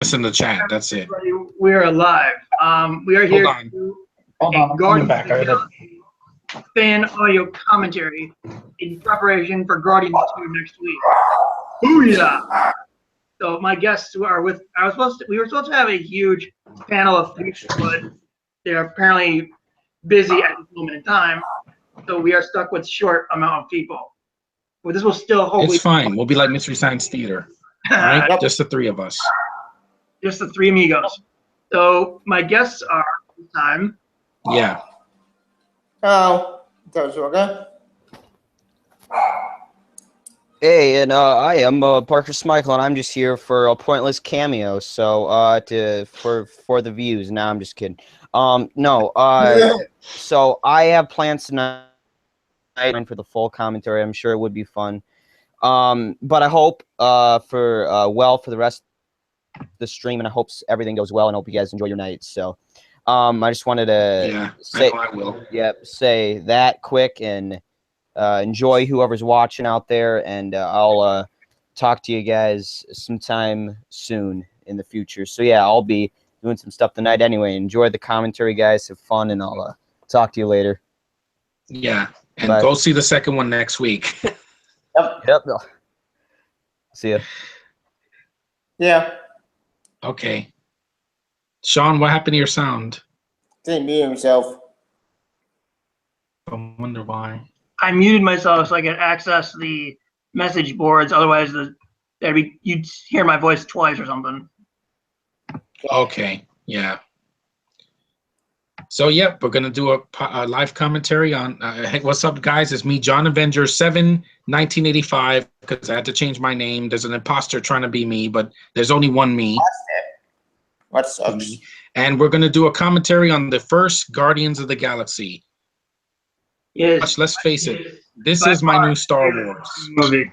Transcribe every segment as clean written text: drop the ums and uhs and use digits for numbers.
Us in the chat. That's it. We are live. We are here Hold on. to do Hold a on. I'm coming Guardians back. of the Galaxy fan audio commentary in preparation for Guardians 2 next week. Booyah! So my guests are with. We were supposed to have a huge panel of people, but they're apparently busy at this moment in time. So we are stuck with short amount of people. But this will still hopefully. It's fine. We'll be like Mystery Science Theater. All right, just the three of us. Just the three amigos. So my guests are this time. Yeah. Hello. That was okay. Hey, and I am Parker Smykel, and I'm just here for a pointless cameo. So for the views. Nah, I'm just kidding. So I have plans tonight for the full commentary. I'm sure it would be fun. But I hope for the rest of the stream, and I hope everything goes well, and I hope you guys enjoy your night. So I just wanted to say that quick and enjoy whoever's watching out there, and I'll talk to you guys sometime soon in the future. So yeah, I'll be doing some stuff tonight anyway. Enjoy the commentary, guys. Have fun, and I'll talk to you later. Yeah, and Bye. go see the second one next week. Yep. See ya. Yeah. Okay. Sean, what happened to your sound? Didn't mute himself. I wonder why. I muted myself so I could access the message boards. Otherwise, you'd hear my voice twice or something. Okay. Yeah. So, yep, we're going to do a live commentary on hey, what's up, guys? It's me, John Avenger 7, 1985, because I had to change my name. There's an imposter trying to be me, but there's only one me. What's up? And we're going to do a commentary on the first Guardians of the Galaxy. Yes. Let's face it, this is my new Star Wars movie.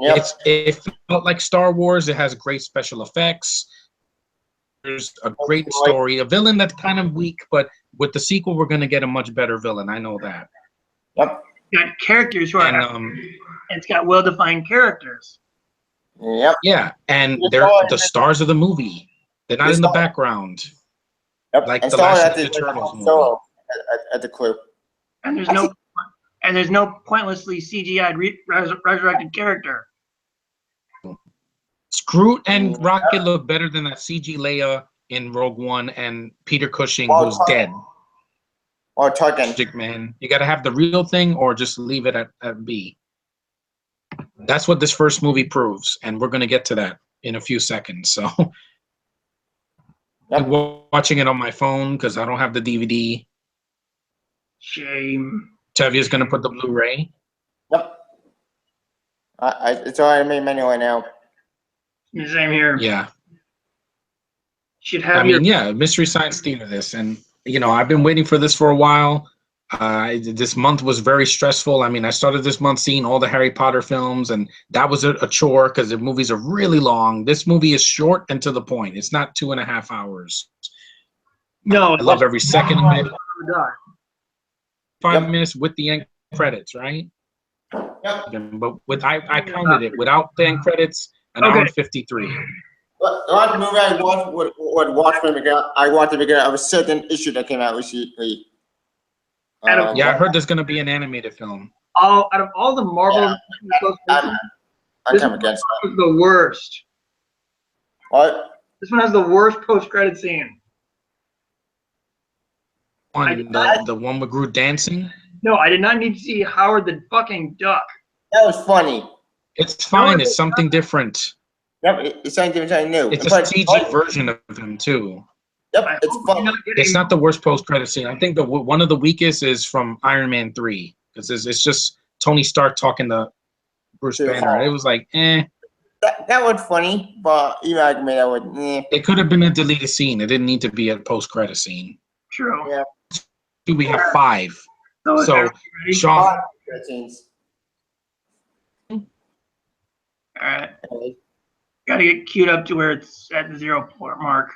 Yep. It felt like Star Wars. It has great special effects. There's a great story. A villain that's kind of weak, but with the sequel, we're going to get a much better villain. I know that. Yep. It's got characters who are, And it's got well-defined characters. Yep. yeah, and they're the stars of the movie. They're not in the background. Yep. Like and the last Ninja Turtles movie. At the clip. And there's no pointlessly CGI'd resurrected character. Groot and Rocket look better than that CG Leia in Rogue One and Peter Cushing, who's dead. Or Tarkin. Magic Man. You got to have the real thing or just leave it at B. That's what this first movie proves, and we're going to get to that in a few seconds. So I'm watching it on my phone because I don't have the DVD. Shame. Tevia's going to put the Blu-ray. Yep. It's already made anyway now. Same here. Yeah. Should have your Mystery Science Theater this. And, you know, I've been waiting for this for a while. This month was very stressful. I mean, I started this month seeing all the Harry Potter films, and that was a chore because the movies are really long. This movie is short and to the point. It's not 2.5 hours. No. I love every second of it. God. 5 minutes with the end credits, right? Yep. But I counted it without the end credits, an hour and 53. The last movie I watched was Watchmen because I watched it because of a certain issue that came out recently. Yeah, I heard there's gonna be an animated film. Out of all the Marvel, this one against was the worst. What? This one has the worst post-credit scene. The one with Groot dancing? No, I did not need to see Howard the fucking Duck. That was funny. It's fine. It's something different. Yep, it's something new. It's a CG version of him too. Yep, it's fun. It's not the worst post-credit scene. I think one of the weakest is from Iron Man 3 because it's just Tony Stark talking to Bruce Banner. It was like, eh. That was funny, but you know, I mean, that would. It could have been a deleted scene. It didn't need to be a post-credit scene. True. Yeah. We have 5. So Sean. All right. Gotta get queued up to where it's at the 0 mark.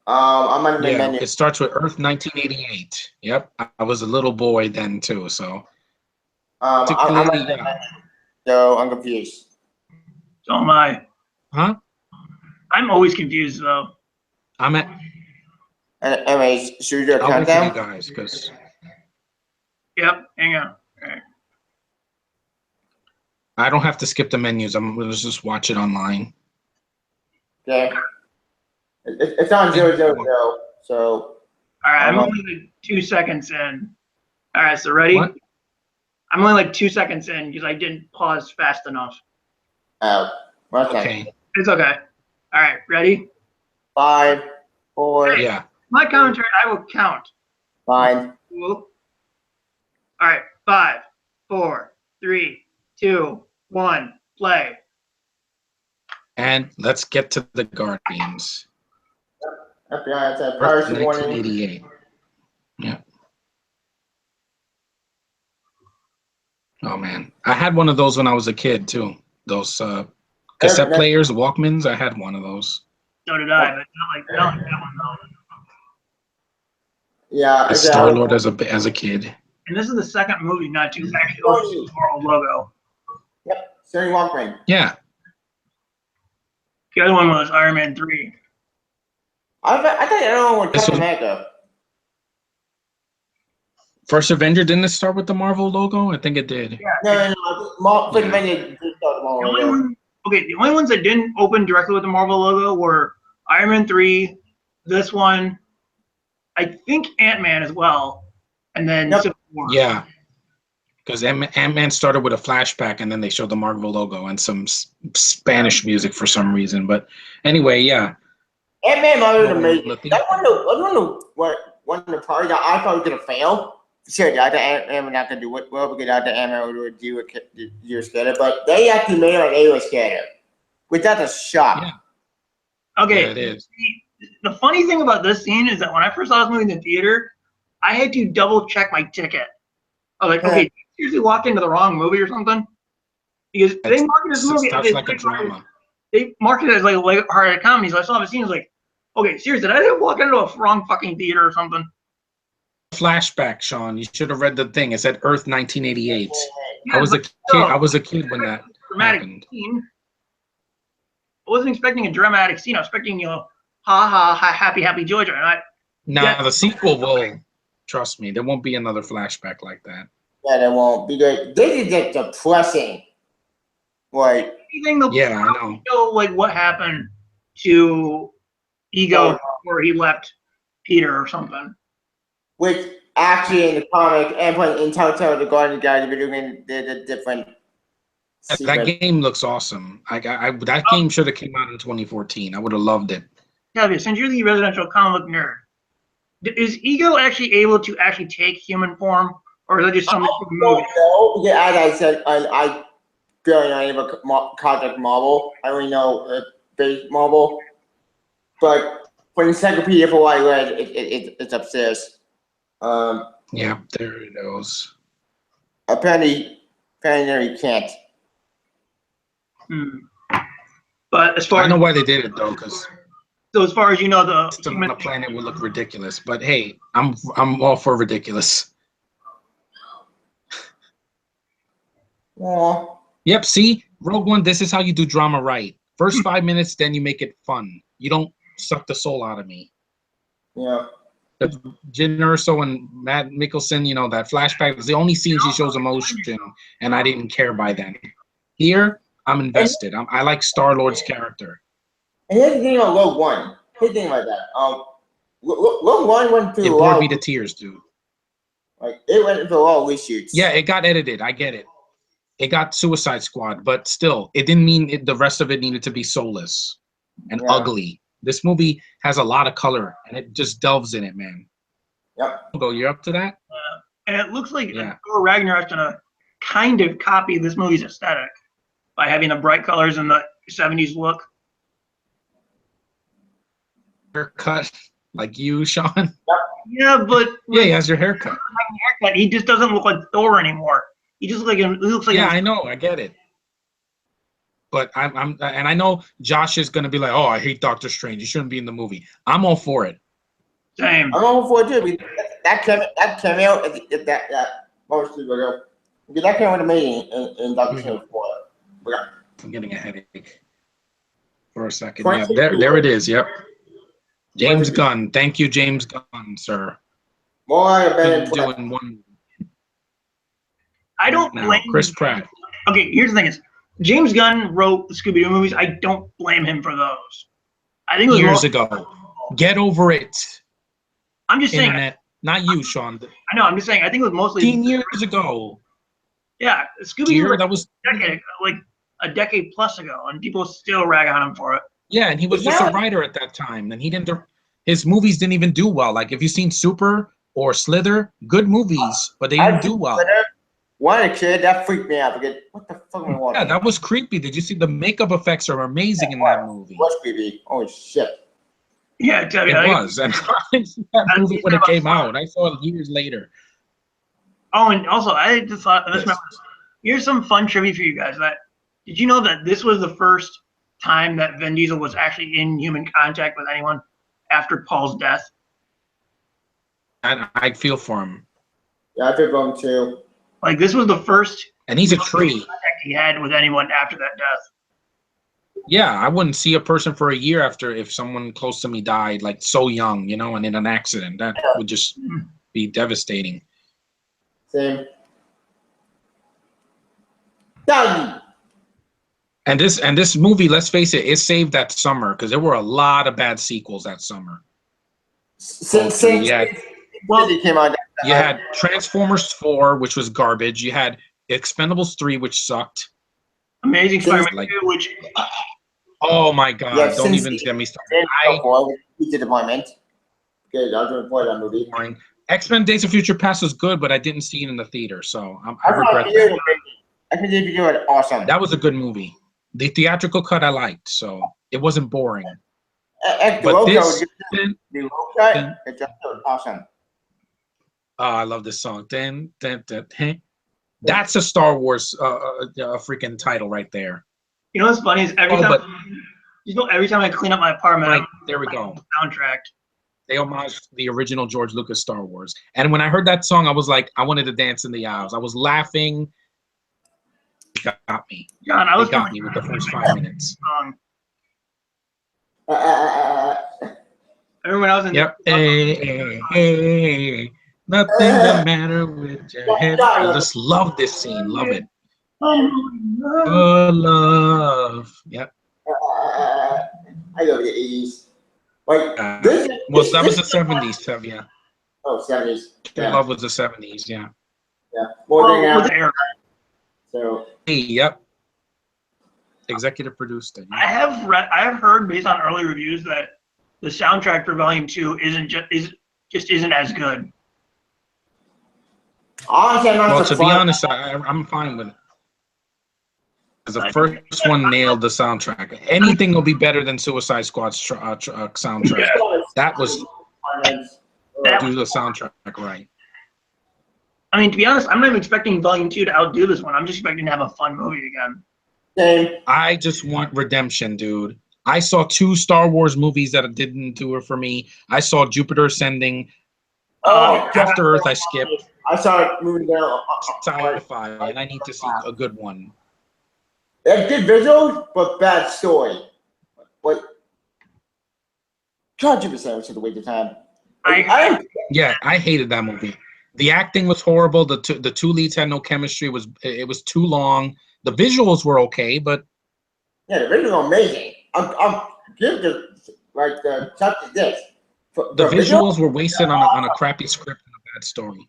I'm on the menu. It starts with Earth 1988. Yep, I was a little boy then too. So. I'm on the menu. So I'm confused. So am I. Huh? I'm always confused though. I'm at. And anyways, should we do a I'll wait for you countdown? guys because Yep. Hang on. All right. I don't have to skip the menus. I'm gonna just watch it online. Okay. It's on 000. So All right. I'm only like 2 seconds in. All right. So ready? What? I'm only like 2 seconds in because I didn't pause fast enough. okay. Okay. It's okay. All right. Ready? 5, 4, Yeah. My commentary, I will count. 5. Whoop. All right. 5, 4, 3, 2, 1. Play. And let's get to the Guardians. FBI said Earth, Piracy Warning. 1988. Yeah. Oh man, I had one of those when I was a kid too. Those cassette players, Walkmans. I had one of those. So did I, but not like that one though. Yeah. The Star Lord as a kid. And this is the second movie not to actually open the Marvel logo. Yep. Sony Walkman. Yeah. The other one was Iron Man 3. I thought everyone would This Captain was- America. First Avenger didn't it start with the Marvel logo? I think it did. Yeah. No. First Avenger did start the Marvel logo. The only ones that didn't open directly with the Marvel logo were Iron Man 3, this one, I think Ant-Man as well, and then Yep. Civil War. Yeah. Because Ant-Man started with a flashback, and then they showed the Marvel logo and some Spanish music for some reason. But anyway, yeah. Ant-Man was amazing. Well, That one of the parts that I thought was gonna fail. Sure, the other Ant-Man was not gonna do it well because the other Ant-Man would do a scatter, but they actually made it like they were scatter, which that's a shock. Yeah. Okay. Yeah, it is. The funny thing about this scene is that when I first saw this movie in the theater, I had to double check my ticket. I was like, okay, did you seriously walk into the wrong movie or something? Because they marketed this movie Starts like a drama. They marketed it as like a lighthearted comedy. So I saw the scene, I was like, okay, seriously, did I didn't walk into a wrong fucking theater or something? Flashback, Sean. You should have read the thing. It said Earth 1988. Yeah, I was a but kid. still, I was a kid when that dramatic happened. scene. I wasn't expecting a dramatic scene. I was expecting, ha ha, happy joy. And Now Yeah. the sequel will. Trust me, there won't be another flashback like that. Yeah, they won't because this is just depressing. Like, anything they'll Yeah, I know. show like what happened to Ego before he left Peter or something. which actually in the comic and playing in Telltale, the Guardian guys, video game, they're the different. That secret- game looks awesome. That game should have came out in 2014. I would have loved it. Tavia, since you're the residential comic book nerd, is Ego actually able to actually take human form, or is that just something from the movie? No, yeah, as I said, I barely know anything about Project Marvel. I only know base Marvel, but for the encyclopedia for what I read, it's upstairs. Yeah, there it goes. Apparently you can't. But as far I know why they did it though, because so as far as you know, the system human on the planet would look ridiculous. But hey, I'm all for ridiculous. Aw. Yep. See, Rogue One. This is how you do drama right. First 5 minutes, then you make it fun. You don't suck the soul out of me. Yeah. Jyn Erso and Matt Mikkelsen, you know, that flashback was the only scenes he shows emotion, and I didn't care by then. Here, I'm invested. I like Star-Lord's character. And here's the thing about Rogue One. Here's the thing about that. Rogue One went through It a bored lot. me to tears, dude. Like it went through a lot of reshoots. Yeah, it got edited. I get it. It got Suicide Squad, but still, it didn't mean the rest of it needed to be soulless and Yeah. ugly. This movie has a lot of color, and it just delves in it, man. Yep. Go, you're up to that? and it looks like Yeah. Thor Ragnarok's gonna kind of copy this movie's aesthetic by having the bright colors and the 70s look. Haircut, like you, Sean. Yeah, but Yeah, he has your haircut. haircut, he just doesn't look like Thor anymore. He just he looks like Yeah, I know. I get it. But and I know Josh is gonna be like, "Oh, I hate Doctor Strange. You shouldn't be in the movie." I'm all for it. same. I'm all for it too. Because that cameo, that most people go. Because that cameo was amazing in Doctor Strange 4. I'm getting a headache. for a second. Yeah, there it is. Yep. James Gunn. Thank you, James Gunn, sir. More like a better He's doing one I don't now. blame Chris Pratt. Okay, here's the thing: is James Gunn wrote the Scooby Doo movies. I don't blame him for those. I think it was Years ago. Get over it, I'm just saying. internet. Not you, Sean. I know. I'm just saying. I think it was mostly 15 years ago. Yeah, Scooby Doo Dear, was that was like a decade plus ago, and people still rag on him for it. yeah, and he was just a writer at that time, and he didn't. His movies didn't even do well. Like if you've seen Super or Slither, good movies, but they didn't do well. One kid that freaked me out because what the fuck am I watching? Yeah, that was creepy. Did you see the makeup effects are amazing in that movie? What's creepy? Oh shit! Yeah, tell you, It was, and I didn't see that movie when it came out. I saw it years later. Oh, and also I just thought Yes. here's some fun trivia for you guys. Did you know that this was the first time that Vin Diesel was actually in human contact with anyone after Paul's death? And I feel for him. Yeah, I feel wrong too. Like this was the first And he's a tree. contact he had with anyone after that death. Yeah, I wouldn't see a person for a year after if someone close to me died, like so young, you know, and in an accident. That would just be devastating. Same. Done. And this movie, let's face it saved that summer because there were a lot of bad sequels that summer. Since Well, it came out. You had Transformers 4, which was garbage. You had Expendables 3, which sucked. Amazing Spider-Man Like- 2, which Oh my God! Yeah, Don't since even the- get me started. Disappointment. Good, I was going to play that movie. Boring. X-Men: Days of Future Past was good, but I didn't see it in the theater, so I I regret thought that. I think you were awesome. That was a good movie. The theatrical cut I liked, so it wasn't boring. The But logo, this, the logo cut, it's just awesome. I love this song. That's a Star Wars freaking title right there. you know what's funny is every time I clean up my apartment, Like, I there we go. soundtrack. They homaged the original George Lucas Star Wars. And when I heard that song, I was like, I wanted to dance in the aisles. I was laughing. It got me. John, I was It got me with the first 5 minutes. song. I remember when I was in Yep. Hey, nothing the matter with your head. I just love this scene. Love it. Oh, love. Yep. I love the 80s. Like, Well, that was the 70s, so yeah. Oh, 70s. Your Yeah. Love was the 70s, yeah. Yeah. More than with now. Eric. So, Hey, yep. Executive produced it. I have heard based on early reviews that the soundtrack for Volume 2 isn't as good. honestly, I'm not Well, to be surprised. honest, I'm fine with it. Because the first one nailed the soundtrack. Anything will be better than Suicide Squad's soundtrack. That was do the soundtrack right. I mean, to be honest, I'm not even expecting Volume 2 to outdo this one. I'm just expecting to have a fun movie again. Same. I just want redemption, dude. I saw 2 Star Wars movies that didn't do it for me. I saw Jupiter Ascending. After Earth, I skipped. I saw it moving down. Sci-fi, and I need to see a good one. It's good visuals, but bad story. But God, Jupiter Ascending was a waste of time. Yeah, I hated that movie. The acting was horrible. The two leads had no chemistry. It was too long. The visuals were okay, but Yeah, the visuals are amazing. I'm give the touch of this. the visuals were wasted on a crappy script and a bad story.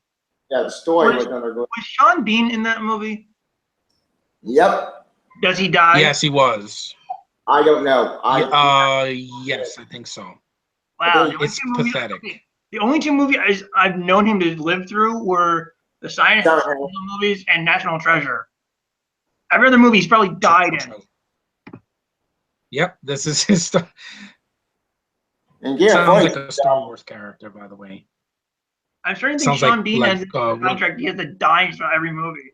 Yeah, the story was under good. Was Sean Bean in that movie? Yep. Does he die? Yes, he was. I don't know. Yes, I think so. Wow. It's pathetic. The only 2 movies I've known him to live through were the Science Sorry. movies and National Treasure. Every other movie he's probably died in. Yep, this is his stuff. And yeah, Sounds like a Star Wars character, by the way. I'm starting to think Sounds Sean like- Bean like, has a contract. He has to die in every movie.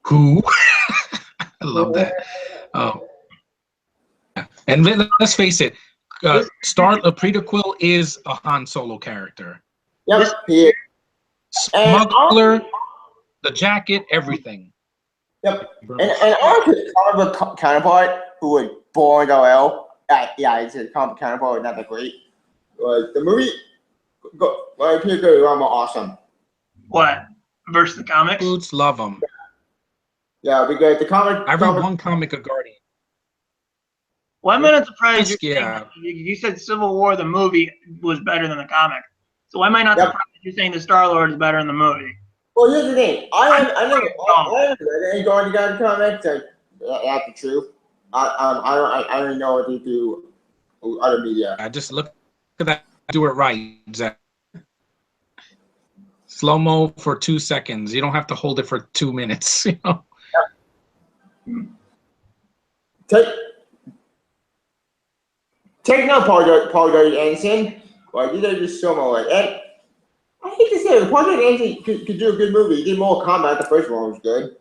Who? I love that. Oh, and let's face it, a prequel is a Han Solo character. Yep. He is. Smuggler, the jacket, everything. Yep. And honestly, comic book counterpart who was born OL. Yeah, it's a comic book counterpart, not that great. The movie, Peter Guillermo, awesome. What? Versus the comics? Boots love them. Yeah, because the comic. I read one comic of Guardian. Well, I'm not surprised Yeah. you said Civil War, the movie, was better than the comic. So why am I not surprised that you're saying the Star-Lord is better in the movie? Well, here's the thing. I never read any Guardian comics. That's the truth. I don't know what they do other media. I just look at that. Do it right, Zach. Slow mo for 2 seconds. You don't have to hold it for 2 minutes. You know. Take no Paul W. Anderson. Well, these are just so much. And I hate to say it, Paul W. Anderson could do a good movie. He did Mortal Kombat. The first one was good.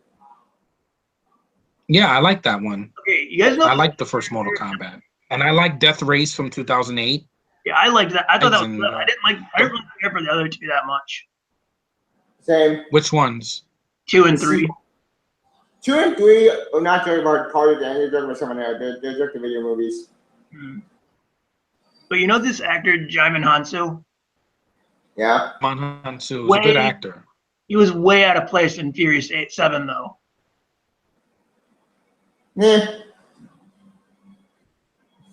Yeah, I like that one. Okay, you guys know. I like the first Mortal Kombat, and I like Death Race from 2008. Yeah, I liked that. I thought that was And, good. I didn't really care for the other two that much. Same. Which ones? 2 and 3. 2 and 3 are not talking about Paul W. Anderson. They're talking about someone else. They're direct-to-video movies. But you know this actor, Jaimin Hansu? Yeah. Mon Hansu is a good actor. He was way out of place in Furious 7, though. Yeah.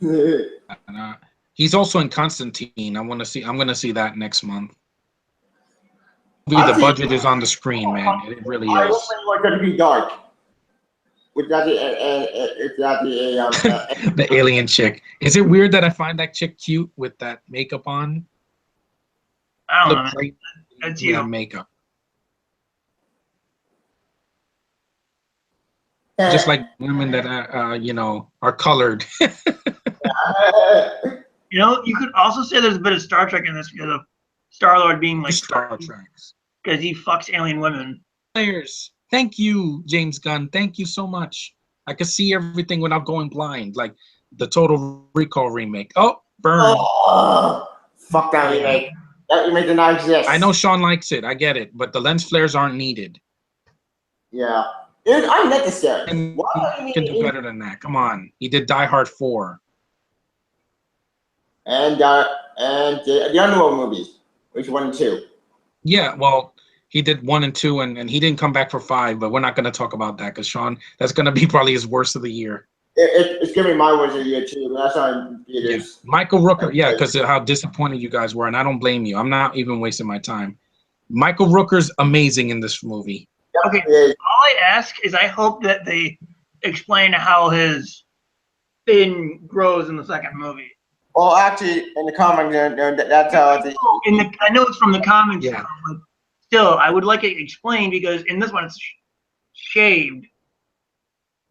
And, he's also in Constantine. I'm gonna see that next month. The budget is on the screen, man. It really I is. want it to be dark. It's not the The alien chick. Is it weird that I find that chick cute with that makeup on? I don't know. Look great That's with you. that makeup. Just like women that are colored. You know, you could also say there's a bit of Star Trek in this because of Star-Lord being like Star Trek. because he fucks alien women. Players. Thank you, James Gunn. Thank you so much. I could see everything without going blind, like the Total Recall remake. Oh, burn. Oh, fuck that remake. That remake did not exist. I know Sean likes it. I get it, but the lens flares aren't needed. Yeah. It's unnecessary. And Why he can do better than that. Come on. He did Die Hard 4. And the Underworld movies, which 1 and 2. Yeah, well, he did 1 and 2, and he didn't come back for 5, but we're not going to talk about that because, Sean, that's going to be probably his worst of the year. It's going to be my worst of the year, too, but that's on theaters. Yeah. Michael Rooker, yeah, because of how disappointed you guys were, and I don't blame you. I'm not even wasting my time. Michael Rooker's amazing in this movie. Okay, all I ask is I hope that they explain how his fin grows in the second movie. Well, actually, in the comic, that's how it's. I know it's from the comics, Yeah. but still, I would like it explained because in this one it's shaved.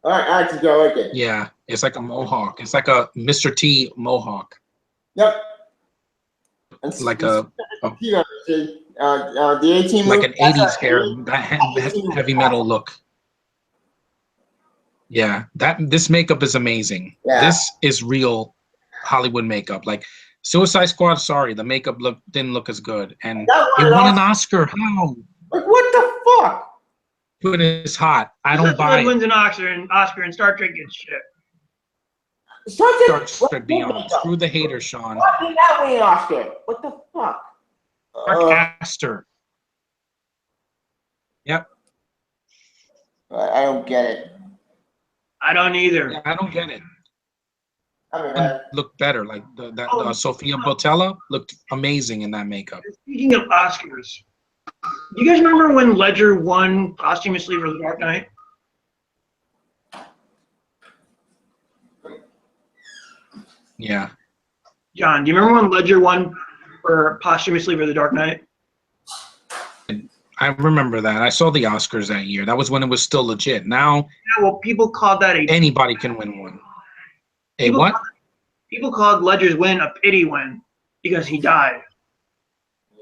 All right, I actually don't like it. Yeah, it's like a mohawk. It's like a Mr. T mohawk. Yep. Like a the 18 like an 80s hair, that heavy metal look. Yeah, this makeup is amazing. Yeah. This is real Hollywood makeup. Like Suicide Squad, sorry, the makeup didn't look as good, and it won an Oscar. How? Like, what the fuck? But it's hot. I don't buy it. Wins an Oscar and Star Trek gets shit. Star Trek Beyond. Screw the haters, Sean. Why did that win an Oscar? What the fuck? Mark Astor. Yep. I don't get it. I don't either. Yeah, I don't get it. I mean, Looked better. Like Sophia Botella looked amazing in that makeup. Speaking of Oscars, do you guys remember when Ledger won posthumously for The Dark Knight? Yeah. John, do you remember when Ledger won for posthumously for The Dark Knight? I remember that. I saw the Oscars that year. That was when it was still legit. Now Yeah, well, people called that anybody can win one. A what? People called Ledger's win a pity win because he died.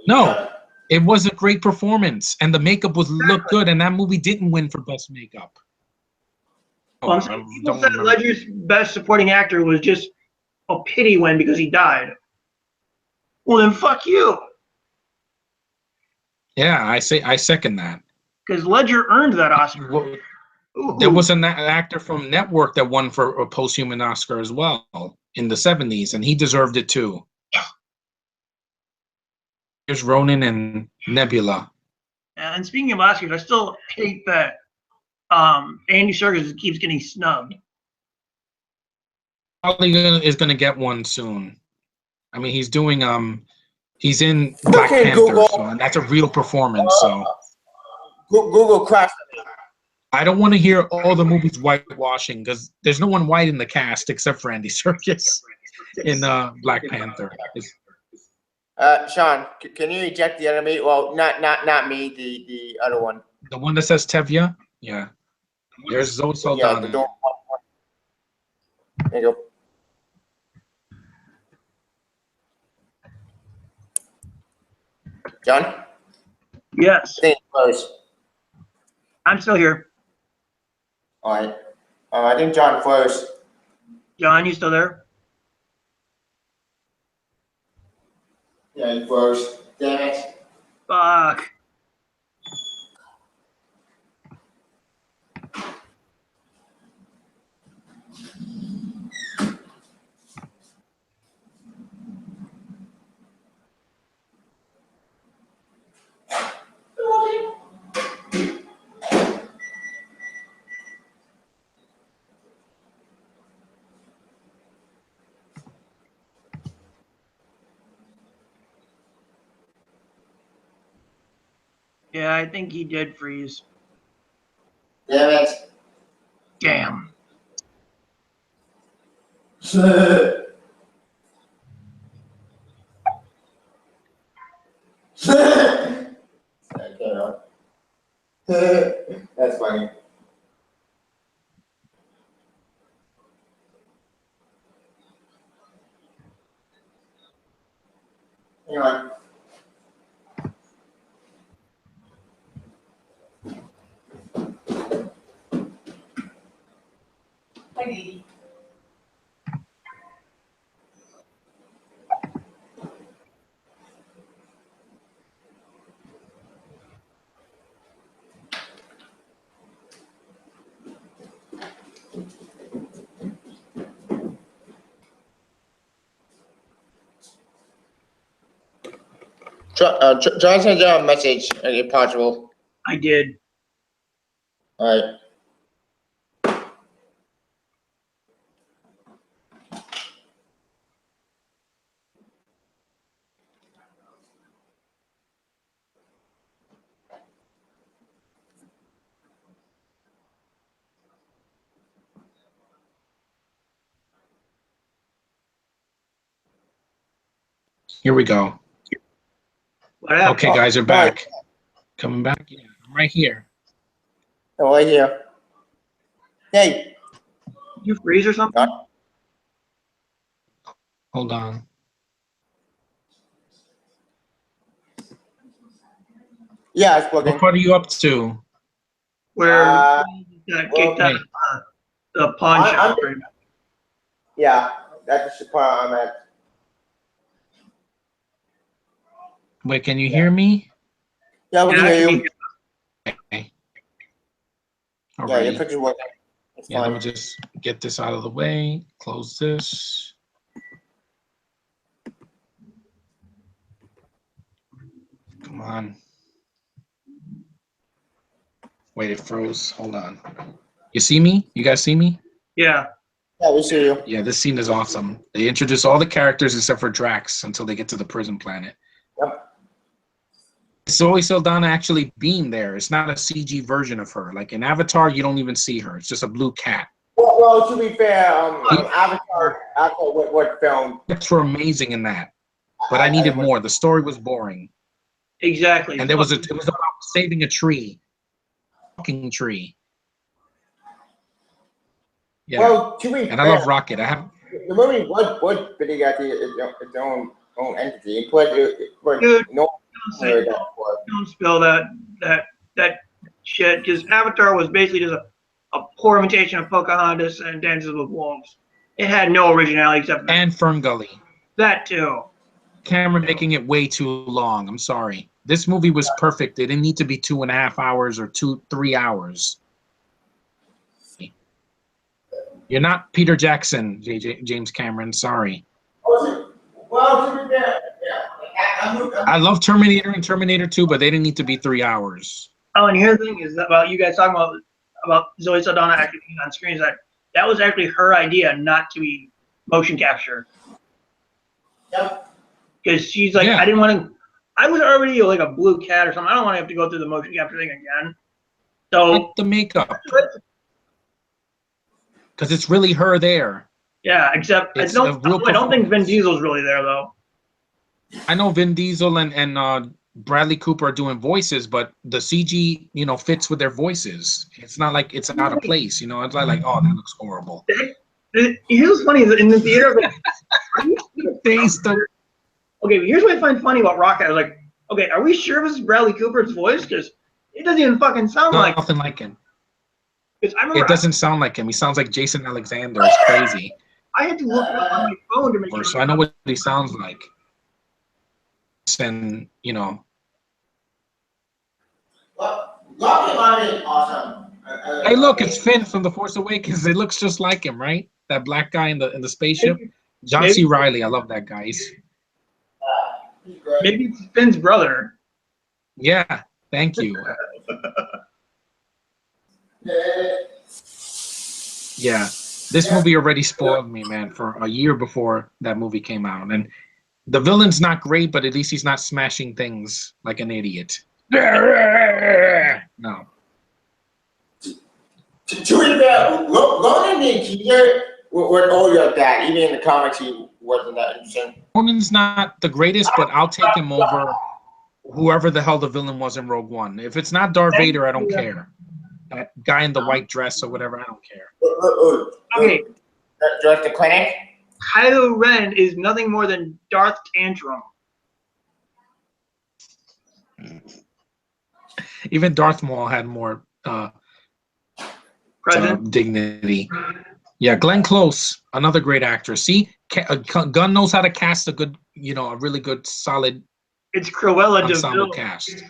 No, it was a great performance, and the makeup looked good, and that movie didn't win for best makeup. Well, I'm saying people said Ledger's best supporting actor was just a pity win because he died. Well, then fuck you. Yeah, I second that. Because Ledger earned that Oscar. Well, Ooh. There was an actor from Network that won for a Posthuman Oscar as well in the 70s, and he deserved it too. Here's Ronan and Nebula. And speaking of Oscars, I still hate that Andy Serkis keeps getting snubbed. Probably is gonna get one soon. I mean, he's doing he's in Black Okay, Panther, Google. so that's a real performance. So Google crashed. I don't want to hear all the movies whitewashing because there's no one white in the cast except for Andy Serkis in Black Panther. Sean, can you eject the other me? Well, not me, the other one. The one that says Tevye? Yeah. There's Zoe Yeah, Saldana. the door. There you go. John? Yes, Stay close. I'm still here. All right. I think John froze. John, you still there? Yeah, he froze. Damn it. Fuck. Yeah, I think he did freeze. Damn it. Damn. That's funny. Anyway. John sent out a message, if possible. I did. All right. Here we go. What happened? Okay, guys are back. Coming back? Yeah, I'm right here. Oh, right here. Hey. Did you freeze or something? Hold on. Yeah, it's working. What part are you up to? Where Uh, got kicked well, out of the pawn shop? Yeah, that's the part I'm at. Wait, can you hear me? Yeah, we Yeah, can I hear can you. Okay. All Yeah, your right. picture's working. It's Yeah, let fine. me just get this out of the way. Close this. Come on. Wait, it froze. Hold on. You see me? You guys see me? Yeah. Yeah, we see you. Yeah, this scene is awesome. They introduce all the characters except for Drax until they get to the prison planet. Yep. Zoe Saldana actually being there. It's not a CG version of her. Like in Avatar, you don't even see her. It's just a blue cat. Well, to be fair, Avatar what film? Effects were amazing in that, but I needed more. The story was boring, Exactly. and it was about saving a tree, fucking tree. Yeah, Well, to be and fair, I love Rocket. I have the movie was really got its own entity, but Dude, no don't say- don't spill that shit, because Avatar was basically just a poor imitation of Pocahontas and Dances with Wolves. It had no originality except for and Fern Gully. that too. Cameron making it way too long. I'm sorry. This movie was perfect. It didn't need to be 2.5 hours or 3 hours. You're not Peter Jackson, James Cameron. Sorry. Well, to be fair, yeah. I love Terminator and Terminator 2, but they didn't need to be 3 hours. Oh, and here's the thing is that about you guys talking about Zoe Saldana actually being on screen is that was actually her idea, not to be motion capture. Yep. Because she's like, Yeah. I didn't want to. I was already like a blue cat or something. I don't want to have to go through the motion capture thing again. So Like the makeup, because it's really her there. yeah, except It's I a real don't think Vin performance. Diesel's really there though. I know Vin Diesel and Bradley Cooper are doing voices, but the CG, fits with their voices. It's not like it's out of place. It's not like, oh, that looks horrible. Here's what's funny is in the theater. Okay, here's what I find funny about Rocket. I was like, okay, are we sure this is Bradley Cooper's voice? Because it doesn't even fucking sound like. Nothing like him. Because I remember It doesn't sound like him. He sounds like Jason Alexander. It's crazy. I had to look it up on my phone to make sure. So I know what he sounds like. And Well, Rocket Bottom is awesome. hey, look, it's Finn from The Force Awakens. It looks just like him, right? That black guy in the spaceship. John C. Reilly. I love that guy. He's great. Maybe it's Finn's brother. Yeah, thank you. Yeah, this movie already spoiled me, man, for a year before that movie came out. And the villain's not great, but at least he's not smashing things like an idiot. No. To be fair, Ronan the Accuser wasn't always like that. Even in the comics, he wasn't that interesting. Ronan's not the greatest, but I'll take him over whoever the hell the villain was in Rogue One. If it's not Darth Vader, I don't care. That guy in the white dress or whatever, I don't care. Okay, Direct the Clinic. Kylo Ren is nothing more than Darth Tantrum. Even Darth Maul had more Present. dignity. Yeah, Glenn Close, another great actress. See, Gunn knows how to cast a good, a really good, solid It's Cruella ensemble DeVille. cast.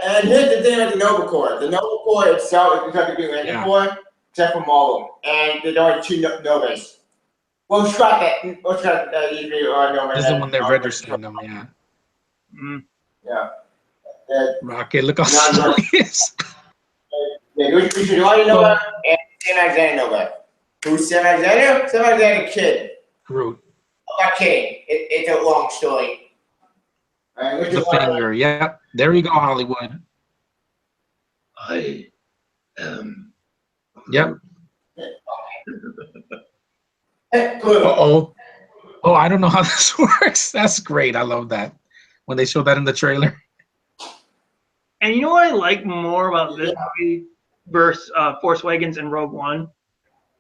And here's the thing with the Nova Corps. The Nova Corps itself is because do anything for it, except for Marvel. And there's only 2 Novas. Well, scrap that. We'll scrap that usually Nova. This is when they're registering them, yeah. Mm. Yeah. Rocket, look how slow he is. Yeah, we should already know that. And Sam Alexander Nova. Who's Sam Alexander? Sam Alexander Kid. Groot. I'm not kidding. It's a long story. The finger, yeah. There you go, Hollywood. I am. Yep. Good. Uh-oh. Oh, I don't know how this works. That's great. I love that. When they show that in the trailer. And you know what I like more about this movie versus Force Awakens and Rogue One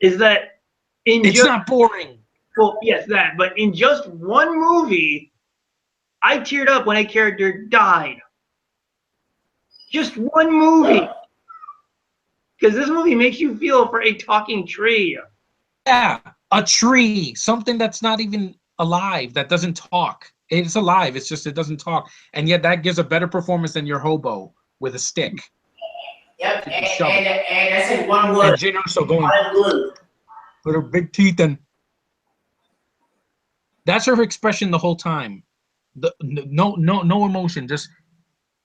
is that It's not boring. well, yes, that, but in just one movie, I teared up when a character died. Just one movie. Because this movie makes you feel for a talking tree. Yeah, a tree. Something that's not even alive, that doesn't talk. It's alive. It's just it doesn't talk. And yet that gives a better performance than your hobo with a stick. Yep. And Shove it. I said one And word. Jyn Erso going I'm good. with her big teeth and that's her expression the whole time. No emotion, just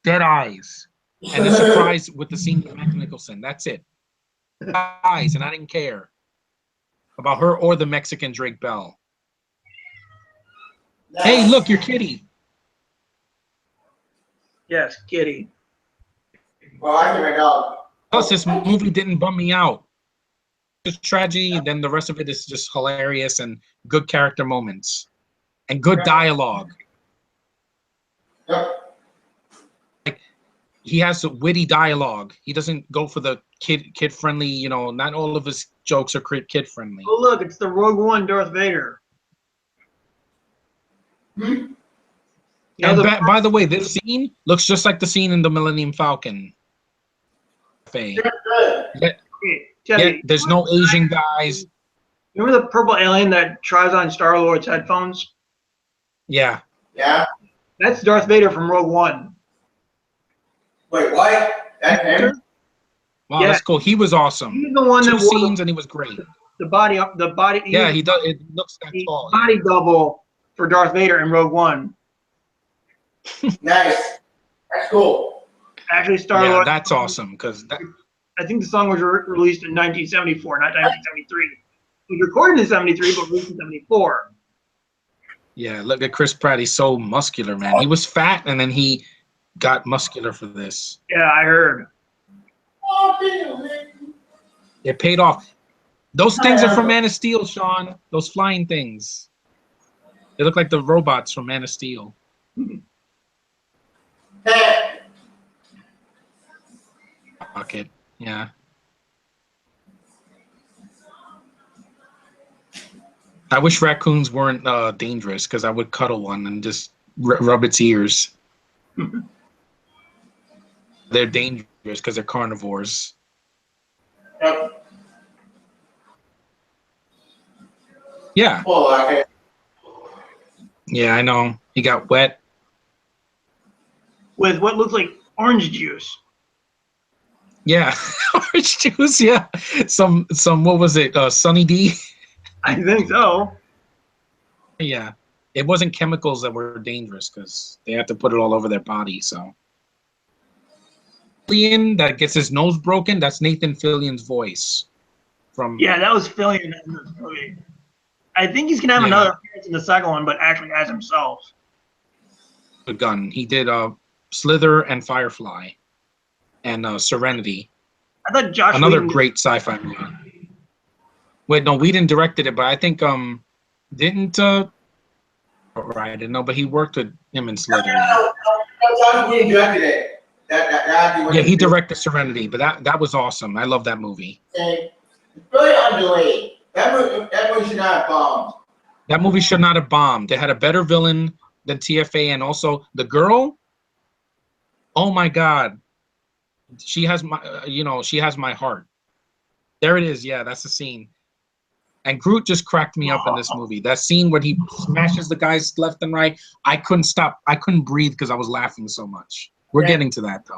dead eyes. And the surprise with the scene with Matt Nicholson. That's it. Eyes, and I didn't care about her or the Mexican Drake Bell. Hey, look, your kitty. Yes, Kitty. Well, I think I know. Plus, this movie didn't bum me out. It's tragedy, and then the rest of it is just hilarious and good character moments and good dialogue. Yep. He has a witty dialogue. He doesn't go for the kid friendly. Not all of his jokes are kid friendly. Oh, look, it's the Rogue One Darth Vader. And by the way, this scene looks just like the scene in the Millennium Falcon. Okay, Yeah, Teddy, there's no Asian guys. remember the purple alien that tries on Star-Lord's headphones? Yeah. Yeah. That's Darth Vader from Rogue One. Wait, what? That's him? Wow, Yeah. that's cool. He was awesome. He's the one Two that wore scenes and he was great. the body. Yeah, he does. It looks that the tall. body double for Darth Vader in Rogue One. Nice. That's cool. Actually, Star Yeah, Lord. that's awesome because that. I think the song was released in 1974, not 1973. It was recorded in 73, but released in 74. Yeah, look at Chris Pratt. He's so muscular, man. He was fat and then he got muscular for this. Yeah, I heard. It paid off. Those things are from Man of Steel, Sean. Those flying things. They look like the robots from Man of Steel. Rocket. Yeah. I wish raccoons weren't dangerous because I would cuddle one and just rub its ears. They're dangerous because they're carnivores. Yeah. Yeah, I know. He got wet. With what looks like orange juice. Yeah. Orange juice, yeah. Some what was it? Sunny D? I think so. Yeah. It wasn't chemicals that were dangerous because they had to put it all over their body, so. Fillion that gets his nose broken, that's Nathan Fillion's voice. From Yeah, that was Fillion in this movie. I think he's gonna have another appearance in the second one, but actually as himself. The gun. He did Slither and Firefly and Serenity. I thought Josh Another Whedon great sci-fi movie. Wait, no, Whedon directed it, but I think didn't right, no, but he worked with him in Slither. We directed it. Yeah, he directed Serenity, but that was awesome. I love that movie. It's really underrated. That movie should not have bombed. That movie should not have bombed. They had a better villain than TFA, and also the girl. Oh my God, she has my, she has my heart. There it is. Yeah, that's the scene. And Groot just cracked me up in this movie. That scene where he smashes the guys left and right. I couldn't stop. I couldn't breathe because I was laughing so much. We're getting to that though.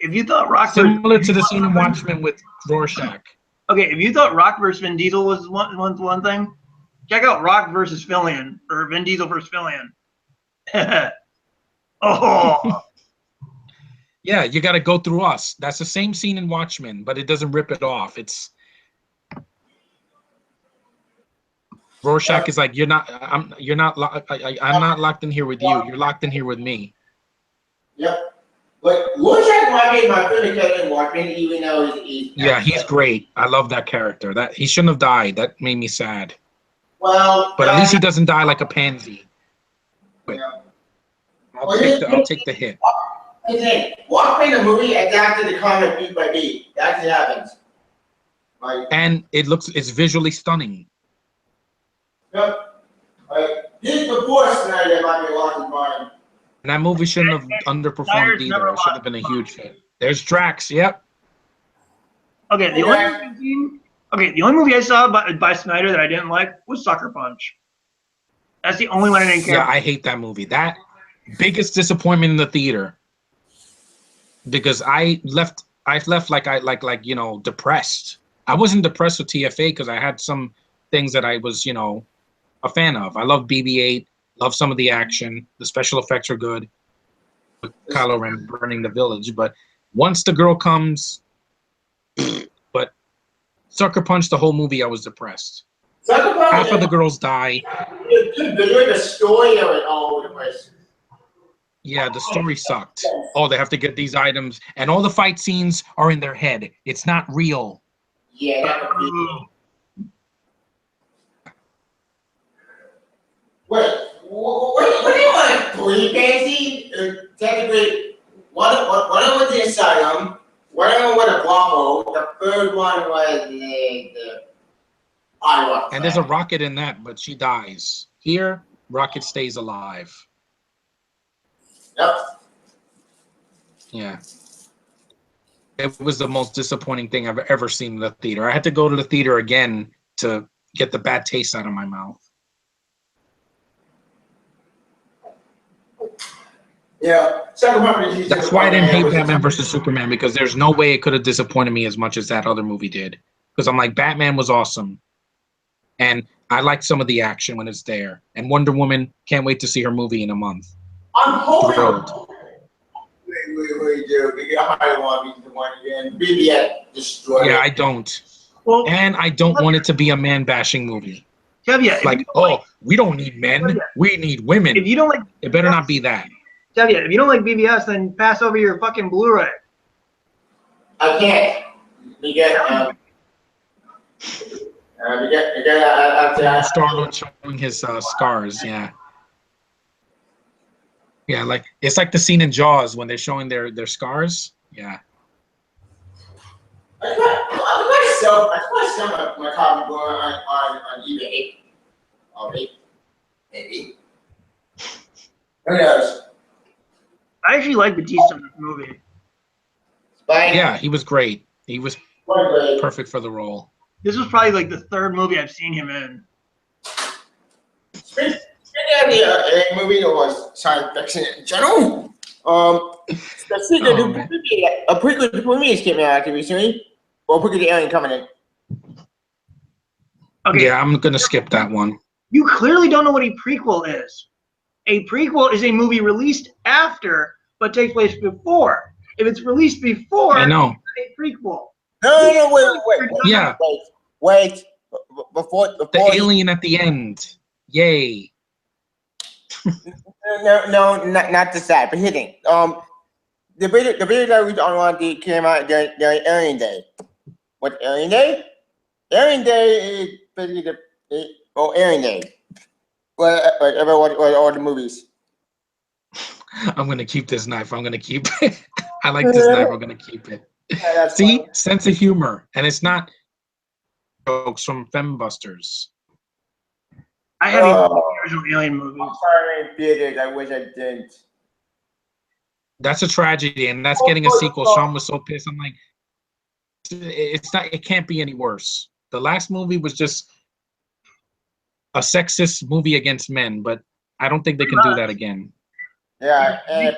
If you thought Rock Similar to the scene in Watchmen with Rorschach. Okay, if you thought Rock versus Vin Diesel was one thing, check out Rock versus Fillion, or Vin Diesel versus Fillion. Oh, Yeah, you got to go through us. That's the same scene in Watchmen, but it doesn't rip it off. It's Rorschach is like, I'm not locked in here with you. You're locked in here with me. Yep. But Rorschach might be my favorite character in Watchmen, even though he's Yeah, he's great. I love that character. That he shouldn't have died. That made me sad. well, But at least he doesn't die like a pansy. But yeah. I'll take the hit. Watchmen the movie adapted the comic beat by beat. That's what happens. Like, And it's visually stunning. yep. Like, this before Snyder might be lost in mind. And that movie shouldn't have underperformed Snyder's never either. It should have been a huge hit. There's Drax. Yep. okay. The only movie I saw by Snyder that I didn't like was Sucker Punch. That's the only one I didn't care Yeah, about. I hate that movie. That biggest disappointment in the theater. Because I left like depressed. I wasn't depressed with TFA because I had some things that I was, a fan of. I love BB-8, love some of the action. The special effects are good. With Kylo Ren burning the village, but once the girl comes, but Sucker Punch, the whole movie, I was depressed. Sucker Punch, Half of the girls die. the story of it all over the place. Yeah, the story sucked. Oh, they have to get these items, and all the fight scenes are in their head. It's not real. Yeah, that could be. Wait, what do you want to believe, Fancy? Technically, one was the Asylum, one of them was a Bravo, the third one was the Iowa. And there's a Rocket in that, but she dies. Here, Rocket stays alive. Yep. Yeah. It was the most disappointing thing I've ever seen in the theater. I had to go to the theater again to get the bad taste out of my mouth. Yeah. Second one. That's why I didn't hate Batman versus Superman, because there's no way it could have disappointed me as much as that other movie did. Because I'm like, Batman was awesome, and I liked some of the action when it's there. And Wonder Woman, can't wait to see her movie in a month. I'm hoping. Thrilled. We do. We get a high one. We get the one again. BBS destroyed. Yeah, it. I don't. Well, And I don't want it to be a man-bashing movie. Tevye, if Like, you don't oh, we don't need men, we need if women. you don't like It better not be that. Tevye, if you don't like BBS, then pass over your fucking Blu-ray. I can't. We get. Star-Lord showing his scars, yeah. Yeah, like it's like the scene in Jaws when they're showing their scars. Yeah. I might sell my copy going on eBay. Oh, maybe. Who knows? I actually like Batista in this movie. But Yeah, he was great. He was Great. perfect for the role. This was probably like the third movie I've seen him in. Speaking of the movie or science fiction in general, the a prequel to Prometheus came out actually recently. Or prequel to Alien Covenant. Okay, Yeah, I'm gonna skip that one. you clearly don't know what a prequel is. A prequel is a movie released after, but takes place before. If it's released before, I know. it's a prequel. No, wait. Yeah. Wait. Before The alien at the end. Yay. No, not just that, but hitting. The video that we on came out during Alien Day. What Alien Day? Alien Day is basically Alien Day. Whatever, all the movies. I'm gonna keep this knife. I'm gonna keep it. I like this knife. I'm gonna keep it. Yeah, that's See, fine. sense of humor, and it's not jokes from Fembusters. I haven't seen Oh. the original Alien movie. I'm sorry, in theaters. I wish I didn't. That's a tragedy, and that's getting a sequel. Sean was so pissed. I'm like, it's not. It can't be any worse. The last movie was just a sexist movie against men, but I don't think they can do that again. Yeah, and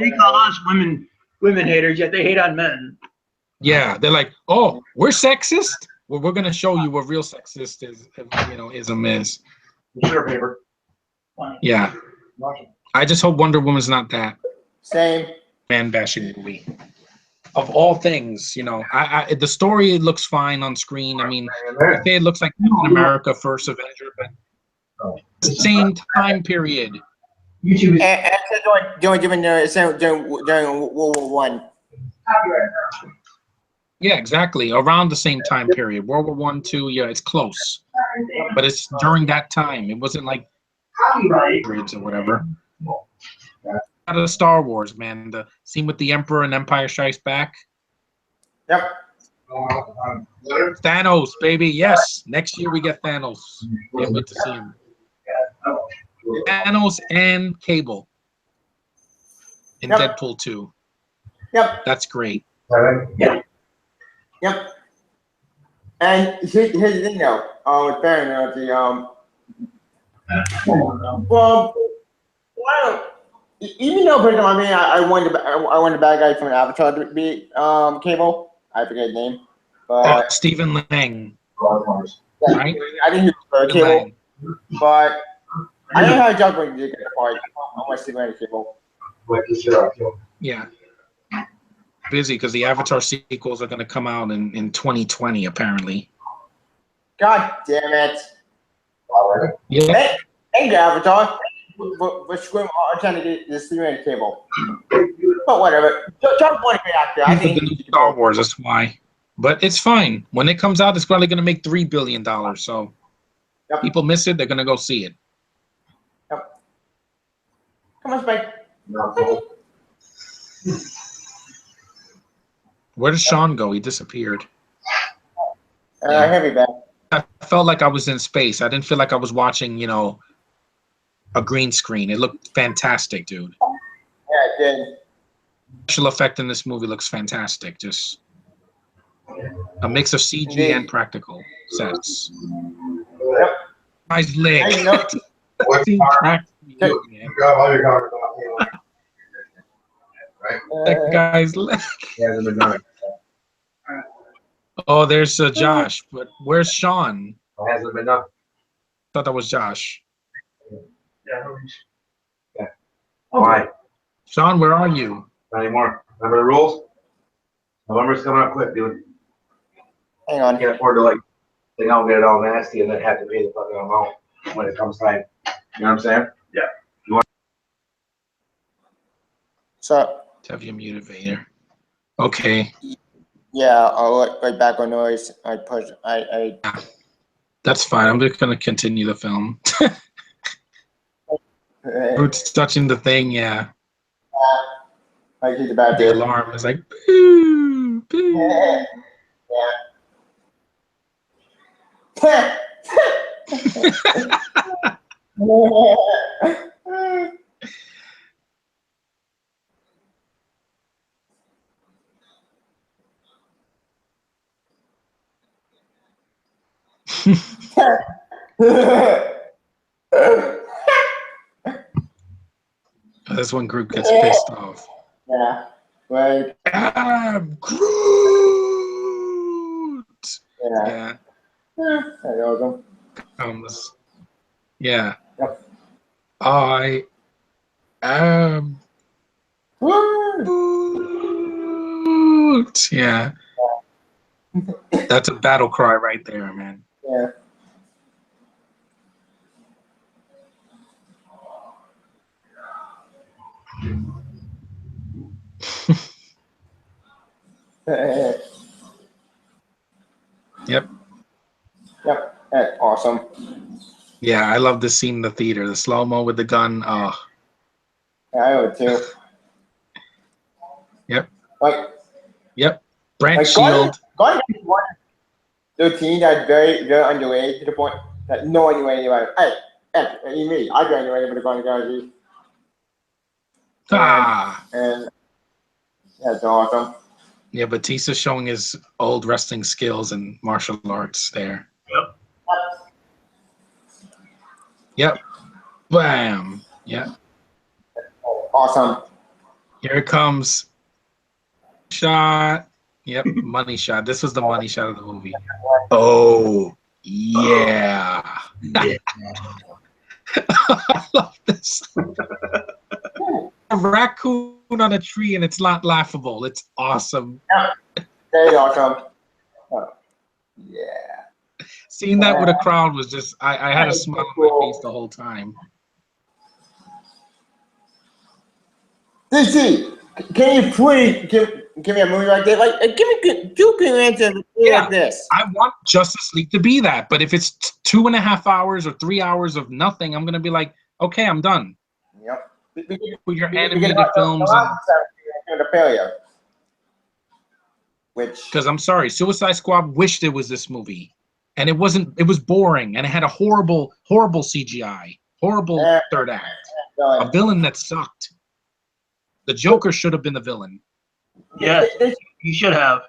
They call us women haters, yet they hate on men. Yeah, they're like, oh, we're sexist. Well, we're gonna show you what real sexist is. Ism is. Sugar paper. Yeah, I just hope Wonder Woman's not that same. man bashing movie. Of all things, I the story looks fine on screen. I mean, okay, it looks like Captain America First Avenger, but same time period. YouTube is And during World War One. Yeah, exactly. Around the same time period. World War One, II, yeah, it's close. But it's during that time. It wasn't like copyright. periods or whatever. Out of Star Wars, man. The scene with the Emperor and Empire Strikes Back. Yep. Thanos, baby. Yes. Next year we get Thanos. Can't wait to see him. Thanos and Cable in Yep. Deadpool 2. Yep. That's great. Yep. And here's the thing though, with Batman, even though personally, I mean, I wanted the bad guy from Avatar to be Cable. I forget his name, but Stephen Lang. Right? I think he was Cable, Lang. but I don't know how Josh Whedon did get the part. I want Stephen Lang Cable. Yeah. Busy because the Avatar sequels are going to come out in 2020, apparently. God damn it! Yeah. Hey, Avatar, but screw him all trying to get this Stephen Lang Cable. But whatever. Josh Whedon, great actor. I He's think the new Star Wars, that's why. But it's fine. When it comes out, it's probably going to make $3 billion. So Yep. people miss it, they're going to go see it. Come on, Spike. Where did Sean go? He disappeared. Heavy back. I felt like I was in space. I didn't feel like I was watching, a green screen. It looked fantastic, dude. Yeah, it did. Special effect in this movie looks fantastic. Just a mix of CG Indeed. and practical sets. Yep. Nice leg. I know. Cracked me up, man. That guy's leg. He hasn't been done. Oh, there's Josh, but where's Sean? It hasn't been done. Thought that was Josh. Yeah. Why? Sean, where are you? Not anymore. Remember the rules? November's coming up quick, dude. Hang I on. can't afford to like they don't get it all nasty and then have to pay the fucking amount when it comes time. You know what I'm saying? So Have you muted Vader? Okay, yeah, I'll right back on noise. I push. I that's fine. I'm just gonna continue the film. Brute's touching the thing. Yeah, I keep the bad the dude. alarm is like boo, boo. That's when Groot gets pissed off. Yeah. Right. Groot. Yeah. Yeah, There you go. comes. Yeah. Yep. I am Woo! Groot. Yeah. That's a battle cry right there, man. Yeah. Yep. Yep. That's awesome. Yeah, I love this scene in the theater. The slow-mo with the gun. Oh, Yeah, I would too. Yep. Like, Brand like Shield. Gordon is one routine that's very, very underrated to the point that no one knew anything about it. Hey, you me, I don't know anything about the Gordon Ah. and that's awesome. Yeah, Batista showing his old wrestling skills and martial arts there. Yep. Bam. Yep. Awesome. Here it comes. Shot. Yep. Money shot. This was the money shot of the movie. Oh, yeah. I love this. A raccoon on a tree and it's not laughable. It's awesome. Very awesome. Oh, yeah. Seeing that with a crowd was just, I had a smile on my face the whole time. DC, can you please give me a movie like that? Like, give me two good answers Yeah. like this. I want Justice League to be that, but if it's 2.5 hours or 3 hours of nothing, I'm gonna be like, okay, I'm done. Yep. With your animated films and the failure. Which because I'm sorry, Suicide Squad wished it was this movie, and it wasn't. It was boring, and it had a horrible CGI, horrible third act, a villain that sucked. The Joker should have been the villain. Yes, you should have.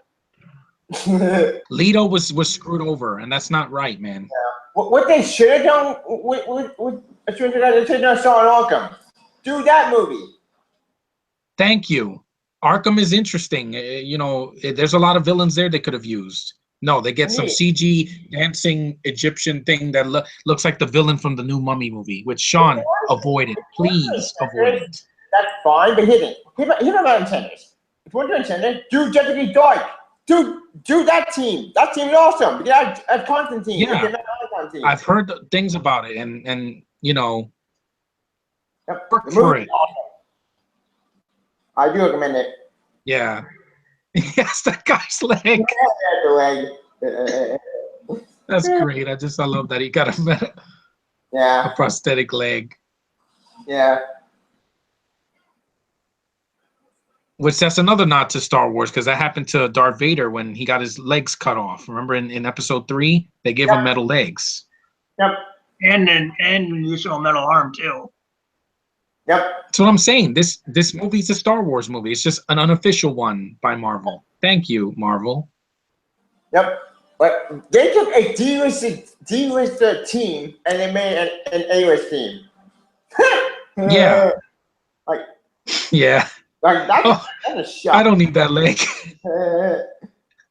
Leto was screwed over, and that's not right, man. What they should have done with they should have done Sean Arkham. Do that movie. Thank you. Arkham is interesting. There's a lot of villains there they could have used. No, they get some CG dancing Egyptian thing that looks like the villain from the new Mummy movie, which Sean avoided. Please avoid it. That's fine, but hit it. Hit my incentives. If you want to do incentives, do Justice League Dark. Do that team. That team is awesome. Get a content team. Yeah. I've heard things about it, and work for it. Awesome. I do recommend it. Yeah. Yes, that guy's leg. That's great. I love that he got a prosthetic leg. Yeah. Which that's another nod to Star Wars, because that happened to Darth Vader when he got his legs cut off. Remember in episode 3, they gave him metal legs. Yep. And an additional metal arm too. Yep. That's what I'm saying. This movie's a Star Wars movie. It's just an unofficial one by Marvel. Thank you, Marvel. Yep. But they took a D-listed team and they made an A-list team. Yeah. Yeah. Like that's, Oh, that's a I shock. don't need that leg.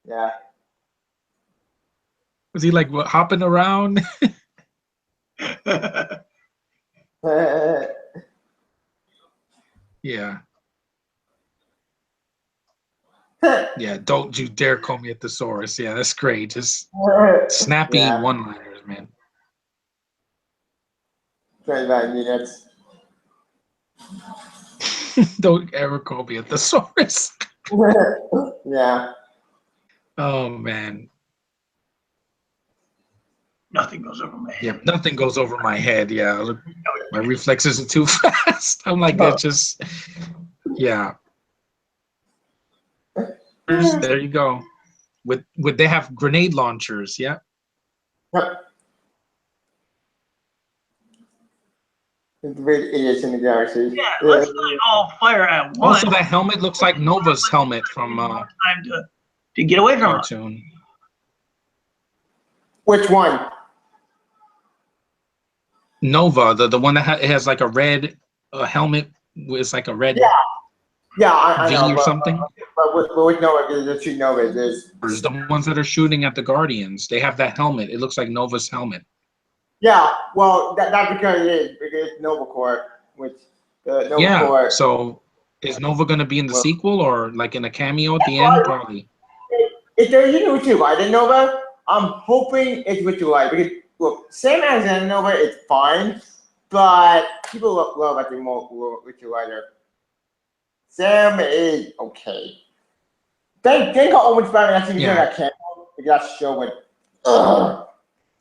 Yeah. Was he like what, hopping around? Yeah. Yeah. Don't you dare call me a thesaurus. Yeah, that's great. Just snappy Yeah. one-liners, man. 25 minutes. Don't ever call me a thesaurus. Yeah. Oh man. Nothing goes over my head. Yeah, nothing goes over my head. Yeah. Look, my reflexes are too fast. I'm like, that's just yeah. There you go. Would they have grenade launchers? Yeah. Yep. It's the big idiots in the galaxy. Yeah, let's not all fire at once. Also, that helmet looks like Nova's helmet from Time to get away from us. cartoon. Which one? Nova, the one that it has like a red helmet. It's like a red Yeah. Yeah, I V know. or something. But with Nova, the two Novas is. There's the ones that are shooting at the Guardians. They have that helmet. It looks like Nova's helmet. Yeah, well, that's because it is. Because Nova Corps, which Nova Yeah. Corps. So is Nova going to be in the Well- sequel or like in a cameo at the end? Probably. If they're using with you, right? The Nova, I'm hoping it's with you, right? Because look, Sam Alexander Nova is fine, but people love I think more with you later. Sam is okay. Thank God Owen Spider-Man actually Yeah. got canceled. It got show with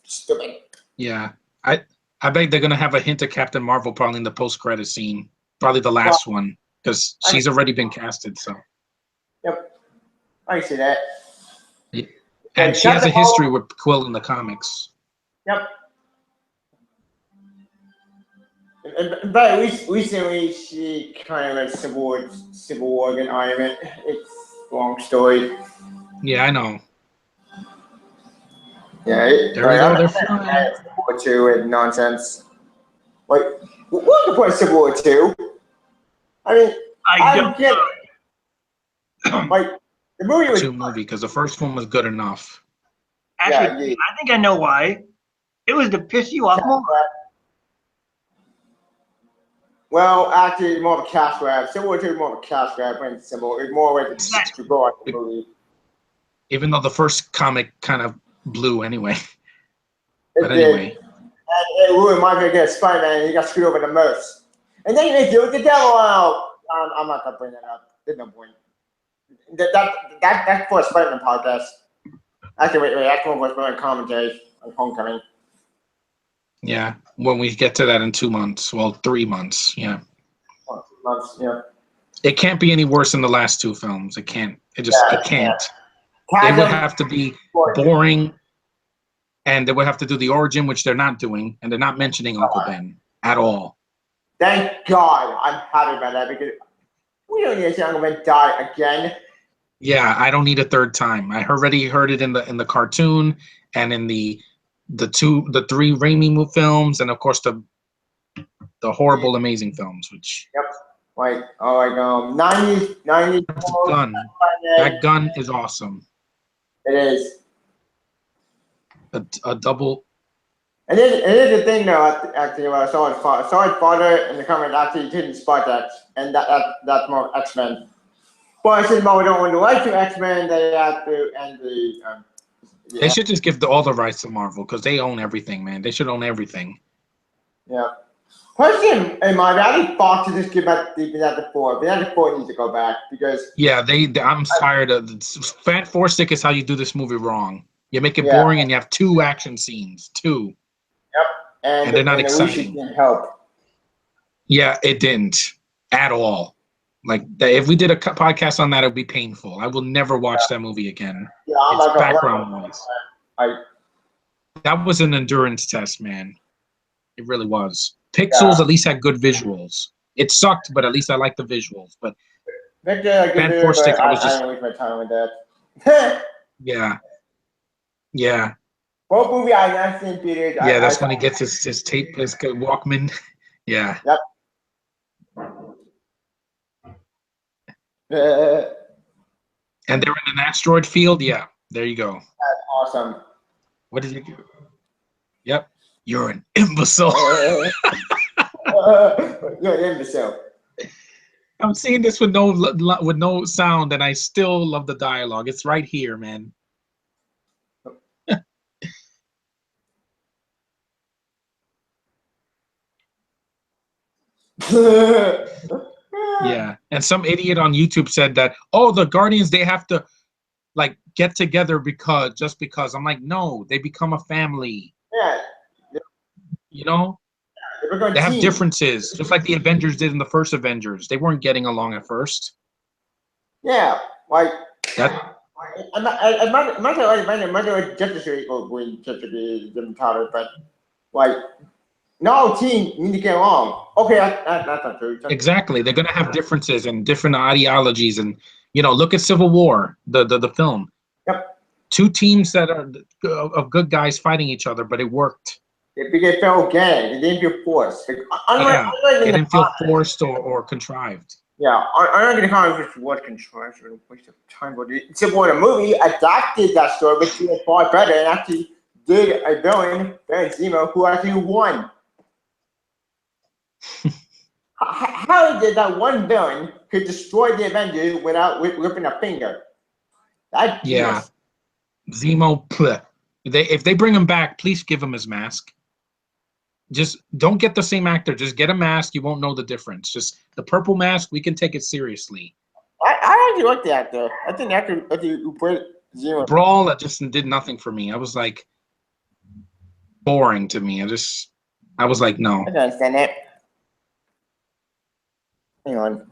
stupid. Yeah. I bet they're going to have a hint of Captain Marvel probably in the post-credit scene. Probably the last one because she's already been casted. So. Yep, I see that. And she has a Captain Marvel- history with Quill in the comics. Yep. But at least recently she kind of like Civil War and Iron Man. It's a long story. Yeah, I know. Yeah. There we go. They're flying. Civil War 2 and nonsense. Like, what's the point of Civil War 2? I mean, I I don't get know. it. Like, the movie was. Two movie because the first one was good enough. Actually, Yeah. I think I know why. It was to piss you off more. Well, actually, it's more of a cash grab. Civil War 2 is more of a cash grab than Civil War. It's more like to go on the movie. Even though the first comic kind of blew anyway. It But did. anyway. And it ruined my big Spider-Man, and he got screwed over the most. And then they do the devil out. I'm not gonna bring that up. There's no point. That's for a Spider-Man podcast. Actually, wait, that's one for Spider-Man commentary on Homecoming. Yeah. When we get to that in 2 months. Well, 3 months. Yeah. Months, yeah. It can't be any worse than the last two films. It can't. It just Yeah, it can't. It Chasm, would have to be boring, and they would have to do the origin, which they're not doing, and they're not mentioning Uncle Ben at all. Thank God, I'm happy about that because we don't need to see Uncle Ben die again. Yeah, I don't need a third time. I already heard it in the cartoon and in the three Raimi films, and of course the horrible Amazing films. Which Like, 90s, gun, that gun is awesome. It is. A double. And it is the thing though. Actually, when I saw his father in the comment actually didn't spot that, and that's more X-Men. But since Marvel don't want to like to X-Men, they have to end the. They should just give all the rights to Marvel because they own everything, man. They should own everything. Yeah. Question in my I think Fox should just give back the Fantastic Four. Fantastic Four needs to go back because. Yeah, I'm tired of Fat Four Stick is how you do this movie wrong. You make it Yeah. boring and you have 2 action scenes. 2. And they're not the exciting. didn't help. Yeah, it didn't at all. Like if we did a podcast on that, it would be painful. I will never watch that movie again. Yeah, I'm It's not gonna background noise. That was an endurance test, man. It really was. Pixels at least had good visuals. It sucked, but at least I liked the visuals. But Victor, I Fan can Four do it, Stick, but I was just- I didn't waste my time with that. yeah. What movie I not seen theaters? Yeah, that's when he gets his tape, his Walkman. Yeah. Yep. And they're in an asteroid field. Yeah, there you go. Awesome. What did you do? Yep, you're an imbecile. You're an imbecile. I'm seeing this with no sound, and I still love the dialogue. It's right here, man. Yeah, and some idiot on YouTube said that, oh, the Guardians, they have to like get together just because. I'm like, no, they become a family. Yeah, You know, we're going they have team. differences, just like the Avengers did in the first Avengers. They weren't getting along at first. Yeah, like That I'm not gonna Justice League or when Justice League different topic, but like no team need to get along. Okay, that's not true. exactly. They're gonna have differences and different ideologies, and look at Civil War, the film. Yep. Two teams that are of good guys fighting each other, but it worked. It felt organic. It didn't feel forced. Like, Yeah, unlike it in the didn't feel comics. forced or contrived. Yeah, I'm not gonna comment if it was contrived or a waste of time, but Civil War the movie adapted that story, but did it far better and actually did a villain, Baron Zemo, who actually won. How did that one villain could destroy the Avengers without ripping a finger? That Yeah, Zemo. Bleh. If they bring him back, please give him his mask. Just don't get the same actor. Just get a mask. You won't know the difference. Just the purple mask. We can take it seriously. I actually like the actor. I think the actor who played Zemo. Brawl, that just did nothing for me. I was like boring to me. I was like, no. I can understand that. Hang on.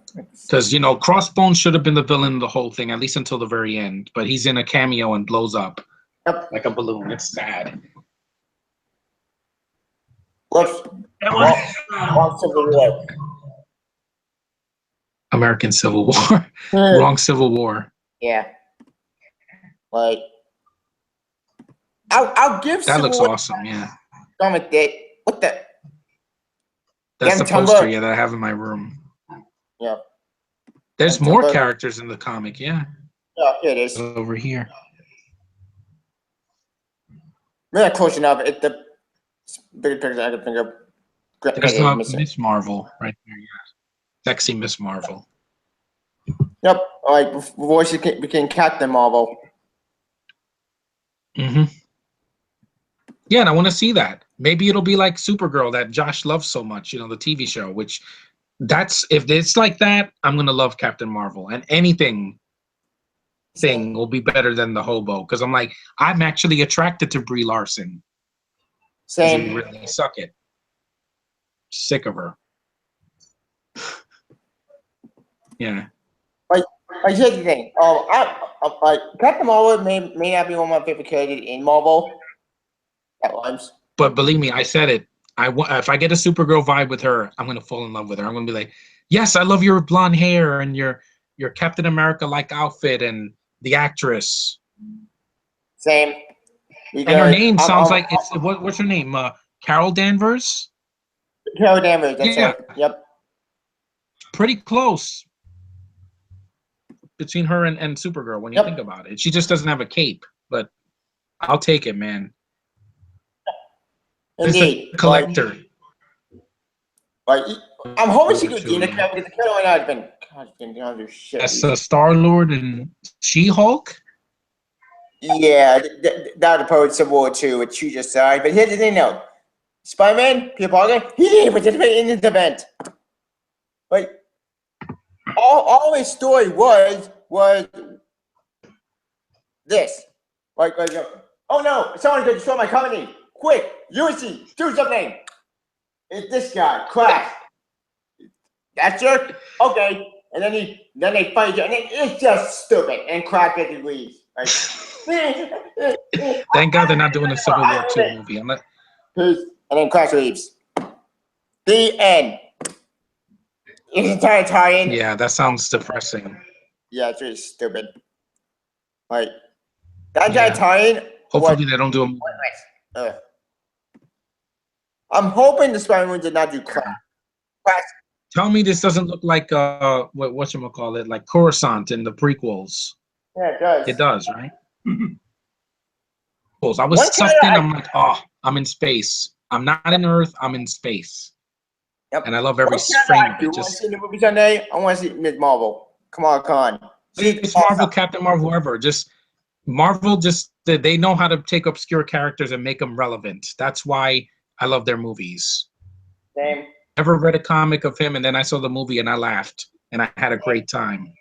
Because, Crossbones should have been the villain of the whole thing, at least until the very end. But he's in a cameo and blows up Yep. like a balloon. It's sad. Let's That was watch Civil War. American Civil War. Wrong Civil War. Yeah. Like, I'll give That Civil looks War awesome, yeah. Comic that. What the? That's Damn the Tumblr. poster, yeah, that I have in my room. Yeah. There's Damn more Tumblr. characters in the comic, yeah. Yeah, here it is. Over here. We're not close enough. It's the bigger picture I can think of. There's Miss Marvel right there, yeah. Sexy Miss Marvel. Yep. Like before she became Captain Marvel. Mm-hmm. Yeah, and I want to see that. Maybe it'll be like Supergirl that Josh loves so much, the TV show, which if it's like that, I'm going to love Captain Marvel. And anything thing will be better than the hobo. Because I'm actually attracted to Brie Larson. She Same. really suck it. Sick of her. Yeah. Like here's the thing. Like Captain Marvel may not be one of my favorite characters in Marvel. At once. But believe me, I said it. If I get a Supergirl vibe with her, I'm gonna fall in love with her. I'm gonna be like, yes, I love your blonde hair and your Captain America-like outfit and the actress. Same. And her name sounds like it's what's her name? Carol Danvers. Carol Danvers. That's Yeah. it. Yep. Pretty close between her and Supergirl when you think about it. She just doesn't have a cape, but I'll take it, man. Indeed. It's a collector. Like I'm hoping she could be in the Carol because the Carol might not have been. God, damn, do shit. That's Star-Lord and She-Hulk. Yeah, that would probably Civil War 2, which you just said. But here's the thing, though. Spider-Man, Peter Parker, he didn't participate in this event. Like, all his story was this. Like, oh no, someone could destroy my company. Quick, Lucy, do something. It's this guy, Crash. That jerk? Okay. And then they fight each other, and it's just stupid. And Crash gets his leaves. Like, Thank God they're not doing a Civil War 2 movie. and then Crash leaves. The end. It's entire tie-in. Yeah, that sounds depressing. Yeah, it's really stupid. Like, that entire tie-in. Hopefully they don't do a movie. I'm hoping the Spider-Man did not do Crash. Tell me this doesn't look like whatchamacallit, like Coruscant in the prequels. Yeah, it does. It does, right? I was One sucked in. trailer I'm like, oh, I'm in space. I'm not in Earth. I'm in space. Yep. And I love every One trailer frame I of do it. want to Just see in the movie Sunday. I want to see Ms. Marvel, Kamala Khan. She's it's Marvel, awesome. Captain Marvel, whoever. Just Marvel. Just they know how to take obscure characters and make them relevant. That's why I love their movies. Same. Ever read a comic of him, and then I saw the movie and I laughed and I had a great time.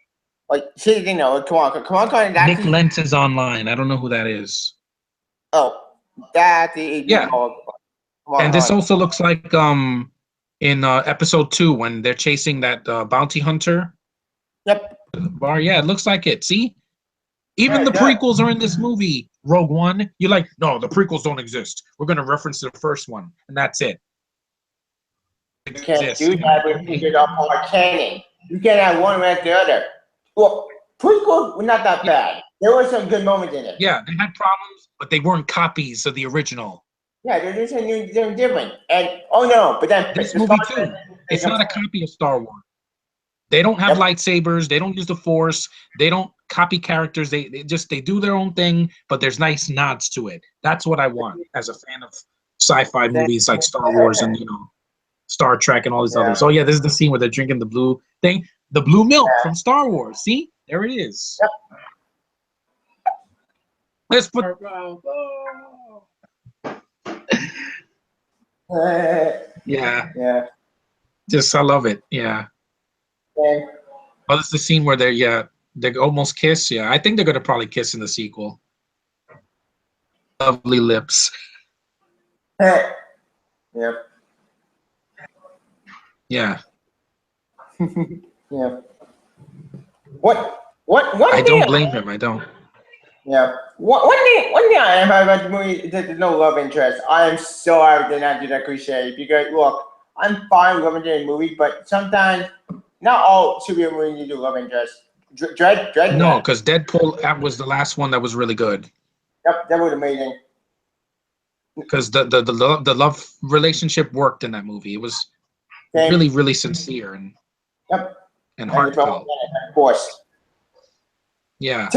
Like, see, you know, Kamala Khan is Nick actually. Lentz is online. I don't know who that is. Oh, that is Yeah. Kamala And this Khan. also looks like in episode 2 when they're chasing that bounty hunter Yep. bar. Yeah, it looks like it. See, even Yeah, the it does. prequels are in this movie. Rogue One. You're like, no, the prequels don't exist. We're gonna reference the first one, and that's it. You can't do that with because of our canon. You can't have one without the other. Well, prequels were not that bad. There were some good moments in it. Yeah, they had problems, but they weren't copies of the original. Yeah, they're just they're different. And oh no, but then This the movie Star too. Trek- It's not a copy of Star Wars. They don't have Yep. lightsabers. They don't use the Force. They don't copy characters. They do their own thing, but there's nice nods to it. That's what I want as a fan of sci-fi movies like Star Wars and Star Trek and all these Yeah. others. Oh yeah, this is the scene where they're drinking the blue thing, the blue milk from Star Wars. See, there it is. Yep. Let's put. Yeah, yeah. just I love it. Yeah. Okay. Oh, this is the scene where they almost kiss. Yeah, I think they're gonna probably kiss in the sequel. Lovely lips. Yeah. Yeah. Yeah. One I thing, don't blame him. I don't. yeah. One thing I am happy about the movie is that there's no love interest. I am so happy they not do that cliche because look, I'm fine with love interest in movies, but sometimes not all superhero movies need to do love interest. Dread. No, because Deadpool that was the last one that was really good. Yep, that was amazing. Because the love relationship worked in that movie. It was Same. really, really sincere and Yep. and And you probably heartfelt. get it, of course. Yeah.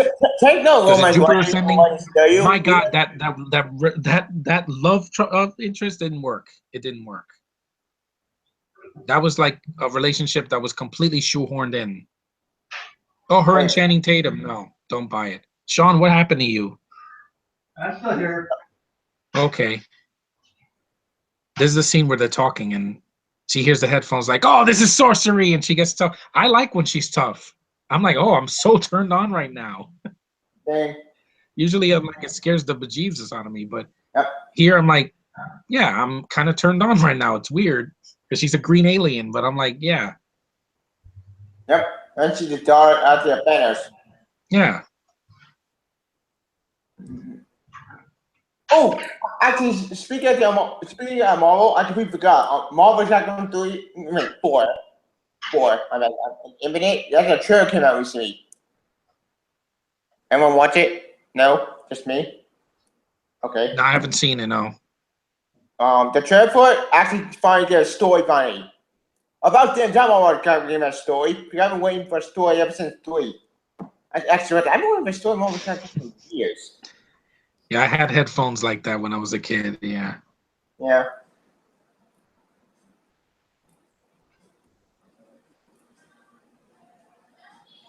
Take no Because romance. Jupiter Why- Ascending- why tell you? My God, that love interest didn't work. It didn't work. That was like a relationship that was completely shoehorned in. Oh, her and Right. Channing Tatum. No, don't buy it. Sean, what happened to you? I'm still here. Okay. This is the scene where they're talking and she hears the headphones like, oh, this is sorcery. And she gets tough. I like when she's tough. I'm like, oh, I'm so turned on right now. Same. Usually I'm like, it scares the bejesus out of me. But Yep. here I'm like, yeah, I'm kind of turned on right now. It's weird because she's a green alien. But I'm like, yeah, Yep. And she just daughter out there, Thanos. yeah. Oh, actually, speaking of Marvel, I completely forgot. Marvel Shotgun 4. I mean, Infinite. That's a trailer came out recently. Anyone watch it? No, just me. Okay. No, I haven't seen it. No. The trailer for it actually finally did a story finally. About damn time I want to give a story because I've been waiting for a story ever since 3. Actually, I've been waiting for a story more than years. Yeah, I had headphones like that when I was a kid. Yeah. Yeah.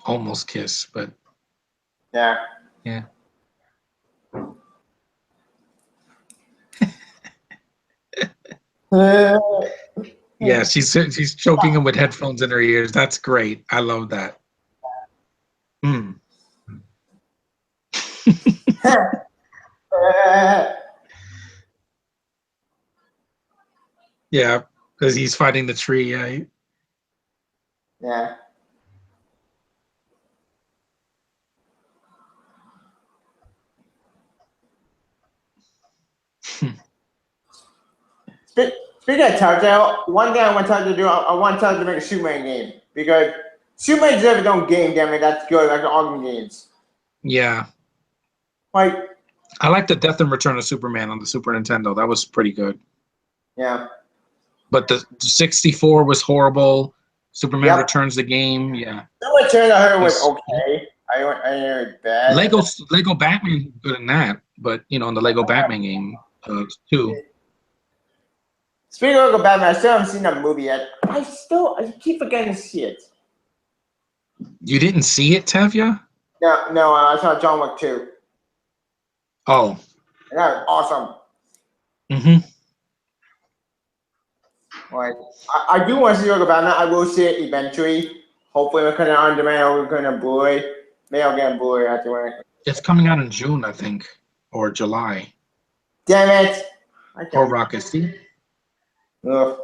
Almost kiss, but Yeah. yeah. Yeah, she's choking him with headphones in her ears. That's great. I love that. Hmm. Yeah, because he's fighting the tree. Yeah. Yeah. Speaking of Telltale, one thing I want Telltale to do, I want Telltale to make a Superman game because Superman deserves its own game. Damn it, that's good. Like the Arkham games. Yeah. Like, I like the Death and Return of Superman on the Super Nintendo. That was pretty good. yeah. But the 64 was horrible. Superman Yep. Returns the game. Yeah. No Return I heard was Yes. okay. I heard it bad. Lego Batman is good in that, but you know, in the Lego Batman game too. Speaking of Lego Batman, I still haven't seen that movie yet. I keep forgetting to see it. You didn't see it, Tevya? No, I saw John Wick 2. Oh. And that was awesome. Mm-hmm. Like, I do want to see Lego Batman. I will see it eventually. Hopefully, we're gonna on demand or we're gonna Blu-ray. Maybe I'll get a Blu-ray after. It's coming out in June, I think, or July. Damn it! I Or can't. Rocket. See? Ugh.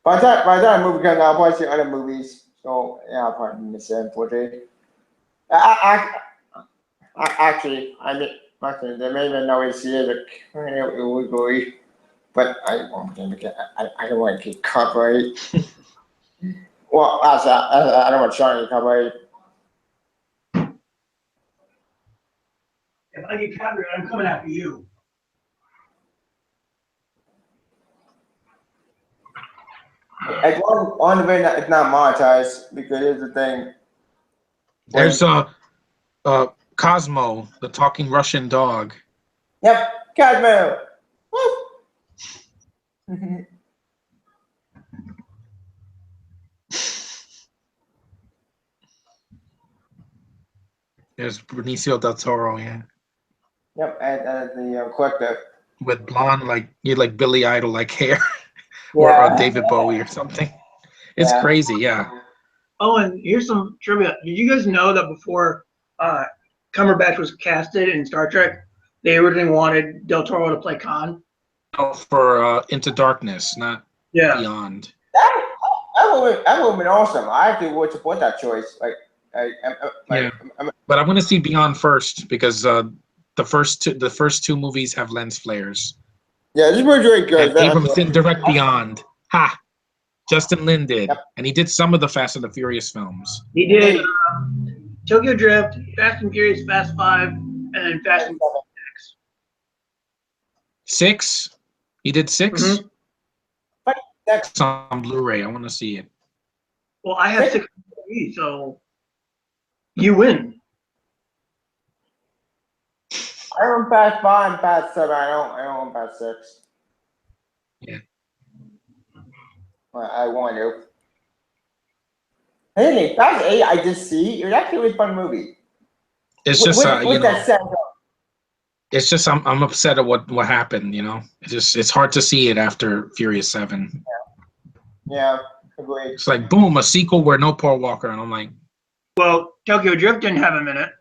By the time the movie comes out, I'll probably see other movies. So yeah, I'll probably miss it, unfortunately. Actually, there may be no way to see it, but I won't get. I don't want to get copyright. Well, I don't want Sean to get copyright. If I get copyright, I'm coming after you. As long as it's not monetized, because here's the thing. There's Cosmo, the talking Russian dog. Yep, Cosmo. Woo! There's Benicio del Toro, yeah. Yep, and the collector. With blonde, like Billy Idol, like hair, or David Bowie or something. It's Yeah. crazy, yeah. Oh, and here's some trivia. Did you guys know that before Cumberbatch was casted in Star Trek, they originally wanted Del Toro to play Khan? Oh, for Into Darkness, not Yeah. Beyond. That would have been awesome. I actually would support that choice. Yeah. But I want to see Beyond first because the first two movies have lens flares. Yeah, this was really good. And Abrams didn't direct Beyond. Ha! Justin Lin did, and he did some of the Fast and the Furious films. He did Tokyo Drift, Fast and Furious, Fast 5, and then Fast and 6. 6? He did 6? Mhm. It's on Blu-ray. I want to see it. Well, I have 6 movies, so you win. I own Fast 5 and Fast 7. I don't own Fast 6. Yeah. Well, I want to. Hey, Fast 8 I did see. It was actually a really fun movie. It's just With that set. it's just I'm upset at what happened. You know, it's hard to see it after Furious 7. Yeah, agreed. It's like boom, a sequel where no Paul Walker, and I'm like, Well, Tokyo Drift didn't have him in it.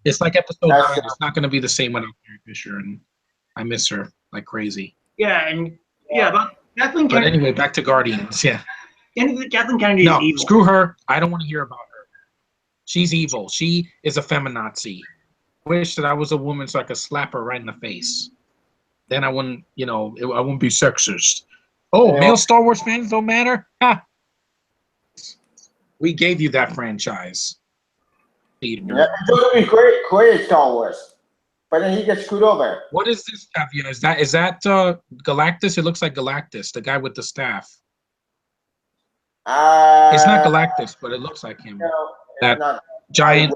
it's like episode That's 9. It's not going to be the same without Carrie Fisher, and I miss her like crazy. Yeah, and but Kathleen But Kennedy, anyway, back to Guardians. Yeah. Kathleen Kennedy No, is evil. screw her. I don't want to hear about her. She's evil. She is a feminazi. Wish that I was a woman so I could slap her right in the face. Then I wouldn't, I wouldn't be sexist. Oh, Yeah. male Star Wars fans don't matter? Ha! We gave you that franchise. Yeah, it's going to be great Star Wars. But then he gets screwed over. What is this, Tavia? Is that Galactus? It looks like Galactus, the guy with the staff. It's not Galactus, but it looks like him. No, That it's not. giant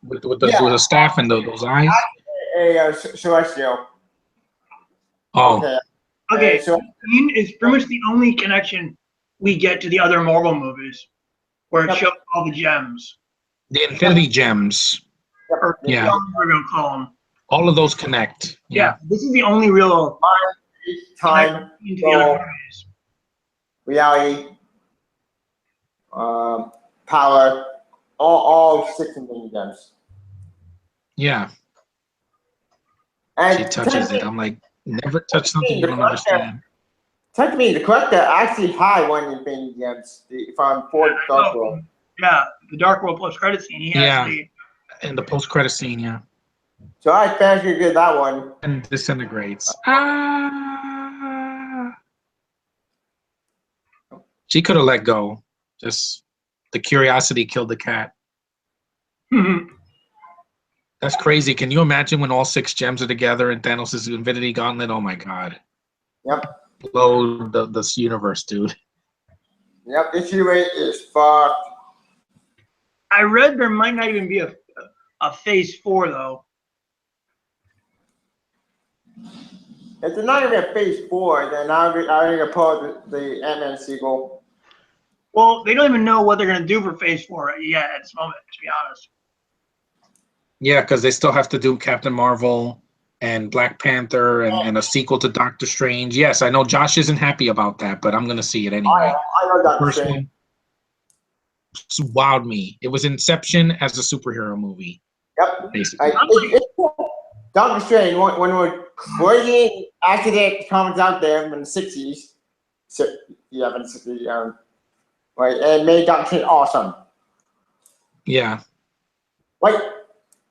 with the staff and those eyes. Celestial. Oh, Okay, So Green is pretty much the only connection we get to the other Marvel movies, where it Yep. shows all the gems. the Infinity Gems. Or Yeah. whatever we're gonna call them. All of those connect. Yeah, this is the only real time, into the other movies. reality, power, all 6 Infinity Gems. Yeah. And She touches it. I'm like, never touch something you don't understand. Technically, the collector actually had one Infinity Gems from Ford Dark World. Yeah, the Dark World post credit scene. He Yeah. actually, In the post-credit scene, yeah. So I fancy did that one. And disintegrates. Ah. She could have let go. Just the curiosity killed the cat. That's crazy. Can you imagine when all 6 gems are together and Thanos' Infinity Gauntlet? Oh my god. Yep. Blow this universe, dude. Yep, issue 8 is fucked. I read there might not even be a phase 4 though. If they're not even at phase 4, then I'm gonna pull the Ant-Man sequel. Well, they don't even know what they're gonna do for phase 4 yet at this moment, to be honest. Yeah, because they still have to do Captain Marvel and Black Panther and a sequel to Doctor Strange. Yes, I know Josh isn't happy about that, but I'm gonna see it anyway. I know The Doctor first Strange. one wowed me. It was Inception as a superhero movie, Yep. basically. Doctor Strange, one of the crazy academic comics out there from the 60s. So, yeah, from the 60s. Right, and made Doctor Strange awesome. Yeah. Like,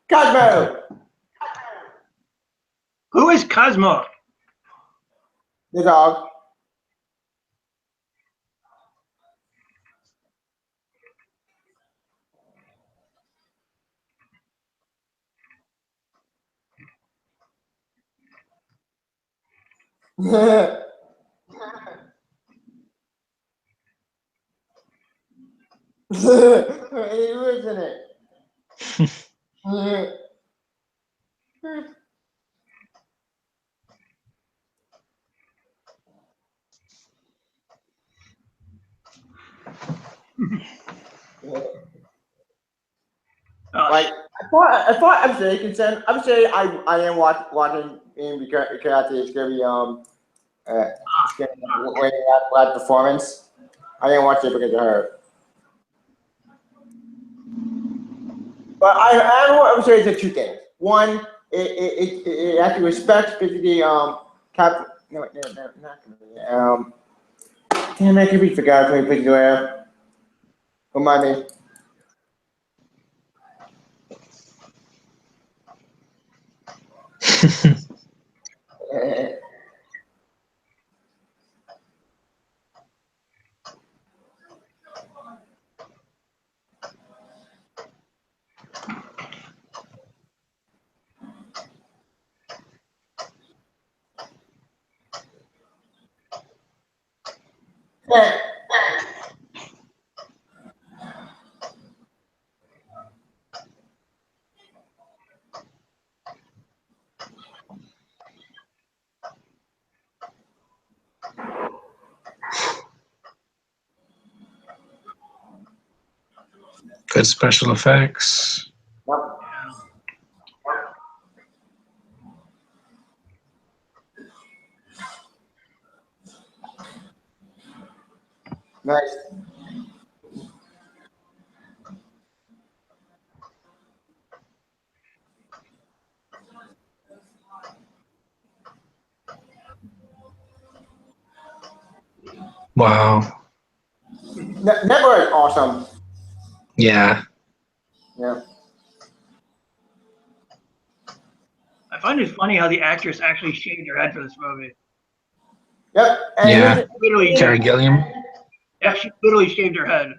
Cosmo! Who is Cosmo? The dog. Isn't it? Like I thought I'm saying consent. I'm saying I am watching him because it's gonna be it's gonna be way that performance. I didn't watch it because of her. But I'm saying it's two things. One, it actually respects basically Cap. No, not damn, I completely forgot who he played Joanna. Remind me. Good special effects. Nice. Wow. Never is awesome. Yeah. Yeah. I find it funny how the actress actually shaved her head for this movie. Yep. And Yeah. Literally, Terry Gilliam. yeah, she literally shaved her head.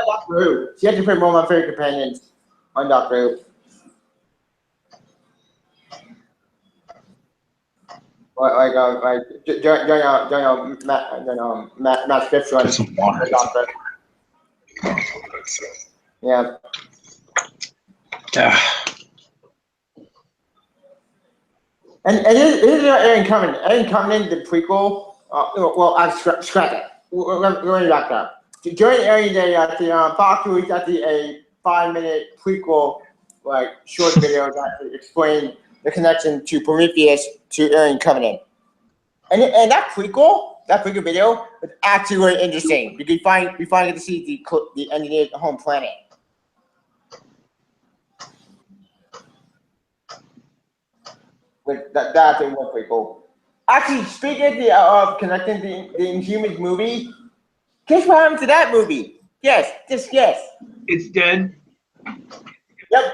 Doctor Who. She had to put one of my favorite companions on Doctor Who. Matt Phipps Put some water. Doctor. Yeah. And here's Aaron Cumming. Aaron Cumming, the prequel. Well, I scrap it. We're going to back up. During Aaron Day at the Fox released actually a 5-minute prequel, like short video that explained the connection to Prometheus to Aaron Cumming. And that prequel video was actually really interesting because we finally get to see the engineered home planet. Like that's a real prequel. Actually, speaking of connecting the Inhumans movie, guess what happened to that movie? Yes, just guess. It's dead. Yep.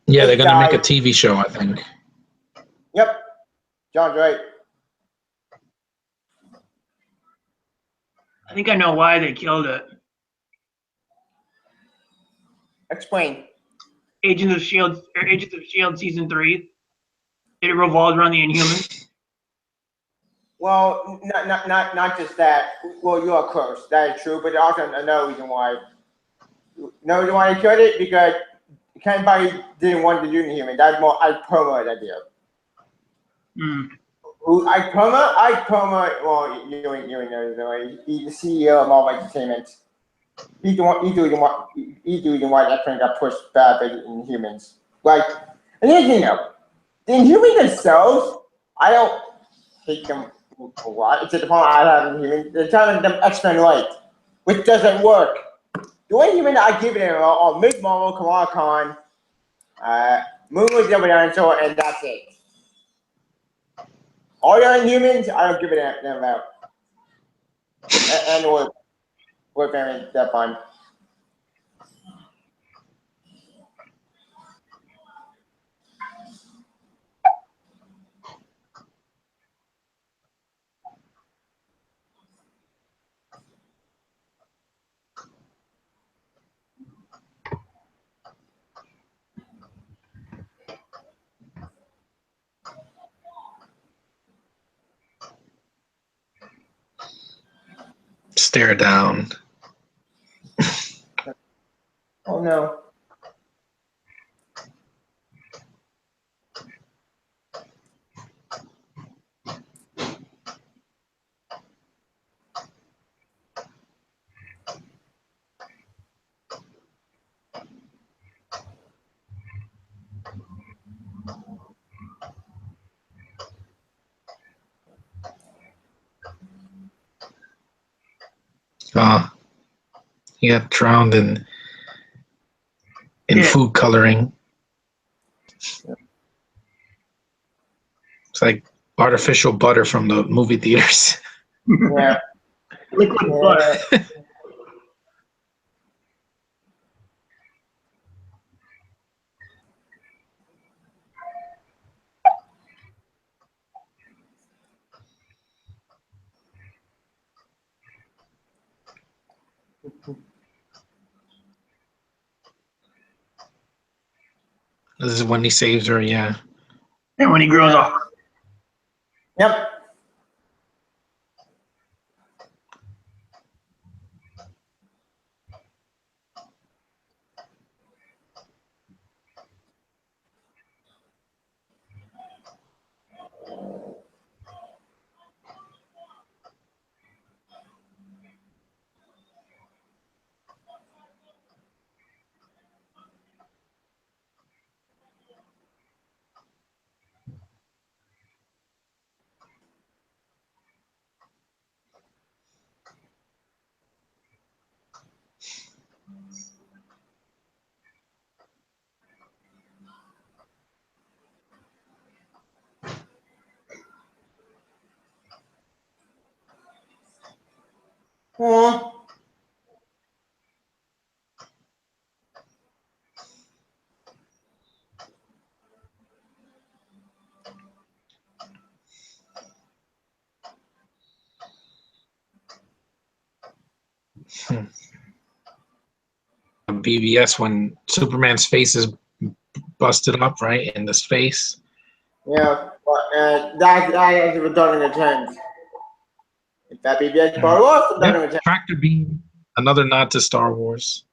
Yeah, they're It gonna make a died. TV show, I think. Yep. John's right. I think I know why they killed it. Explain. Agents of Shield season 3. It revolved around the Inhumans. Well, not just that. Well, you are close. That is true, but also another reason why. No reason why they killed it because Ken Bundy didn't want to do Inhuman. That's more Ike Perlmutter's idea. Hmm. Who Ike Perlmutter. Well, you know, he's the CEO of Marvel Entertainment. He's the reason why that thing got pushed back by Inhumans. Like, and here's the thing though, the Inhumans themselves, I don't hate them a lot. It's at the point I have Inhumans. They're telling them X-Men Light, which doesn't work. The only human I give it are Ms. Marvel, Kamala Khan, Moon was the other dinosaur, and that's it. All the other humans, I don't give a damn about. And or family that fun. Stare down. Oh no. He got drowned in Yeah. food coloring. It's like artificial butter from the movie theaters. Yeah. Liquid butter. This is when he saves her, yeah. And when he grows up. Yep. Aw. BBS when Superman's face is busted up, right, in the space. Yeah. But that is a Dark Returns. If that BBS part was Dark Returns. Tractor beam, another nod to Star Wars.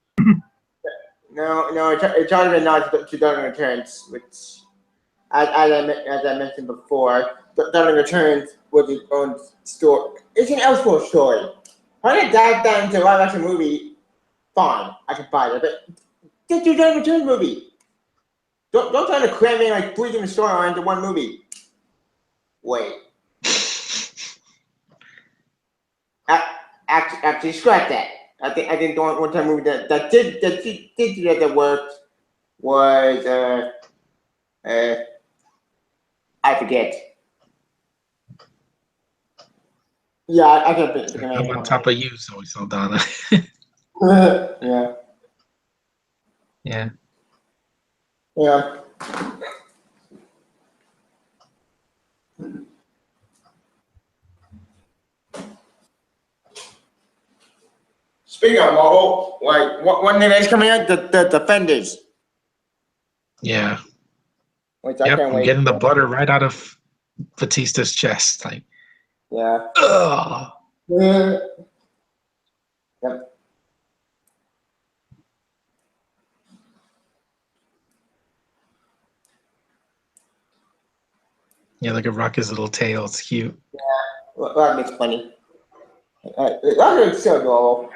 No, it's already been not to Dark Returns, which, as I mentioned before, Dark Returns was its own story. It's an Elseworld story. When I dive down into a live action movie, fine, I can buy it. But just do Dark Returns movie. Don't try to cram in like 3 different storylines into one movie. Wait. Actually, scratch that. I think the one time movie that did that worked was I forget. Yeah, I can't think of I'm on top of you, Zoe Saldana. Yeah. Yeah. Yeah. Speaking of Marvel, like one thing that's coming out, the Defenders, Yeah. which I Yep, can't I'm wait. getting the butter right out of Batista's chest. Like, Yeah. Ugh. Yep. Yeah, look at Rocket's little tail. It's cute. Well, that makes funny. That looks so adorable.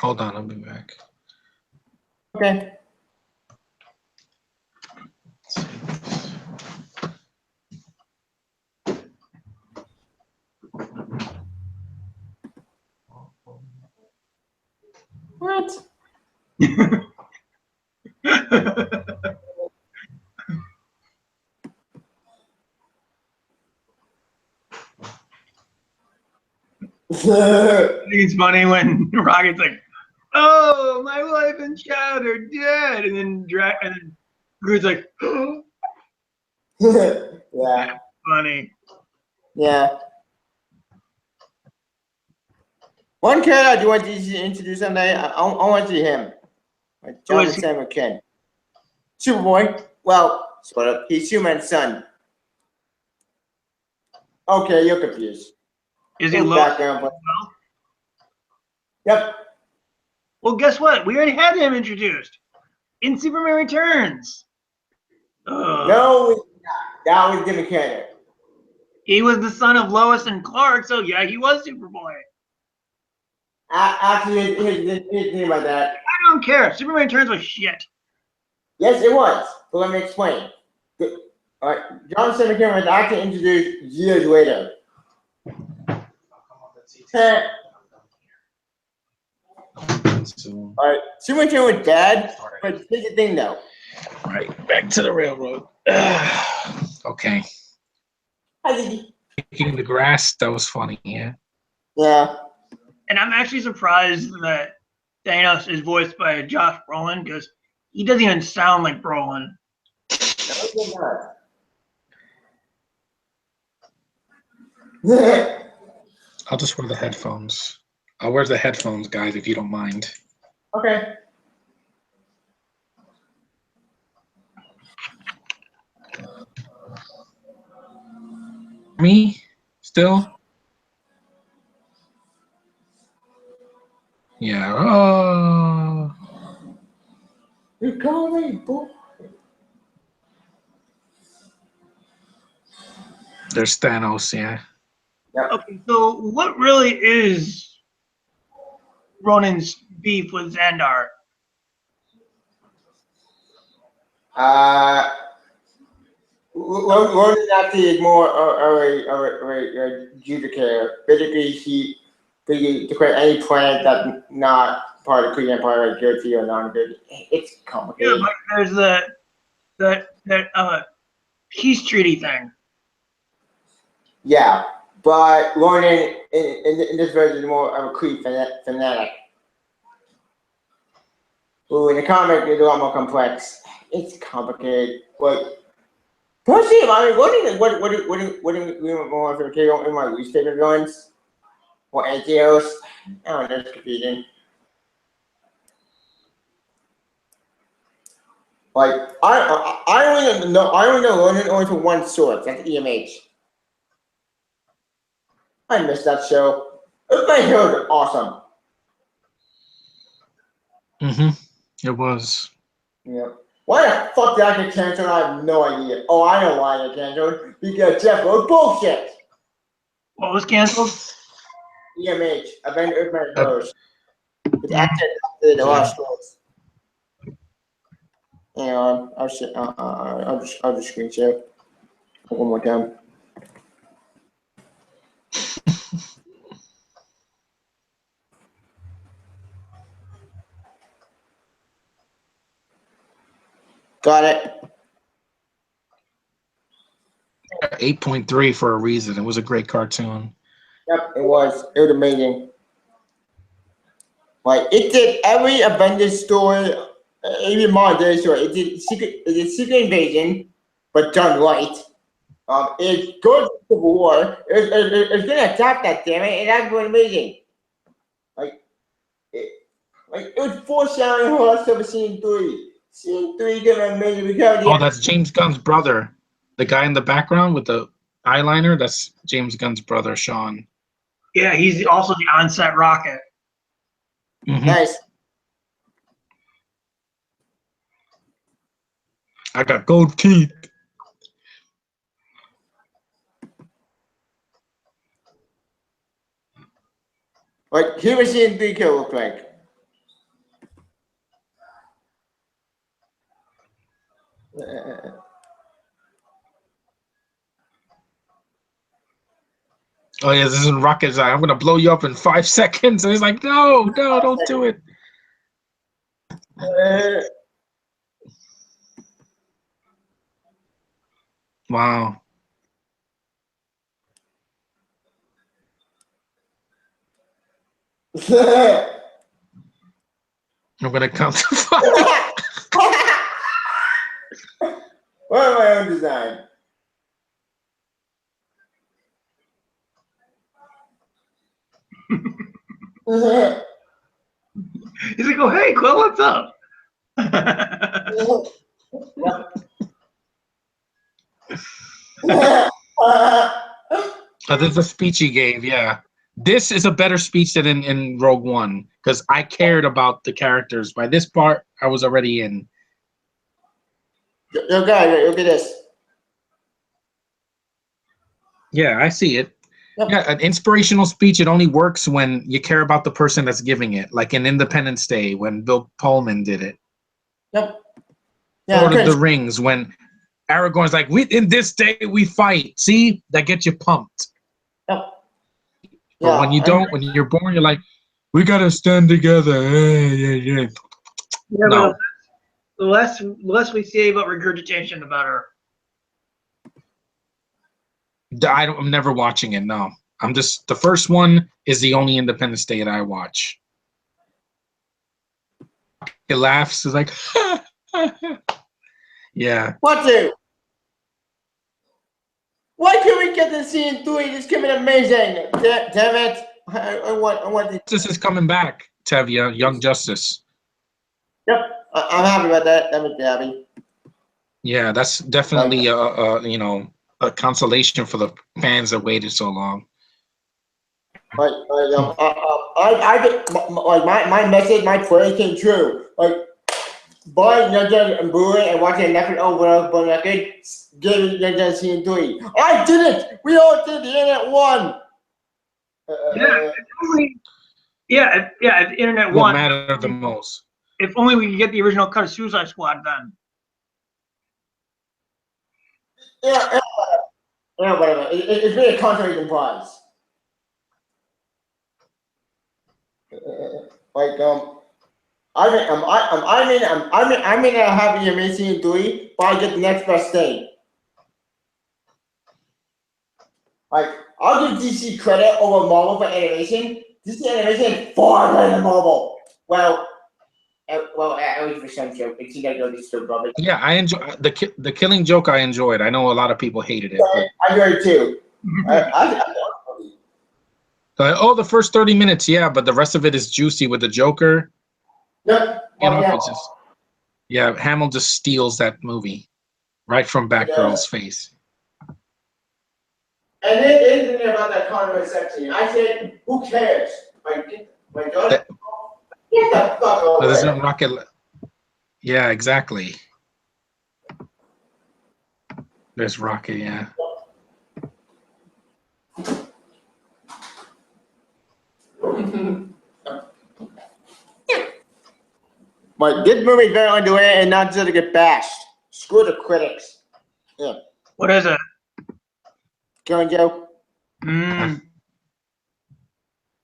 Hold on, I'll be back. Okay. What? I think it's funny when Rocket's like, "Oh, my wife and child are dead," and then Groot's like, "Oh, Yeah. funny." Yeah. One character I do want you to introduce someday. I want to see him. Like Who is Jonathan he? Samuel Ken. Superboy. Well, sort of. He's Superman's son. Okay, you're confused. Is he Little low? background, but yep. Well, guess what? We already had him introduced in Superman Returns. Ugh. No, we did not. That was a different character. He was the son of Lois and Clark, so yeah, he was Superboy. Actually, here's the thing about that. I don't care. Superman Returns was shit. Yes, it was. But let me explain. All right, John Samuel Ken was actually introduced years later. So, All right, Superman Ken was bad, but here's the thing, though. right, back to the railroad. Okay. Hi, Gigi. Kicking the grass, that was funny, yeah. Yeah. And I'm actually surprised that Thanos is voiced by Josh Brolin because he doesn't even sound like Brolin. I'll just wear the headphones. I'll wear the headphones, guys, if you don't mind. Okay. Me? Still? Yeah. Oh. You call me boy. There's Thanos, yeah. Okay, so what really is Ronin's beef with Xandar? Ronan actually is more a judicator. Basically, he declares any planet that's not part of the Kree Empire as guilty or non-guilty. It's Yeah, complicated. but there's that peace treaty thing. Yeah, but Ronan in this version is more of a Kree fanatic. Ooh, in the comic, it's a lot more complex. It's complicated, but personally, I mean, what do you more for the in my least favorite villains or Antios? I don't know, it's confusing. Like I only know Ronan only for one source. That's EMH. I missed that show. My heroes are awesome. It was. Yeah. Why the fuck did I get canceled? I have no idea. Oh, I know why I got canceled. Because Jeff wrote bullshit. What was canceled? EMH, Avenger of Heroes. It's acted in the last stories. Hang on, I'll just screen share one more time. Got it. 8.3 for a reason. It was a great cartoon. Yep, it was. It was amazing. Like it did every Avengers story even more than story. It's Secret Invasion, but done right. It's good for Civil War. It's gonna attack that, damn it, and that's what amazing. It was foreshadowing horse of Scene 3. Scene 3 gonna amazing because Oh, that's James Gunn's brother. The guy in the background with the eyeliner, that's James Gunn's brother, Sean. Yeah, he's also the on-set Rocket. Mhm. nice. I got gold teeth. Like he was Scene 3 could look like. Oh yeah, this is in Rocket's eye. I'm gonna blow you up in 5 seconds. And he's like, no, don't do it. Wow. I'm gonna count to 5. What my own design? He's like, oh, hey, Quill, what's up? This is a speech he gave, yeah. This is a better speech than in Rogue One, because I cared about the characters. By this part, I was already in. Okay, look at this. Yeah, I see it. Yep. Yeah, an inspirational speech, it only works when you care about the person that's giving it, like in Independence Day when Bill Pullman did it. Yep. Yeah, Lord of okay. the Rings when Aragorn's like, "We in this day we fight." See, that gets you pumped. Yep. But when you don't, when you're born, you're like, "We gotta stand together." Yeah. Yeah, No. but the less we say about regurgitation, the better. I'm never watching it. No, I'm just the first one is the only Independence Day that I watch. It laughs. It's like, yeah. What do? Why can't we get the Scene 3? This could be amazing. Damn it. I want the. Justice is coming back, Tevya, Young Justice. Yep. I'm happy about that. That makes me happy. Yeah, that's definitely a consolation for the fans that waited so long. Like, my message, my prayer came true. Like, buying Ninja and Blu-ray and watching Netflix over but I could give Ninja Scene 3. I did it! We all did the internet won! If the internet What won. mattered the most? If only we could get the original cut of Suicide Squad then. Yeah, whatever. It's really a contrary prize. I may not have the Amazing 3, but I get the next best thing. Like, I'll give DC credit over Marvel for animation. DC animation is far better than Marvel. Well, at least for some joke. It's gotta go this to rubbish. Yeah, I enjoy the Killing Joke. I enjoyed. I know a lot of people hated it. But, I do it too. the first 30 minutes, yeah, but the rest of it is juicy with the Joker. Yep. It's just, yeah, Hamill just steals that movie right from Batgirl's face. And then anything about that Conway section, I said, who cares? My God, get the fuck over There's it. no Rocket. Yeah, exactly. There's Rocket, yeah. But this movie is very underrated and not just to get bashed. Screw the critics. Yeah. What is it? Killing Joe.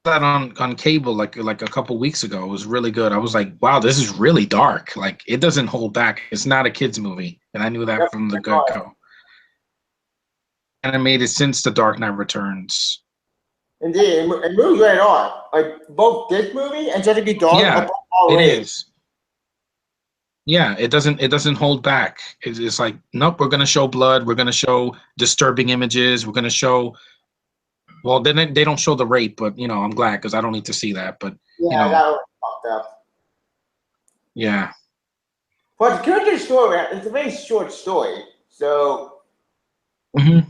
That on cable like a couple weeks ago. It was really good. I was like, wow, this is really dark. Like, it doesn't hold back. It's not a kids movie, and I knew that from the get-go. Animated since The Dark Knight Returns. Indeed, it moves right on. Like both this movie and Jessica Dark. Yeah, are it rated. is. Yeah, it doesn't hold back. It's like, nope, we're gonna show blood, we're gonna show disturbing images, we're gonna show. Well, then they don't show the rape, but you know, I'm glad because I don't need to see that. But you Yeah, know, that was fucked up. yeah, But the character story, it's a very short story. So, hmm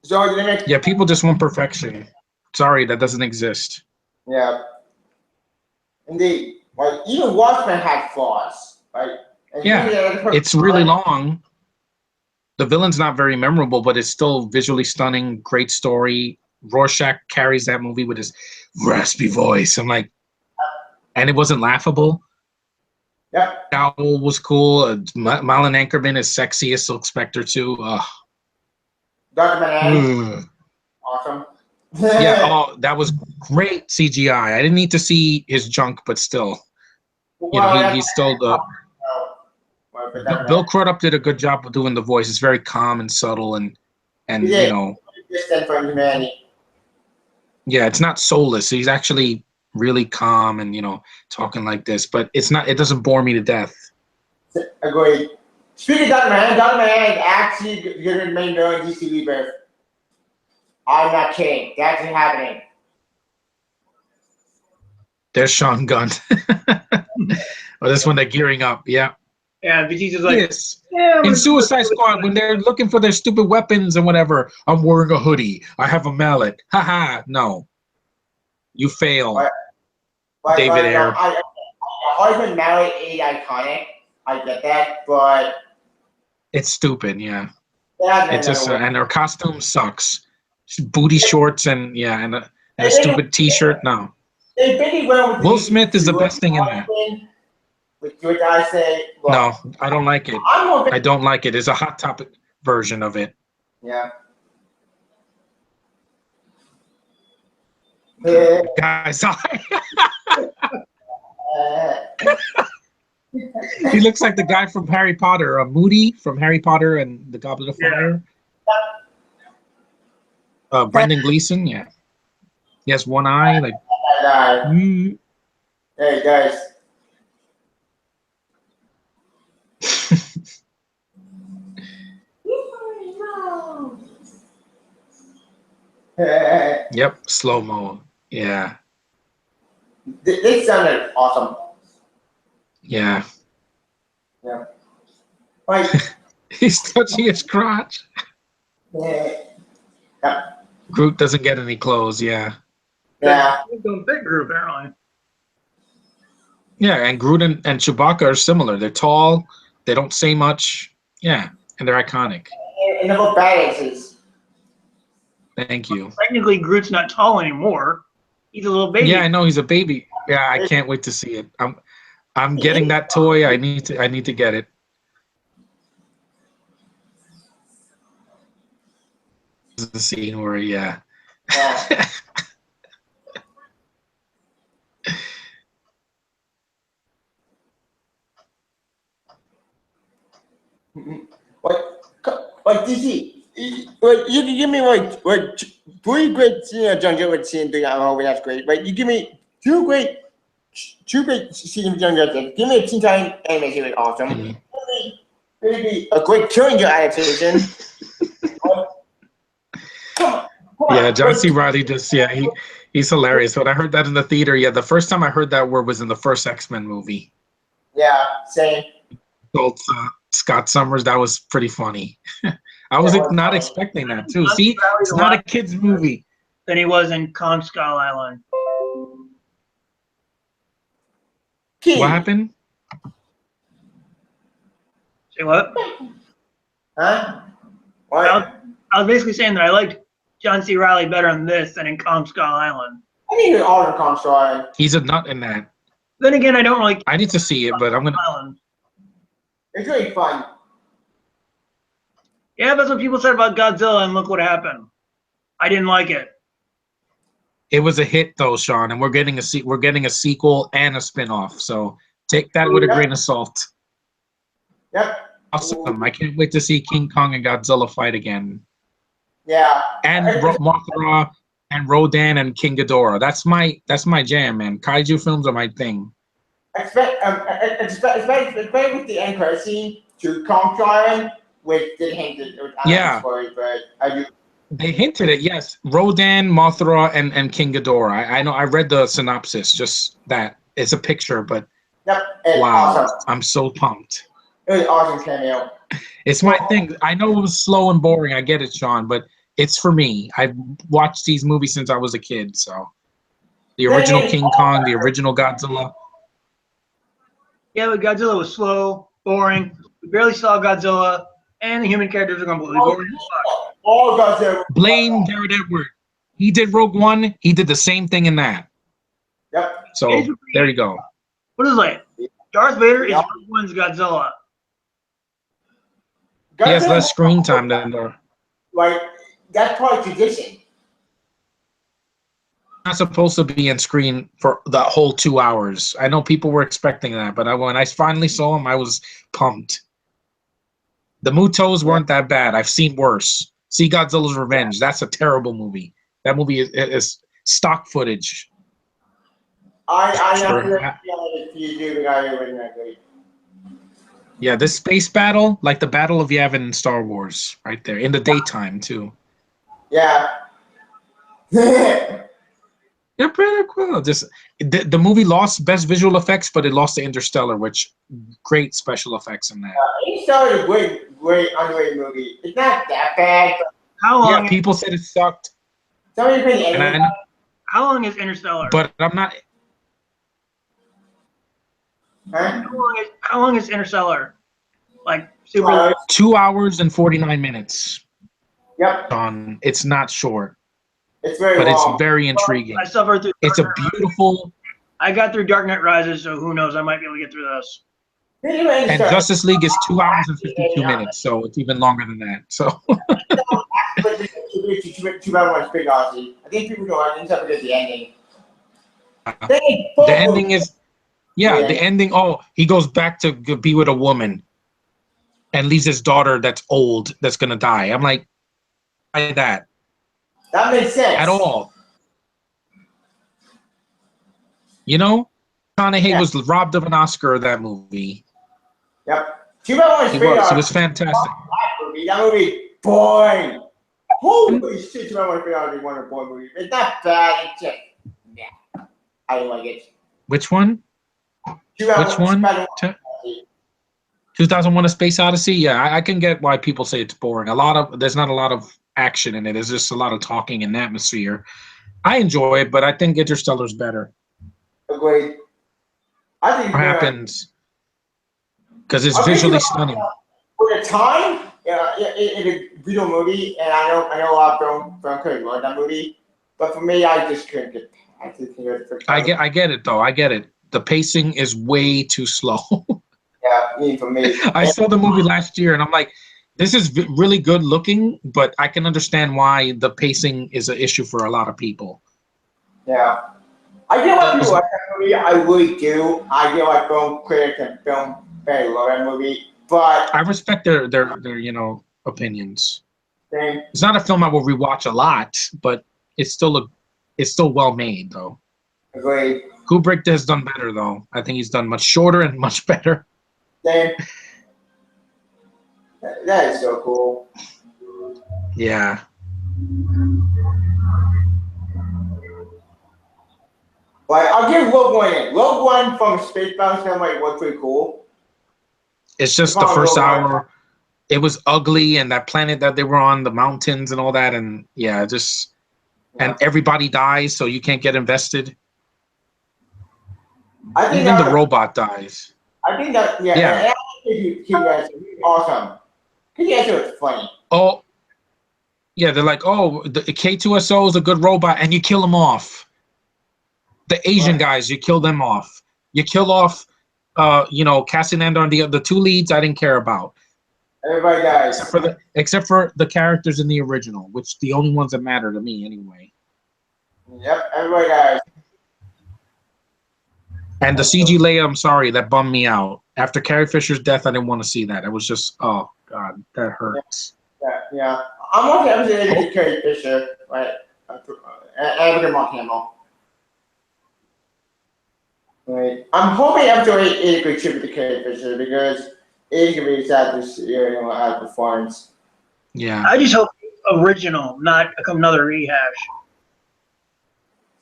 so the next, yeah, people just want perfection. Sorry, that doesn't exist. yeah. Indeed. Like, even Watchmen had flaws. Right? And Yeah, here, it's really long. The villain's not very memorable, but it's still visually stunning. Great story. Rorschach carries that movie with his raspy voice. I'm like, and it wasn't laughable. Yep. Owl was cool. Malin Ankerman is sexy as Silk Spectre too. Dr. Manhattan, Ugh. awesome. Yeah, oh, that was great CGI. I didn't need to see his junk, but still, you know, he's still the. Bill Crudup did a good job of doing the voice. It's very calm and subtle, and Yeah. you know, Distant from humanity. yeah, it's not soulless. He's actually really calm and you know talking like this, but it's not. It doesn't bore me to death. Agreed. Speaking of Dr. Manhattan is actually going to remain known in DC Rebirth. I'm not kidding. That's happening. There's Sean Gunn. Well, this one they're gearing up. Yeah. Yeah, Batista's like, Yes. yeah, I'm In gonna do Suicide this. Squad, when they're looking for their stupid weapons and whatever, I'm wearing a hoodie. I have a mallet. Haha. No. You fail, David Ayer. Hartman Mallet is iconic. I get that, but It's stupid. Yeah. yeah, It's just and her costume sucks. Booty shorts and yeah, and a stupid T-shirt. No. they pretty well with Will Smith is the best thing in that. Which I say, well, No, I don't like it. I'm hoping. I don't like it. It's a Hot Topic version of it. Yeah. Guys, he looks like the guy from Harry Potter, Moody from Harry Potter and the Goblet of Fire. Brendan Gleeson, yeah. He has one eye, like. Hey guys. Yep, slow mo. Yeah, This sounded awesome. yeah. Yeah. Like, He's touching his crotch. yeah. Groot doesn't get any clothes. Yeah, He's doing big group, apparently. yeah. And Groot and Chewbacca are similar. They're tall. They don't say much. Yeah, and they're iconic. And about badasses. Thank you. Technically, Groot's not tall anymore. He's a little baby. Yeah, I know he's a baby. Yeah, I can't wait to see it. I'm getting that toy. I need to get it. This is the scene where Yeah. Like DC, like you can give me like three great John Gilbert scene thing. I'm hoping that's great. Right, you give me two great scenes of John Gilbert. Give me a Teen Titans anime series, awesome. Mhm. Give me maybe a great Killing Joke adaptation. Come on, Yeah, John C. Reilly just he's hilarious. When I heard that in the theater, yeah, the first time I heard that word was in the first X-Men movie. Yeah, same. Called Scott Summers. That was pretty funny. I was not expecting that too. See, it's not a kids movie. Than he was in Kong Skull Island. Key. What happened? Say what? Huh? What? I was basically saying that I liked John C. Reilly better in this than in Kong Skull Island. I need an Oliver Comstory. He's a nut in that. Then again, I don't really I need to see it, but I'm gonna. Island. It's really fun. Yeah, that's what people said about Godzilla, and look what happened. I didn't like it. It was a hit though, Sean, and we're getting a sequel and a spin-off. So take that with a grain of salt. Yep. Awesome! I can't wait to see King Kong and Godzilla fight again, Yeah. and Mothra and Rodan and King Ghidorah. That's my jam, man. Kaiju films are my thing. Especially with the end credit scene to Kong Island, which did hint it was Yeah. spoiled, but I do. They hinted it, yes. Rodan, Mothra, and King Ghidorah. I know. I read the synopsis. Just that it's a picture, but Yep, it's wow, awesome. I'm so pumped. It was an awesome cameo. It's my thing. I know it was slow and boring. I get it, Sean, but it's for me. I've watched these movies since I was a kid. So the original King Kong, the original Godzilla. Yeah, but Godzilla was slow, boring. We barely saw Godzilla, and the human characters are completely boring. All Godzilla. Blame Garrett Edward. He did Rogue One. He did the same thing in that. Yep. So there you go. What is it? Darth Vader is Yeah. Rogue One's Godzilla. He has Godzilla- less screen time than the. Like, that's part of tradition. Not supposed to be in screen for the whole 2 hours. I know people were expecting that, but when I finally saw him, I was pumped. The Mutos weren't that bad. I've seen worse. See Godzilla's Revenge. That's a terrible movie. That movie is stock footage. I Sure. if you do the guy who was that great. Yeah, this space battle, like the Battle of Yavin in Star Wars, right there in the daytime too. Yeah. Yeah, pretty cool. Just the movie lost best visual effects, but it lost to Interstellar, which great special effects in that. He started a great underrated movie. It's not that bad, but How long? Yeah, people said it sucked, somebody pretty and angry. How long is Interstellar? but I'm not. Huh? How long is Interstellar? Like super. Uh, 2 hours and 49 minutes. Yep. It's not short, It's very but long. it's very intriguing. I suffered through. It's a Dark Knight beautiful, I got through Dark Knight Rises, so who knows? I might be able to get through this. and Justice League is 2 hours and 52 minutes, so it's even longer than that. So Too bad one big Aussie. I think people know I up at the ending. the ending is, yeah, the ending. Oh, he goes back to be with a woman, and leaves his daughter that's old, that's gonna die. I'm like, why that That makes sense. at all? You know, McConaughey Yeah. was robbed of an Oscar of that movie. Yep. Too bad one's He big was. It Aussie. was fantastic. That movie, boring. Holy shit! Too bad one's big Aussie. One of the boy movie. It's not bad. It's just yeah. I don't like it. Which one? Too bad Which one's one? bad 2001: A Space Odyssey. Yeah, I can get why people say it's boring. There's not a lot of action in it. There's just a lot of talking and atmosphere. I enjoy it, but I think Interstellar's better. Agreed. I think What happens? Because it's I think visually you know- stunning. For the time, it's a beautiful movie, and I know a lot of film critics love that movie, but for me, I just couldn't get. I just couldn't get it. I get it though. I get it. The pacing is way too slow. Yeah, even for me. I saw the movie last year, and I'm like, this is really good looking, but I can understand why the pacing is an issue for a lot of people. Yeah. I get why people like that movie. I really do. I get why film critics and film fans love that movie, but I respect their opinions. then It's not a film I will rewatch a lot, but it's still well made though. agreed. Kubrick has done better though. I think he's done much shorter and much better. Then that is so cool. Yeah. Like I'll give Rogue One in. Rogue One from a space battle standpoint was pretty cool. It's just the first hour. It was ugly, and that planet that they were on, the mountains and all that, and yeah, just and everybody dies, so you can't get invested. I think Even that the robot dies. I think that yeah. Yeah. And I think he was awesome. Because he was funny. Oh, yeah, they're like, oh, the K2SO is a good robot, and you kill him off. The Asian Right. guys, you kill them off. You kill off, Cassian Andor and the two leads. I didn't care about, Everybody dies. except for the characters in the original, which the only ones that matter to me anyway. Yep, everybody dies. And the CG Leia, I'm sorry, that bummed me out. After Carrie Fisher's death, I didn't want to see that. It was just, oh god, that hurts. Yeah. I'm watching episode 8 of Carrie Fisher, right? Abigail Mark Hamill. Right. I'm hoping episode 8 is a good tribute to Carrie Fisher because it is gonna be sad to see her out of performance. Yeah. I just hope original, not another rehash.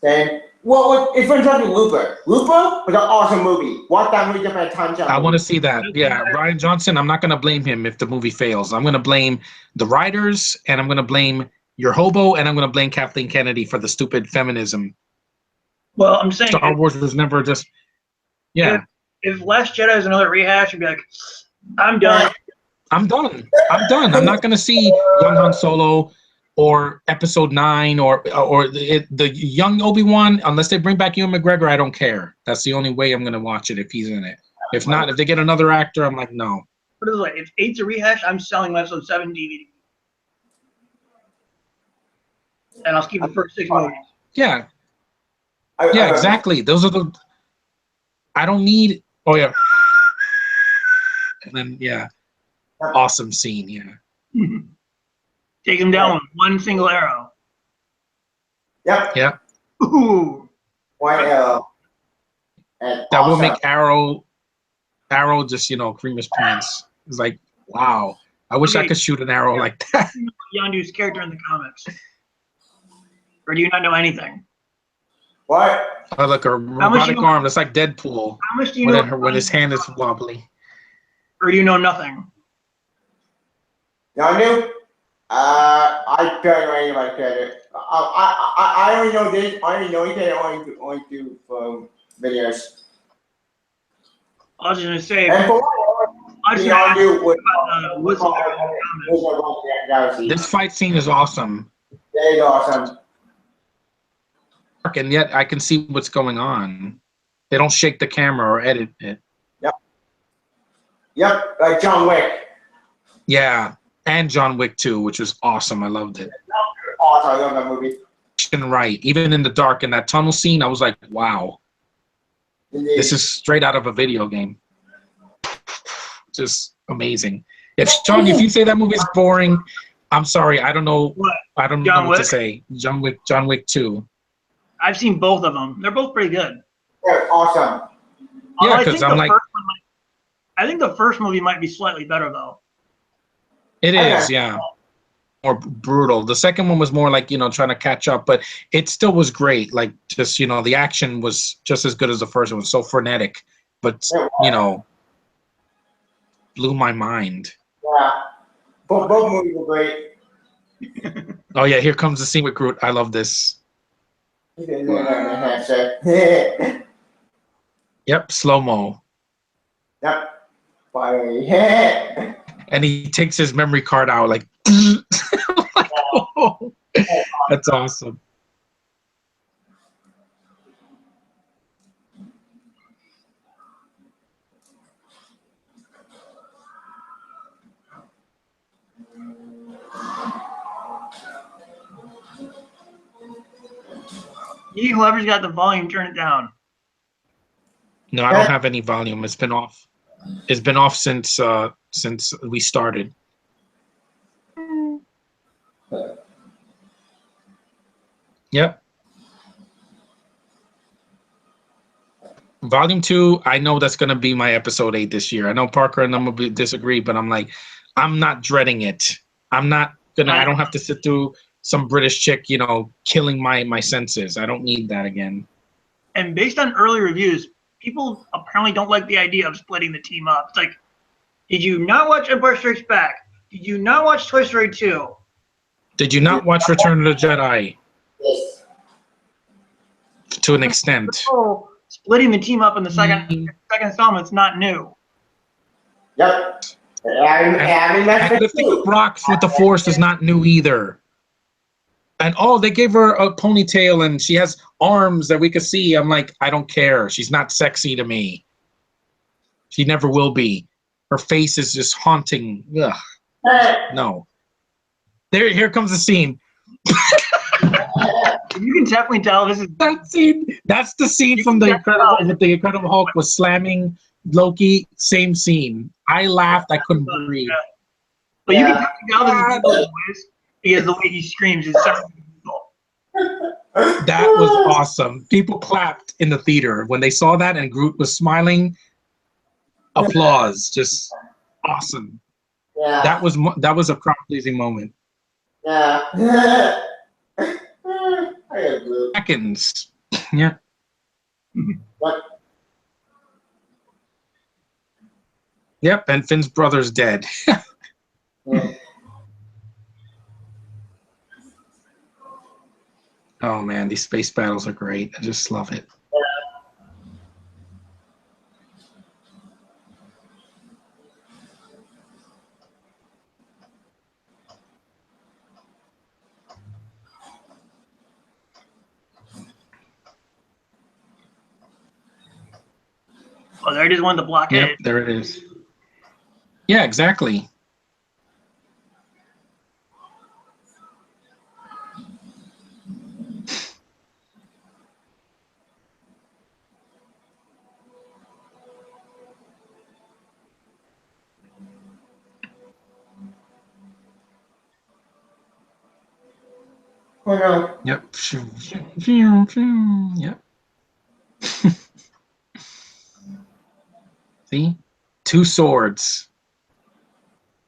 Then, well, it's when talking Looper. Looper was an awesome movie. Watch that movie different times. I want to see that. Yeah, Ryan Johnson, I'm not going to blame him if the movie fails. I'm going to blame the writers, and I'm going to blame your hobo, and I'm going to blame Kathleen Kennedy for the stupid feminism. Well, I'm saying Star Wars was never just, yeah. if Last Jedi is another rehash, I'd be like, I'm done. I'm done. I'm not going to see Young Han Solo or Episode 9 or the young Obi-Wan. Unless they bring back Ewan McGregor, I don't care. That's the only way I'm going to watch it if he's in it. If not, if they get another actor, I'm like, no. Put it this way, if 8's a rehash, I'm selling Episode 7 DVD. And I'll keep the first 6 movies. Yeah. Yeah, exactly. Those are the. I don't need. Oh yeah. And then yeah, awesome scene. Yeah. Take him down with one single arrow. Yep. Yeah. Ooh. One arrow. That will make Arrow just cream his pants. It's like wow. I wish I could shoot an arrow like that. Yondu's character in the comics. Or do you not know anything? What? Oh, look, a robotic arm. That's like Deadpool. How much do you know? When his hand is wobbly. Or do you know nothing? Yondu? I barely know anything about character. I only know this. I only know he can only do videos. I was just gonna say. And for I was Yondu would. Whistle. This fight scene is awesome. That is awesome. And yet I can see what's going on. They don't shake the camera or edit it. Yep, like John Wick. Yeah, and John Wick 2, which was awesome. I loved it. Awesome, I love that movie. Right, even in the dark in that tunnel scene, I was like, wow, this is straight out of a video game. Just amazing. If you say that movie is boring, I'm sorry. I don't know. What? I don't know what to say. John Wick 2. I've seen both of them. They're both pretty good. They're awesome. Yeah, because I'm like, I think the first movie might be slightly better though. it is, yeah, more brutal. The second one was more like trying to catch up, but it still was great. Like just the action was just as good as the first one. It was so frenetic, but blew my mind. Yeah, both movies were great. Oh yeah, here comes the scene with Groot. I love this. Yep, slow-mo. Yep. Yeah. And he takes his memory card out like, oh, that's awesome. Whoever's got the volume, turn it down. No, I don't have any volume. It's been off. It's been off since we started. Yep. Volume 2, I know that's going to be my episode 8 this year. I know Parker and I'm going to disagree, but I'm like, I'm not dreading it. I don't have to sit through some British chick, killing my senses. I don't need that again. And based on early reviews, people apparently don't like the idea of splitting the team up. It's like, did you not watch Empire Strikes Back? Did you not watch Toy Story 2? Did you not watch Return of the Jedi? Yes. To an extent. Splitting the team up in the second installment's not new. Yep. And lifting up rocks with the Force is not new either. And they gave her a ponytail and she has arms that we could see. I'm like, I don't care. She's not sexy to me. She never will be. Her face is just haunting. Ugh. No. Here comes the scene. You can definitely tell this is that scene. That's the scene from the Incredible Hulk was slamming Loki. Same scene. I laughed. I couldn't breathe. But you can tell this is because the way he screams is so beautiful. That was awesome. People clapped in the theater when they saw that, and Groot was smiling. Applause, just awesome. Yeah. That was a crowd pleasing moment. Yeah. I got blue. Seconds. Yeah. What? Yep, and Finn's brother's dead. Yeah. Oh man, these space battles are great. I just love it. Oh, there it is, one of the blockade. Yep, there it is. Yeah, exactly. Oh no. Yep. Yep. See? 2 swords.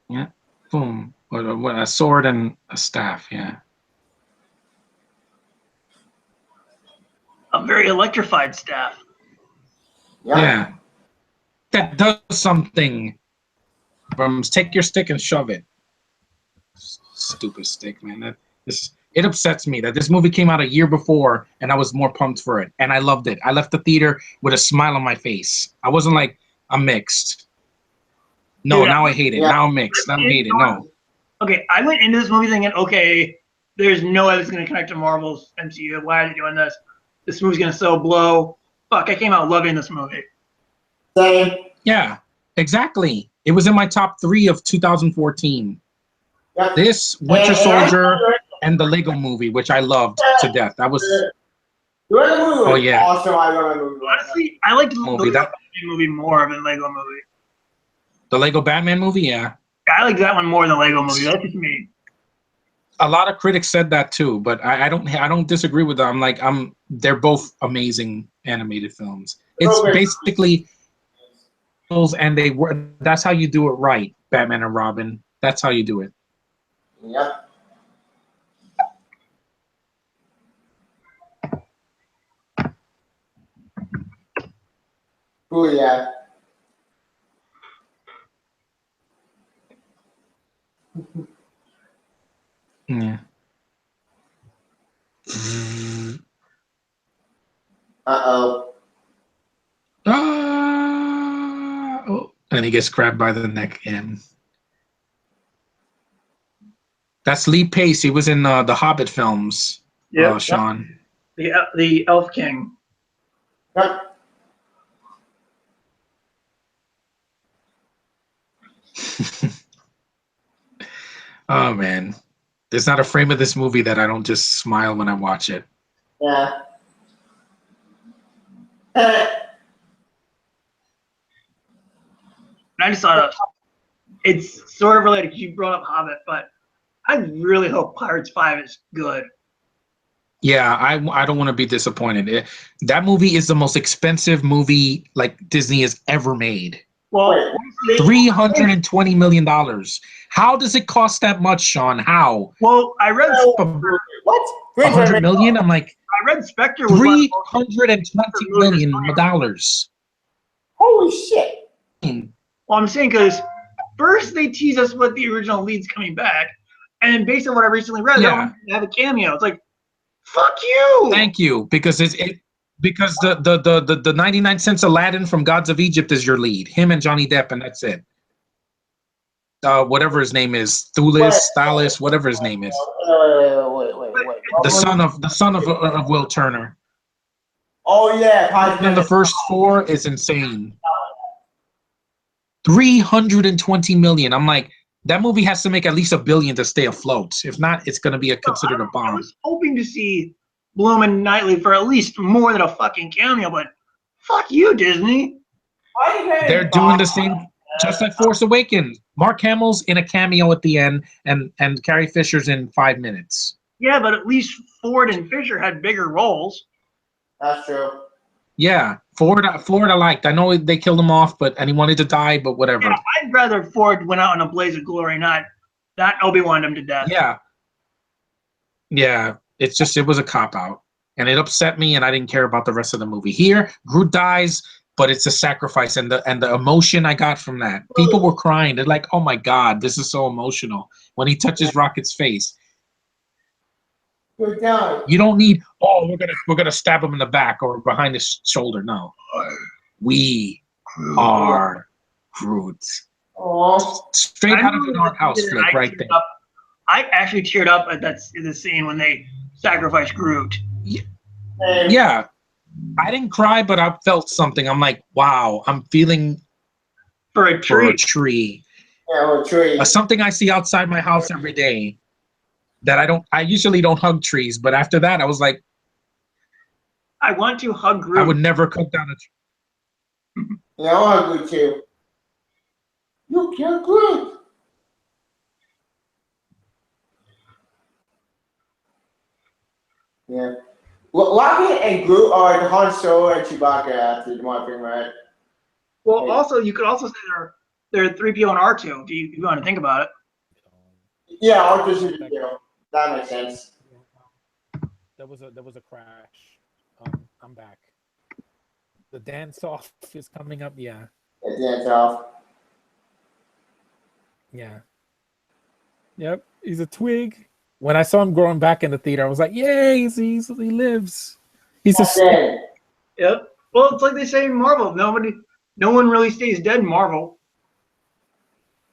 Yeah. Boom. A sword and a staff, yeah. A very electrified staff. Yeah. That does something. Take your stick and shove it. Stupid stick, man. It upsets me that this movie came out a year before and I was more pumped for it. And I loved it. I left the theater with a smile on my face. I wasn't like, I'm mixed. No, Yeah. now I hate it. Yeah. Now I'm mixed. Now I hate it. No. Okay, I went into this movie thinking, okay, there's no way this is going to connect to Marvel's MCU. Why are they doing this? This movie's going to so blow. Fuck, I came out loving this movie. Same. Yeah, exactly. It was in my top 3 of 2014. Yep. This, Winter Soldier, and the Lego movie, which I loved to death. That was Oh yeah. Also, I love that movie. Honestly, I liked the Movie, Lego that- Batman movie more than Lego movie. the Lego Batman movie, yeah. I like that one more than Lego movie. That's just me. A lot of critics said that too, but I don't disagree with them. They're both amazing animated films. It's Okay. basically and that's how you do it right, Batman and Robin. That's how you do it. Yep. Oh yeah. Yeah. Uh-oh. Oh, and he gets grabbed by the neck again. That's Lee Pace. He was in the Hobbit films. Yeah, Sean. the Elf King. Yep. Oh man, there's not a frame of this movie that I don't just smile when I watch it. Yeah. And I just thought it's sort of related. You brought up Hobbit, but I really hope Pirates 5 is good. Yeah, I don't want to be disappointed. That movie is the most expensive movie like Disney has ever made. Well, $320 million. How does it cost that much, Sean? How? I read What? 100 million? I'm like, Spectre was one of the most- $320 million dollars. Holy shit. Well, I'm saying because first they tease us with the original leads coming back, and then based on what I recently read, Yeah. they have a cameo. It's like, fuck you. Thank you, because because the 99 cents Aladdin from Gods of Egypt is your lead. Him and Johnny Depp, and that's it. Whatever his name is, Thalis, whatever his name is. Wait. The son of Will Turner. Oh yeah. And the first 4 is insane. 320 million. I'm like, that movie has to make at least $1 billion to stay afloat. If not, it's going to be considered a I bomb. was hoping to see Bloom and Knightley for at least more than a fucking cameo, but fuck you, Disney. They're doing the same, just like Force Awakens. Mark Hamill's in a cameo at the end, and Carrie Fisher's in 5 minutes. Yeah, but at least Ford and Fisher had bigger roles. That's true. Yeah, Ford I liked. I know they killed him off, and he wanted to die, but whatever. Yeah, I'd rather Ford went out in a blaze of glory, not Obi-Wan him to death. Yeah. Yeah. It was a cop out. And it upset me, and I didn't care about the rest of the movie. Here, Groot dies, but it's a sacrifice, and the emotion I got from that. People were crying. They're like, "Oh my God, this is so emotional." When he touches Rocket's face. Good job. You don't need, we're gonna stab him in the back or behind his shoulder. No. We are Groot. Oh, Straight out of an art house flick right there. I actually teared up at the scene when they sacrificed Groot. Yeah. I didn't cry, but I felt something. I'm like, wow, I'm feeling For a tree. yeah, or tree. Something I see outside my house every day that I usually don't hug trees, but after that I was like, I want to hug Groot. I would never cut down a tree. Yeah, I'll hug you too. You killed Groot. Yeah. Rocket and Groot are the Han Solo and Chewbacca after the Martin, right? Well, Yeah. also you could also say they're 3PO and R2. If you want to think about it. Yeah, I'll just do it. That makes sense. There was a crash. I'm back. The dance off is coming up. Yeah. Dance off. Yeah. Yep. He's a twig. When I saw him growing back in the theater, I was like, "Yay! He lives. He's a." Dead. Yep. Well, it's like they say in Marvel. No one really stays dead in Marvel.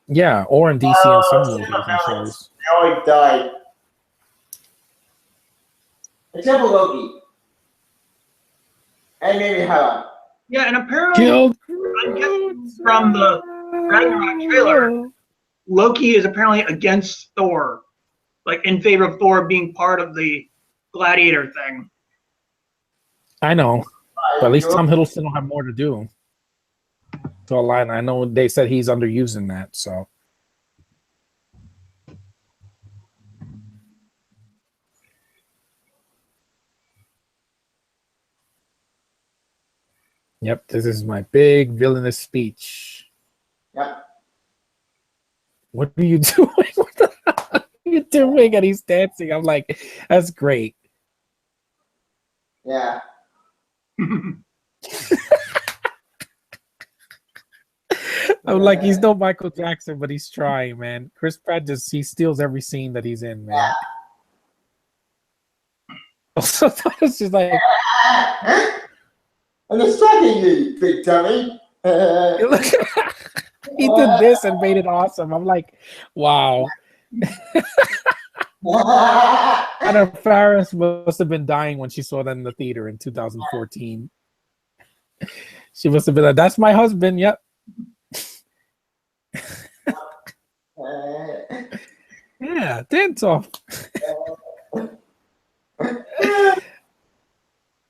Yeah, or in DC in some movies and shows. They always died. Except for Loki. And maybe Hela. Yeah, and apparently Killed I'm guessing from the Ragnarok trailer, Loki is apparently against Thor, like in favor of Thor being part of the gladiator thing. I know, but at least Tom Hiddleston will have more to do. So I know they said he's underusing that. So yep, this is my big villainous speech. Yep. What are you doing? What the hell are you doing? And he's dancing. I'm like, that's great. Yeah. I'm like, he's no Michael Jackson, but he's trying, man. Chris Pratt he steals every scene that he's in, man. So it's just like, I'm distracting you, big dummy. look, he did this and made it awesome. I'm like, wow. Anna Faris must have been dying when she saw that in the theater in 2014. She must have been like, "That's my husband." Yep. Yeah, dance off.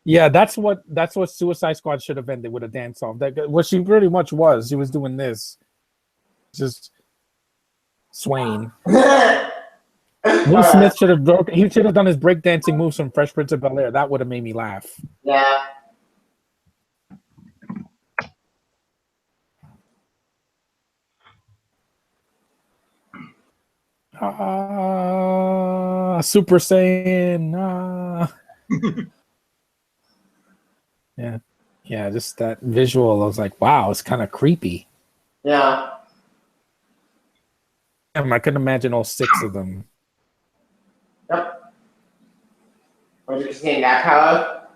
Yeah, that's what Suicide Squad should have ended with, a dance off. That what she pretty much was. She was doing this, just swaying. Will Smith should have broke. He should have done his breakdancing moves from Fresh Prince of Bel-Air. That would have made me laugh. Yeah. Super Saiyan. Yeah, just that visual. I was like, wow, it's kind of creepy. Yeah. I couldn't imagine all 6 of them. Yep. Was you seeing that power?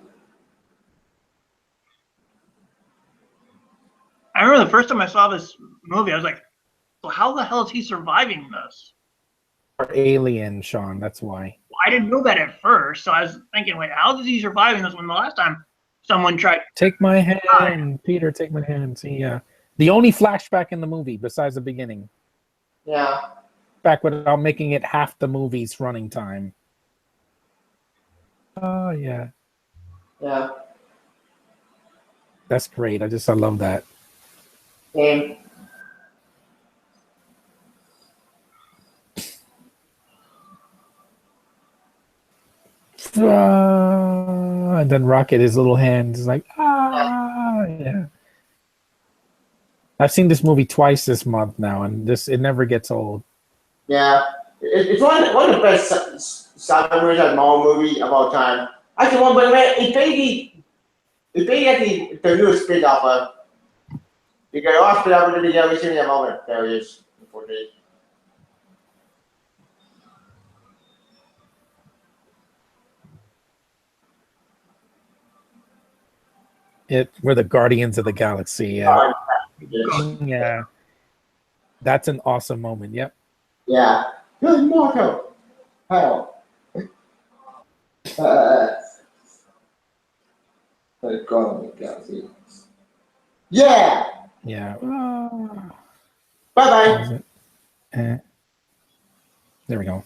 I remember the first time I saw this movie, I was like, "So how the hell is he surviving this?" Or Alien, Sean. That's why. Well, I didn't know that at first, so I was thinking, "Wait, how is he surviving this?" When the last time someone tried, Take my hand, Peter. Take my hand. See, yeah. The only flashback in the movie, besides the beginning, Yeah. back without making it half the movie's running time. Oh yeah, Yeah. that's great. I love that. Same. And then Rocket, his little hand is like, ah, yeah. I've seen this movie twice this month now, and it never gets old. Yeah, it's one of the best Saga movies and Marvel movie of all time. Actually, one, but it's basically the newest spin-off of. You can all spin off into the every single moment. There it is. We're the Guardians of the Galaxy. Yeah. Yeah. That's an awesome moment. Yep. Yeah. Good motto. Hell. The Guardians of the Galaxy. Yeah. Yeah. Bye-bye. There we go.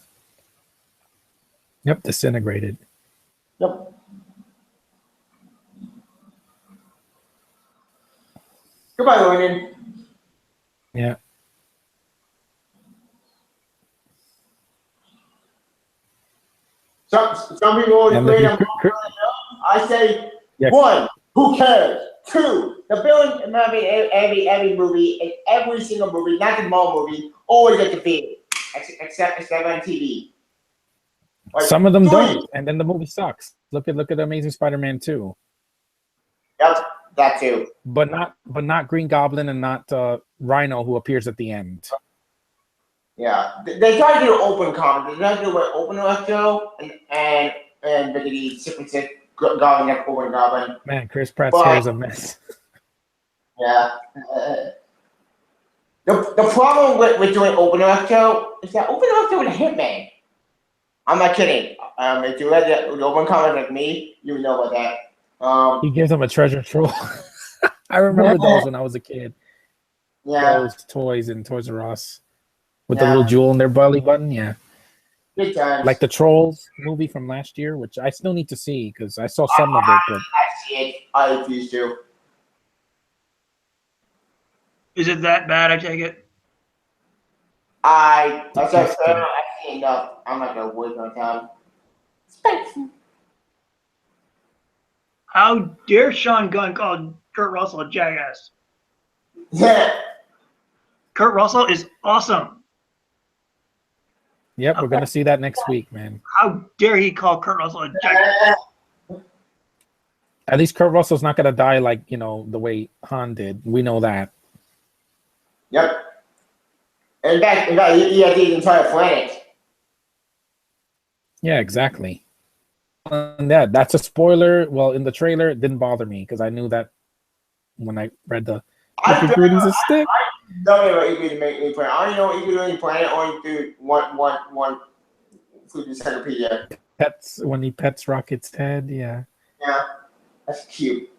Yep, disintegrated. Yep. Goodbye, Lornan. Yeah. Some people always And blame the- I say, Yeah. one, who cares? Two, the villain in every movie, in every single movie, not the Marvel movie, always get defeated, except on TV. Like, Some of them three. don't, and then the movie sucks. Look at Amazing Spider-Man 2. Yep, that too. But not Green Goblin and not Rhino, who appears at the end. Yeah, they try to do open comedy. They try to do an open left show and basically Six Goblin next open Goblin. Man, Chris Pratt's hair is a mess. Yeah. The problem with doing open left show is that open left show with a hitman. I'm not kidding. If you read the open comment like me, you would know about that. He gives him a treasure trove. I remember those when I was a kid. Yeah, Those toys in Toys R Us with the Yeah. little jewel in their belly button. Yeah, big time. like the Trolls movie from last year, which I still need to see because I saw some of it. But I see it. I refuse to. Is it that bad? I take it. I said, I've seen enough. I'm not gonna waste my time. Spicy. How dare Sean Gunn call Kurt Russell a jackass? Yeah. Kurt Russell is awesome. yep, we're gonna see that next week, man. How dare he call Kurt Russell a jackass? At least Kurt Russell's not gonna die like the way Han did. We know that. Yep. In fact, he had the entire planet. Yeah, exactly. And that's a spoiler. Well, in the trailer, it didn't bother me because I knew that when I read the I Look at Grady's a stick. don't know what you could make me planet. I only know what you could do planet only through one food encyclopedia. Pets when he pets Rocket's head. Yeah. Yeah. That's cute.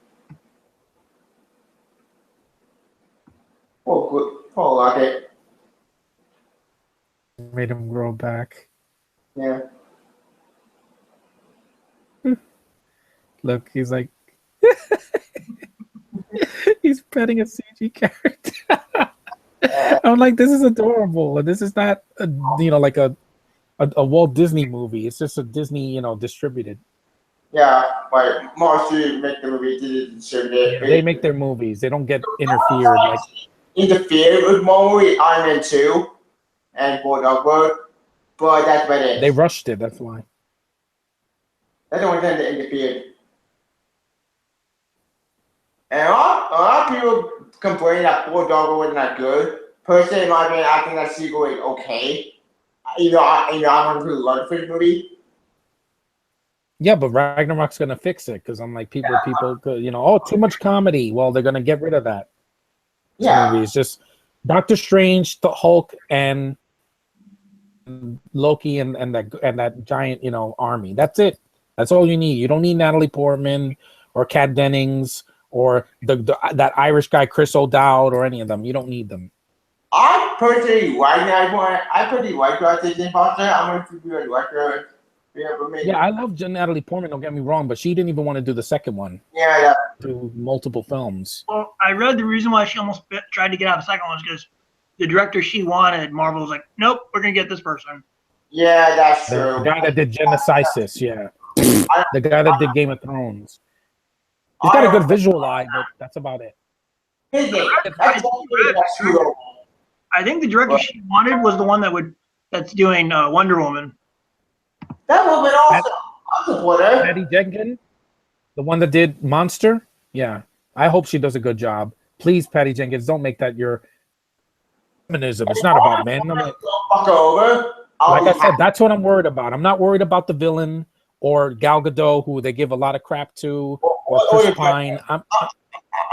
Oh, good. Oh, Rocket. Made him grow back. Yeah. Look, he's like he's petting a CG character. I'm like, this is adorable. This is not like a Walt Disney movie. It's just a Disney, distributed. Yeah, but Marcy make the movie did distribute. They make their movies. They don't get interfered. Like Interfered with movie Iron Man 2 and Ford Dogwood, but that's about it. they rushed it. That's why. That's the only time they interfered. And a lot of people complain that Ford Dogwood was not good. Personally, in my opinion, I think that sequel is okay. I'm not really love the first movie. Yeah, but Ragnarok's gonna fix it because I'm like people, too much comedy. Well, they're gonna get rid of that. Yeah. Movie. It's just Doctor Strange, the Hulk, and Loki, and that giant army. That's it. That's all you need. You don't need Natalie Portman or Kat Dennings or that Irish guy Chris O'Dowd or any of them. You don't need them. I personally like Disney Foster. I'm going to be a director. Yeah, I love Natalie Portman. Don't get me wrong, but she didn't even want to do the second one. Yeah. Do multiple films. Well, I read the reason why she almost tried to get out of the second one was because the director she wanted, Marvel was like, nope, we're going to get this person. Yeah, that's The true. guy that did Genesis, yeah. The guy that did Game of Thrones. He's got a good visual eye, but that's about it. His name. That's true. I think the director she wanted was the one that's doing Wonder Woman. That woman also. I'm support her. Patty Jenkins, the one that did Monster. Yeah, I hope she does a good job. Please, Patty Jenkins, don't make that your feminism. It's not about men. Fuck over. Like I said, that's what I'm worried about. I'm not worried about the villain or Gal Gadot, who they give a lot of crap to, or Chris Pine. I'm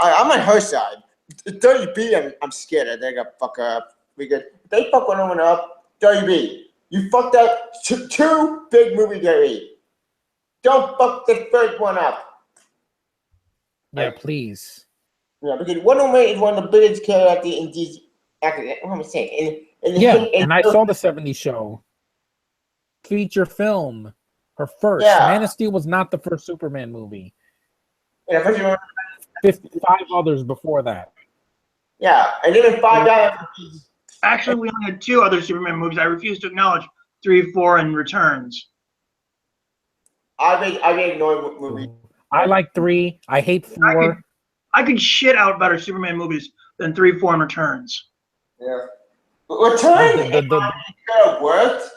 on her side. 30B, I'm scared. They're gonna fuck her up. Because if they fuck one woman up, 30B, you fucked up two big movies already. Don't fuck the third one up. Yeah, please. Yeah, because Wonder Woman is one of the biggest characters in DC. What am I saying? And I saw the 70s show. Feature film. Her first. Yeah. Man of Steel was not the first Superman movie. Yeah, first one, 55 others before that. yeah, and then $5. Actually, we only had 2 other Superman movies. I refuse to acknowledge 3, 4, and Returns. I been ignoring movie. I like 3. I hate 4. I could shit out better Superman movies than 3, 4, and Returns. Yeah. Return The worked.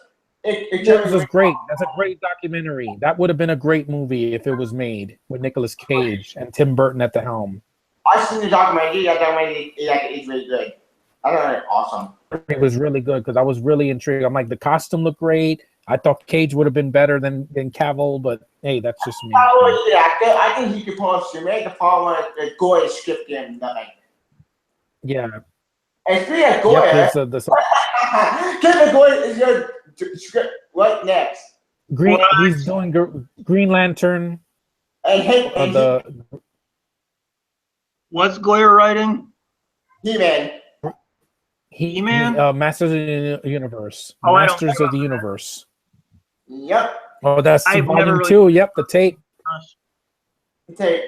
Returns was great. That's a great documentary. That would have been a great movie if it was made with Nicolas Cage and Tim Burton at the helm. I seen the documentary. That documentary is really good. I thought it was awesome. It was really good because I was really intrigued. I'm like, the costume looked great. I thought Cage would have been better than Cavill, but hey, that's just me. I think he could pull off Superman. The problem is Goya script him nothing. Yeah. And speaking of Goya, Kevin Goya is your script. What next? He's doing Green Lantern. What's Goyer writing? He-Man. He-Man? Masters of the Universe. Oh, Masters of the Universe. Yep. Oh, that's I've volume never 2. Yep, the tape. Tape.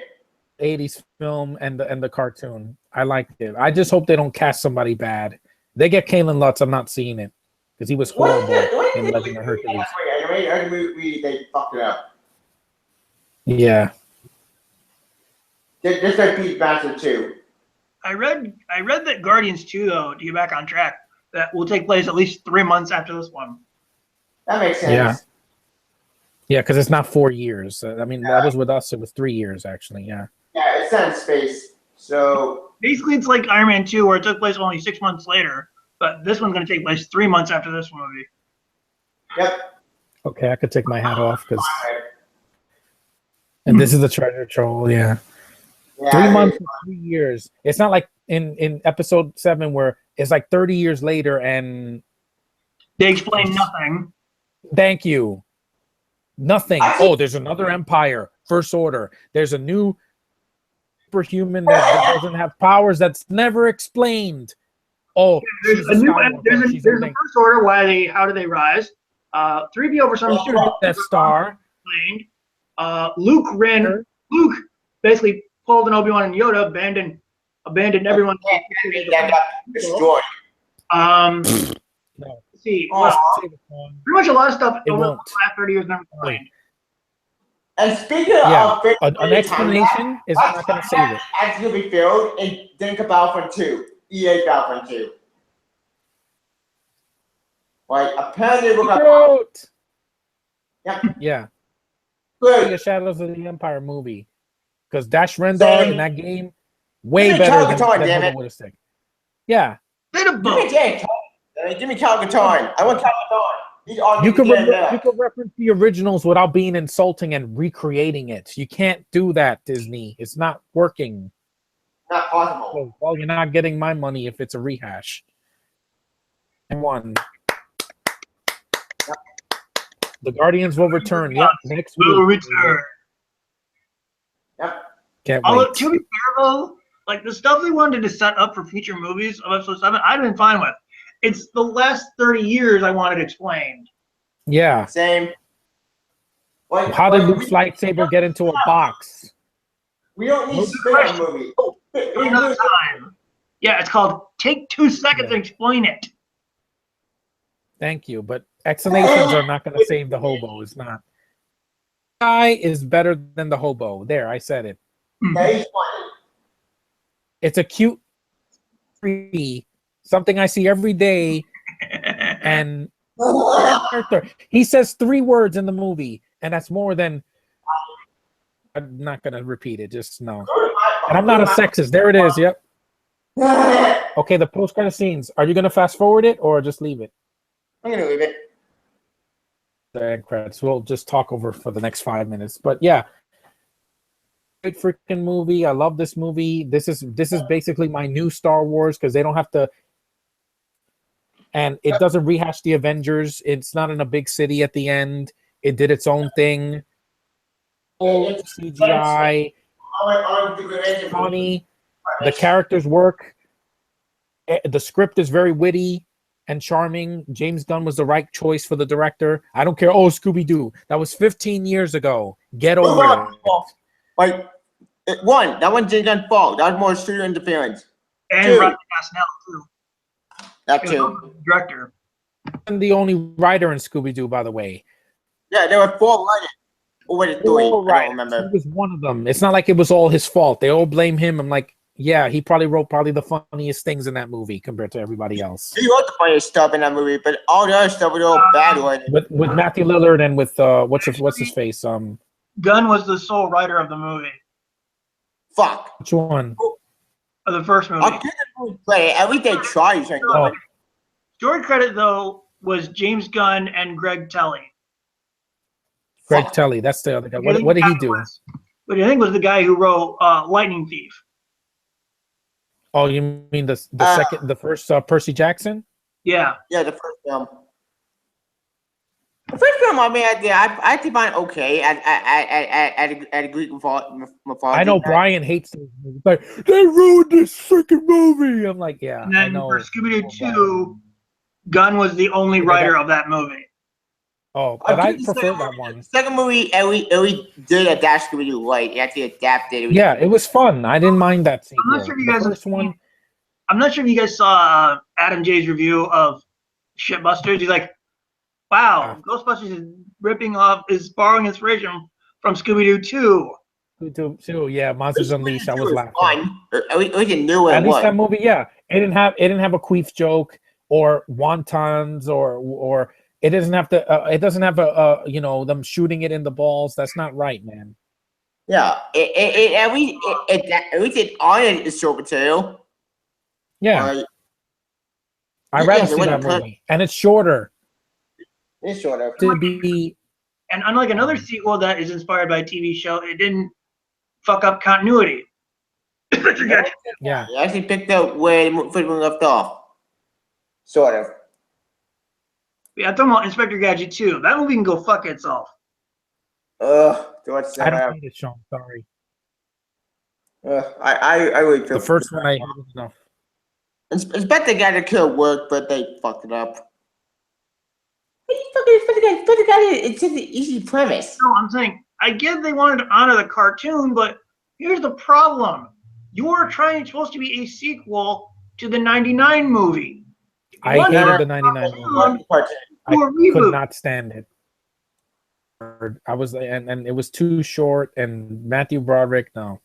80s film and the cartoon. I liked it. I just hope they don't cast somebody bad. They get Kalen Lutz. I'm not seeing it because he was horrible in Legend of Hercules. They fucked it up. Yeah. Just like Beast Master 2. I read that Guardians 2, though, to get back on track, that will take place at least 3 months after this one. That makes sense. Yeah. Yeah, because it's not 4 years. I mean, that was with us. It was 3 years, actually. Yeah. Yeah, it's not in space. So basically, it's like Iron Man 2, where it took place only 6 months later, but this one's going to take place 3 months after this movie. Yep. Okay, I could take my hat off because. And this is the treasure troll. Yeah. 3 months, 3 years. It's not like in episode 7 where it's like 30 years later and they explain nothing. Thank you. Nothing. Oh, there's another empire. First Order. There's a new superhuman that doesn't have powers that's never explained. Oh, there's a First Order. How do they rise? 3PO for some Death Star. Explained. Luke basically pulled an Obi-Wan and Yoda, abandoned everyone. That got destroyed. No. Let's see. Pretty much a lot of stuff over the last 30 years never explained. And speaking of an explanation is not going to save it. It's going to be filled and think about Battlefront 2. EA Battlefront 2. Like, apparently we're going to... Yep. Yeah. Good. The Shadows of the Empire movie. Because Dash Rendar in that game, way better than Woodstick. Yeah. Give me Cal Katarn. I want Cal Katarn. You can reference the originals without being insulting and recreating it. You can't do that, Disney. It's not working. Not possible. Well, you're not getting my money if it's a rehash. And one. The Guardians will return. Yep, next week. Will return. Yep. Can't wait. To be fair, though, like the stuff they wanted to set up for future movies of Episode 7, I'd been fine with. It's the last 30 years I wanted explained. Yeah. Same. How did Luke's lightsaber get into a box? We don't need spin-off movie. Another time. Yeah, it's called Take 2 Seconds to Explain It. Thank you, but explanations are not going to save the hobo. It's not. guy is better than the hobo. There, I said it. That is funny. It's a cute, something I see every day, and character. He says 3 words in the movie, and that's more than. I'm not gonna repeat it. Just no. And I'm not a sexist. There it is. Yep. Okay, the post-credit scenes. Are you gonna fast forward it or just leave it? I'm gonna leave it. The end credits. We'll just talk over for the next 5 minutes. But yeah, great freaking movie. I love this movie. This is basically my new Star Wars because they don't have to. And it doesn't rehash the Avengers. It's not in a big city at the end. It did its own thing. CGI, funny. The characters work. The script is very witty and charming. James Gunn was the right choice for the director. I don't care. Oh, Scooby-Doo. That was 15 years ago. Get over it. Like, that one James Gunn fault. That was more studio interference. And Dude. Rodney Pasnell too. That He was too. the director. I'm the only writer in Scooby-Doo, by the way. Yeah, there were 4 writers. Or was it 3? I don't remember. He was one of them. It's not like it was all his fault. They all blame him. I'm like, yeah, he probably wrote the funniest things in that movie compared to everybody else. He wrote the funniest stuff in that movie, but all the other stuff was all bad one. With Matthew Lillard and with what's his face? Gunn was the sole writer of the movie, Fuck. Which one? of the first movie. I'll give the movie credit. At least they tried something. Oh, Story credit though was James Gunn and Greg Telly. Greg Fuck. Telly. That's the other guy. What did he do? But I think was the guy who wrote Lightning Thief. Oh, you mean the first Percy Jackson? Yeah. Yeah, the first film. The first film, I mean, I actually find it okay at a Greek mythology. I know Brian hates these movies. Like, they ruined this freaking movie. I'm like, yeah, And I then know. for Scooby-Doo 2, Gunn was the only writer of that movie. Oh, but I prefer that one. The second movie, Ellie did adapt Scooby-Doo right. It actually adapted. Yeah, it was fun. I didn't mind that scene. I'm not sure if you guys the first one. I'm not sure if you guys saw Adam J's review of Shitbusters. He's like, wow, Ghostbusters is borrowing inspiration from Scooby-Doo 2. Too, yeah, Monsters Unleashed. I was laughing. At least it knew what At it least was. that movie, yeah, it didn't have a queef joke or wontons or it doesn't have to. It doesn't have them shooting it in the balls. That's not right, man. Yeah, at least it honored the source material. Yeah, I'd rather see that movie, and it's shorter. It's sort of. To be And unlike another sequel that is inspired by a TV show, it didn't fuck up continuity. yeah. It actually picked up where the film left off. Sort of. Yeah, I'm talking about Inspector Gadget 2. That movie can go fuck itself. George I don't hate it, Sean. Sorry. I really feel The first one I hated enough. Inspector Gadget could work, but they fucked it up. Inspector Gadget, it's just an easy premise. No, I'm saying, I get they wanted to honor the cartoon, but here's the problem. You're supposed to be a sequel to the 99 movie. I hated the 99 movie. I could not stand it. I was and it was too short, and Matthew Broderick, no.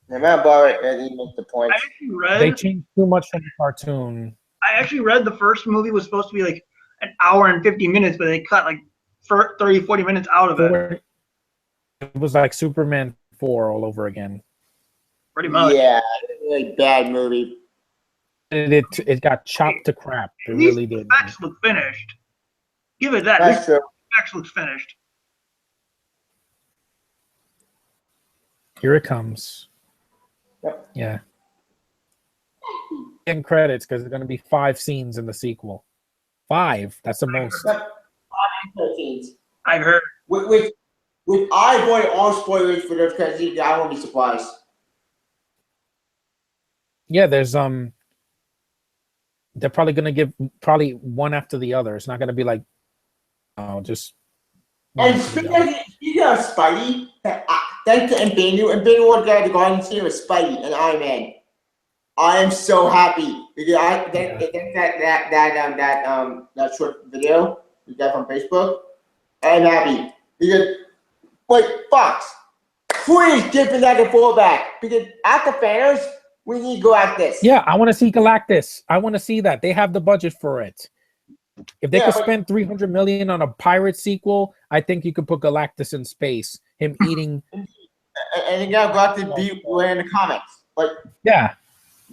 Matt Barrett didn't make the point. They changed too much from the cartoon. I actually read the first movie was supposed to be like an hour and 50 minutes, but they cut like 30, 40 minutes out of it. It was like Superman 4 all over again. Pretty much. Yeah, really bad movie. It got chopped to crap. It really did. The effects look finished. Give it that. That's true. The effects look finished. Here it comes. Yep. Yeah. And credits because there's going to be 5 scenes in the sequel. 5. That's the most. I've heard. With I avoid all spoilers for those because I won't be surprised. Yeah, there's they're probably going to give one after the other. It's not going to be like just. And speaking of Spidey, thanks to Infinity War got the Guardian scene with Spidey and Iron Man. I am so happy because that short video we got from Facebook. I'm happy because Wait, Fox, please give me that fallback because after Thanos, we need Galactus. Yeah, I want to see Galactus. I want to see that. They have the budget for it. If they Yeah, could but- spend 300 million on a pirate sequel, I think you could put Galactus in space. Him eating. And you got Galactus be in the comics. Like, Yeah,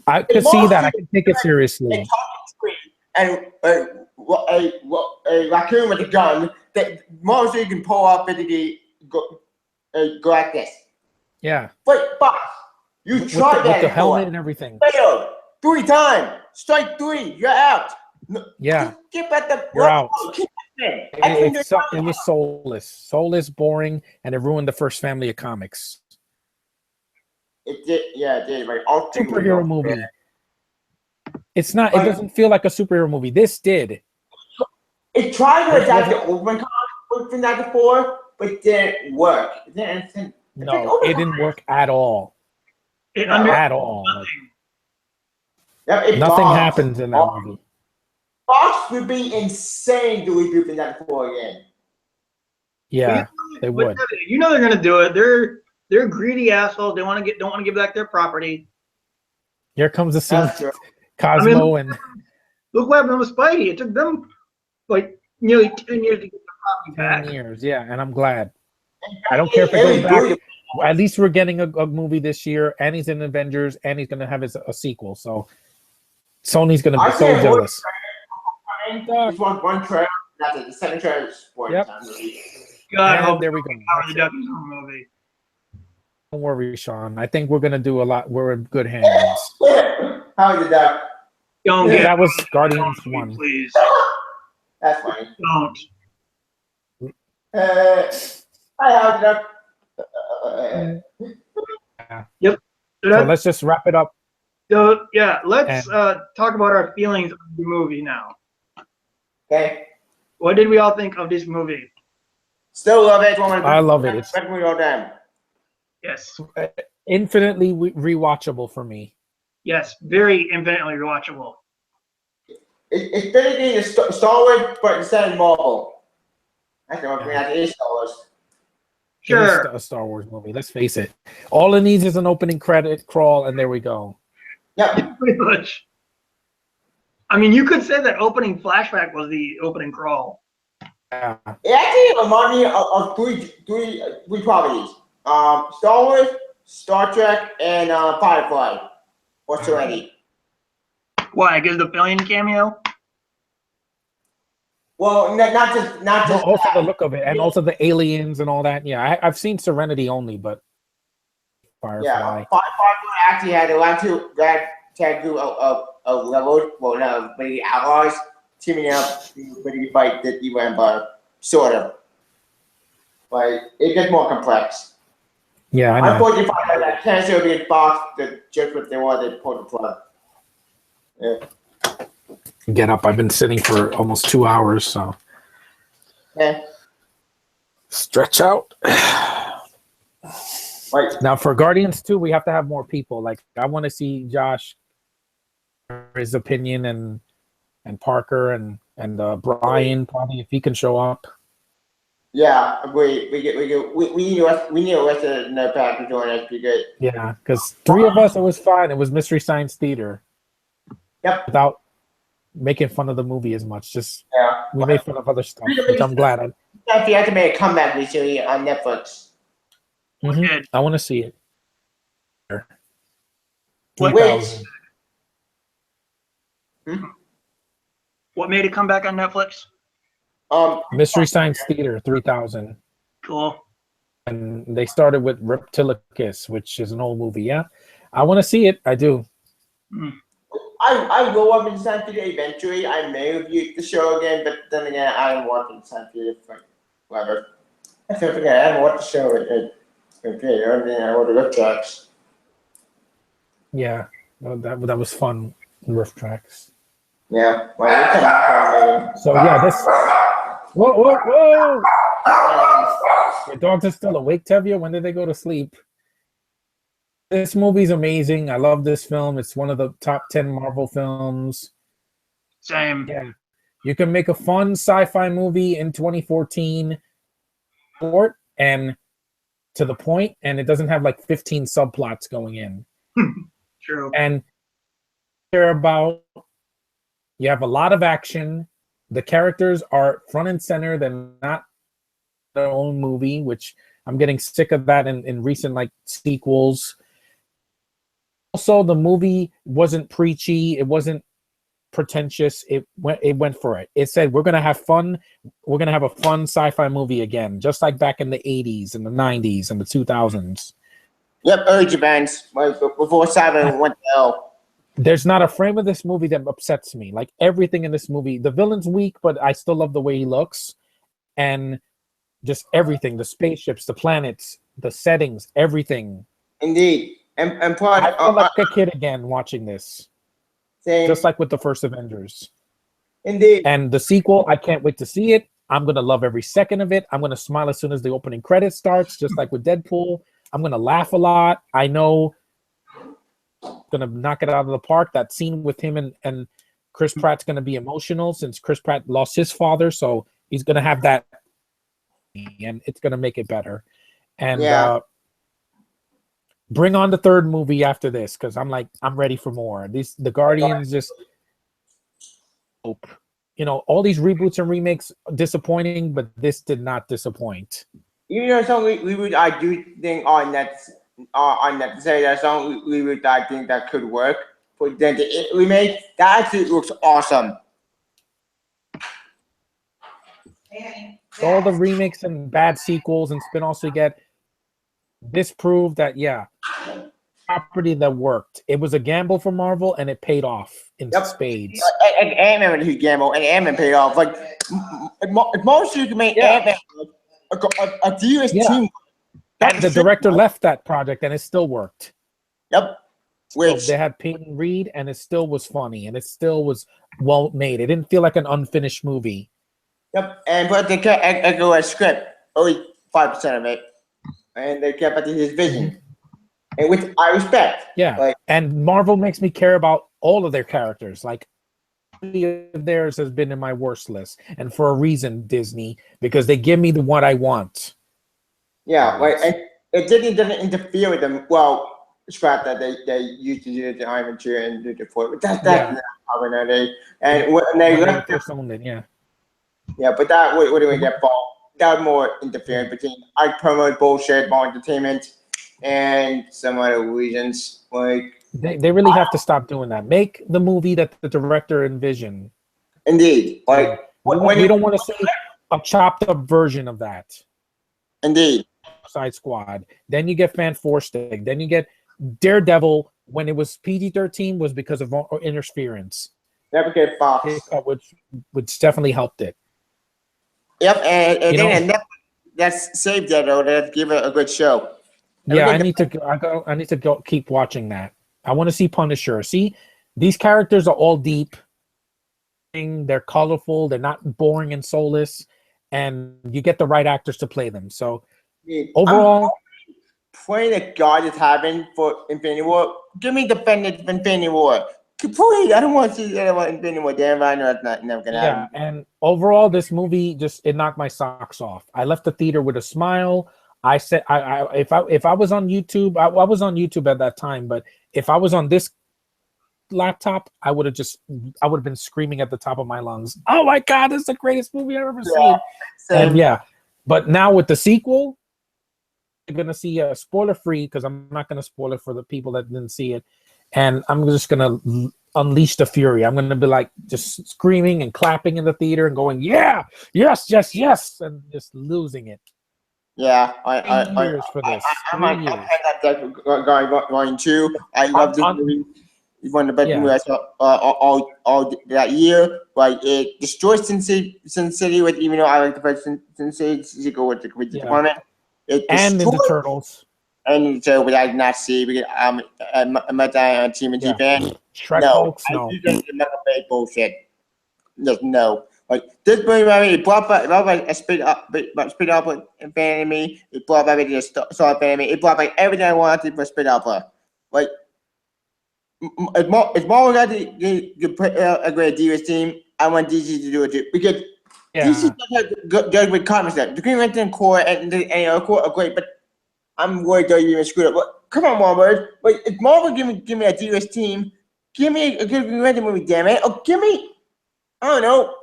I could see that. I could take it seriously. a talking screen and a raccoon with a gun that mostly you can pull off the Galactus. Yeah, Wait, Fox, you with tried that the before. helmet and everything. Failed 3 times. Strike 3. You're out. No, Yeah, Get back the. You're out. Keep it. it was soulless, boring, and it ruined the first family of comics. It did. Yeah, it did. Right. All two Superhero were movie. bad. It's not. It doesn't feel like a superhero movie. This did. It tried to adapt the open comic from that before, but it didn't work. It didn't. No, it didn't work at all. It No, under At all. Like, It nothing bombed. happens in that movie. Fox would be insane to reboot from that before again. Yeah, they would. You know they're gonna do it. They're greedy assholes. They don't want to give back their property. Here comes the scene. That's true. Cosmo and Look what happened with Spidey. It took them like nearly 10 years to get the property 10 back. years. Yeah, and I'm glad. I don't care if it goes back. At least we're getting a movie this year, and he's in Avengers, and he's gonna have a sequel. So Sony's gonna be so jealous. Just one trailer. That's it. The 7 trailers for Yep. the movie. God, I And hope there we go. Howard the Duck is in the movie. Don't worry, Sean. I think we're gonna do a lot. We're in good hands. How did that? Don't Yeah, get that was Guardians 1. please. That's funny. Don't. Hi, how did that? So So that- let's just wrap it up. so, yeah, let's talk about our feelings of the movie now. Okay. What did we all think of this movie? Still love it. I love it. It's Recommend all time. Yes. infinitely rewatchable for me. Yes. Very infinitely rewatchable. It's basically the Star Wars, but instead of Marvel. That's the one thing. That is Star Wars. It is Sure. a Star Wars movie. Let's face it. All it needs is an opening credit crawl, and there we go. Yep. Pretty much. I mean, you could say that opening flashback was the opening crawl. Yeah. It actually reminded me of three properties. Star Wars, Star Trek, and Firefly. Or Serenity. Why? Because the Fillion cameo? Well, not just No, also that. the look of it, and also the aliens and all that. Yeah, I've seen Serenity only, but Firefly. Yeah, Firefly actually had a lot to do a level, well, no, but the outlaws teaming up to fight the evil empire, sort of. But it gets more complex. Yeah, I know. Unfortunately, find out that cancer will be a box that just what they want, they pull the plug. Yeah. Get up. I've been sitting for almost 2 hours, so Yeah. stretch out. Like, Now for Guardians 2, we have to have more people. Like I want to see Josh, his opinion, and Parker and Brian probably if he can show up. yeah, we need the rest of the pack to join us because Yeah, because 3 of us, it was fine. It was Mystery Science Theater. Yep. Without making fun of the movie as much, just yeah. we made fun of other stuff, which I'm glad. If you have to make a comeback recently on Netflix. Mhm. Good. I want to see it. What- 3,000. What made it come back on Netflix? Mystery Science Theater 3000, Cool. and they started with Reptilicus, which is an old movie. Yeah, I want to see it. I do. I will watch in San Theater eventually. I may review the show again, but then again, I haven't watched in San Theater for whatever. I forget. I haven't watched the show in theater. I mean, I ordered Rip Tracks. Yeah, that was fun. Riff tracks. Yeah. Well, So yeah, this. Whoa! Your dogs are still awake, Tevye? When did they go to sleep? This movie's amazing. I love this film. It's one of the top 10 Marvel films. Same. Yeah. You can make a fun sci-fi movie in 2014 and to the point, and it doesn't have like 15 subplots going in. True. And care about, you have a lot of action. The characters are front and center. They're not their own movie, which I'm getting sick of that in recent like sequels. Also, the movie wasn't preachy. It wasn't pretentious. It went for it. It said, we're gonna have fun. We're gonna have a fun sci-fi movie again, just like back in the 80s and the 90s and the 2000s. Yep, early Japan's like before Cyber went to hell. There's not a frame of this movie that upsets me. Like everything in this movie, the villain's weak, but I still love the way he looks, and just everything, the spaceships, the planets, the settings, everything. Indeed, and part I feel like a kid again watching this. saying, Just like with the first Avengers. indeed, And the sequel, I can't wait to see it. I'm going to love every second of it. I'm going to smile as soon as the opening credits starts, just like with Deadpool. I'm going to laugh a lot. I know going to knock it out of the park. That scene with him and Chris Pratt's going to be emotional since Chris Pratt lost his father. So he's going to have that, and it's going to make it better. And bring on the third movie after this, because I'm ready for more. The Guardians just hope. You know, all these reboots and remakes disappointing, but this did not disappoint. you know, some reboot I do think on that say that some reboot I think that could work. But then the remake that actually looks awesome. All the remakes and bad sequels and spin-offs we get, this proved that property that worked. It was a gamble for Marvel, and it paid off in spades. And Ant-Man was a gamble, and Ant-Man paid off. Like most you can make Ant-Man a dearest team. And the director left that project, and it still worked. Yep. So they had Peyton Reed, and it still was funny, and it still was well made. It didn't feel like an unfinished movie. Yep. And but they kept echo a script, only 5% of it, and they kept at his vision, and which I respect. Yeah. Like, and Marvel makes me care about all of their characters. Like, of theirs has been in my worst list, and for a reason, Disney, because they give me what I want. yeah, like and it didn't interfere with them. Well, scrap that they used to do the Iron Man and do the four, but that's not how they and when they left Yeah, but that what do we get for? That more interference between I promote bullshit, more entertainment, and some other reasons. Like they really have to stop doing that. Make the movie that the director envisioned. indeed, like we don't want to see a chopped up version of that. Indeed, Suicide Squad. Then you get Fantastic. Then you get Daredevil. When it was PG-13, was because of interference. never get Fox. Which definitely helped it. Yep, and then that's saved that though. That give it a good show. I need to go keep watching that. I want to see Punisher. See, these characters are all deep. They're colorful. They're not boring and soulless, and you get the right actors to play them. So overall, praying that God is having for Infinity War. Give me the defendant of Infinity War. Please, I don't want to see the other one Infinity War. Damn, I know that's never gonna happen. And overall, this movie it knocked my socks off. I left the theater with a smile. I said, if I was on YouTube, I was on YouTube at that time, but if I was on this laptop, I would have been screaming at the top of my lungs. Oh my God, this is the greatest movie I've ever seen. And but now with the sequel, you're gonna see a spoiler free, because I'm not gonna spoil it for the people that didn't see it, and I'm just gonna unleash the fury. I'm gonna be like just screaming and clapping in the theater and going, yes, and just losing it. Yeah, I'm going too. I love this movie. It's one of the best movies I saw all that year. Like it destroys Sin City, with even though I like the first Sin City sequel with the department. And in the Turtles. And so, but I did not see because I'm a TMNT fan. Shrek no, folks, no. I do the bullshit. Just no. Like this movie, it brought back a speed up with fan of me. It brought back a Star fan of me. It brought back everything I wanted for speed opera. Like it's more got to put a great Divas team. I want DC to do it too because DC does have good with comics. The Green Lantern Corps and the Corps are great, but I'm worried they're even screwed up. But come on, Marvel. But if Marvel give me a D-list team, give me a good Green Lantern movie, damn it. Or give me, I don't know,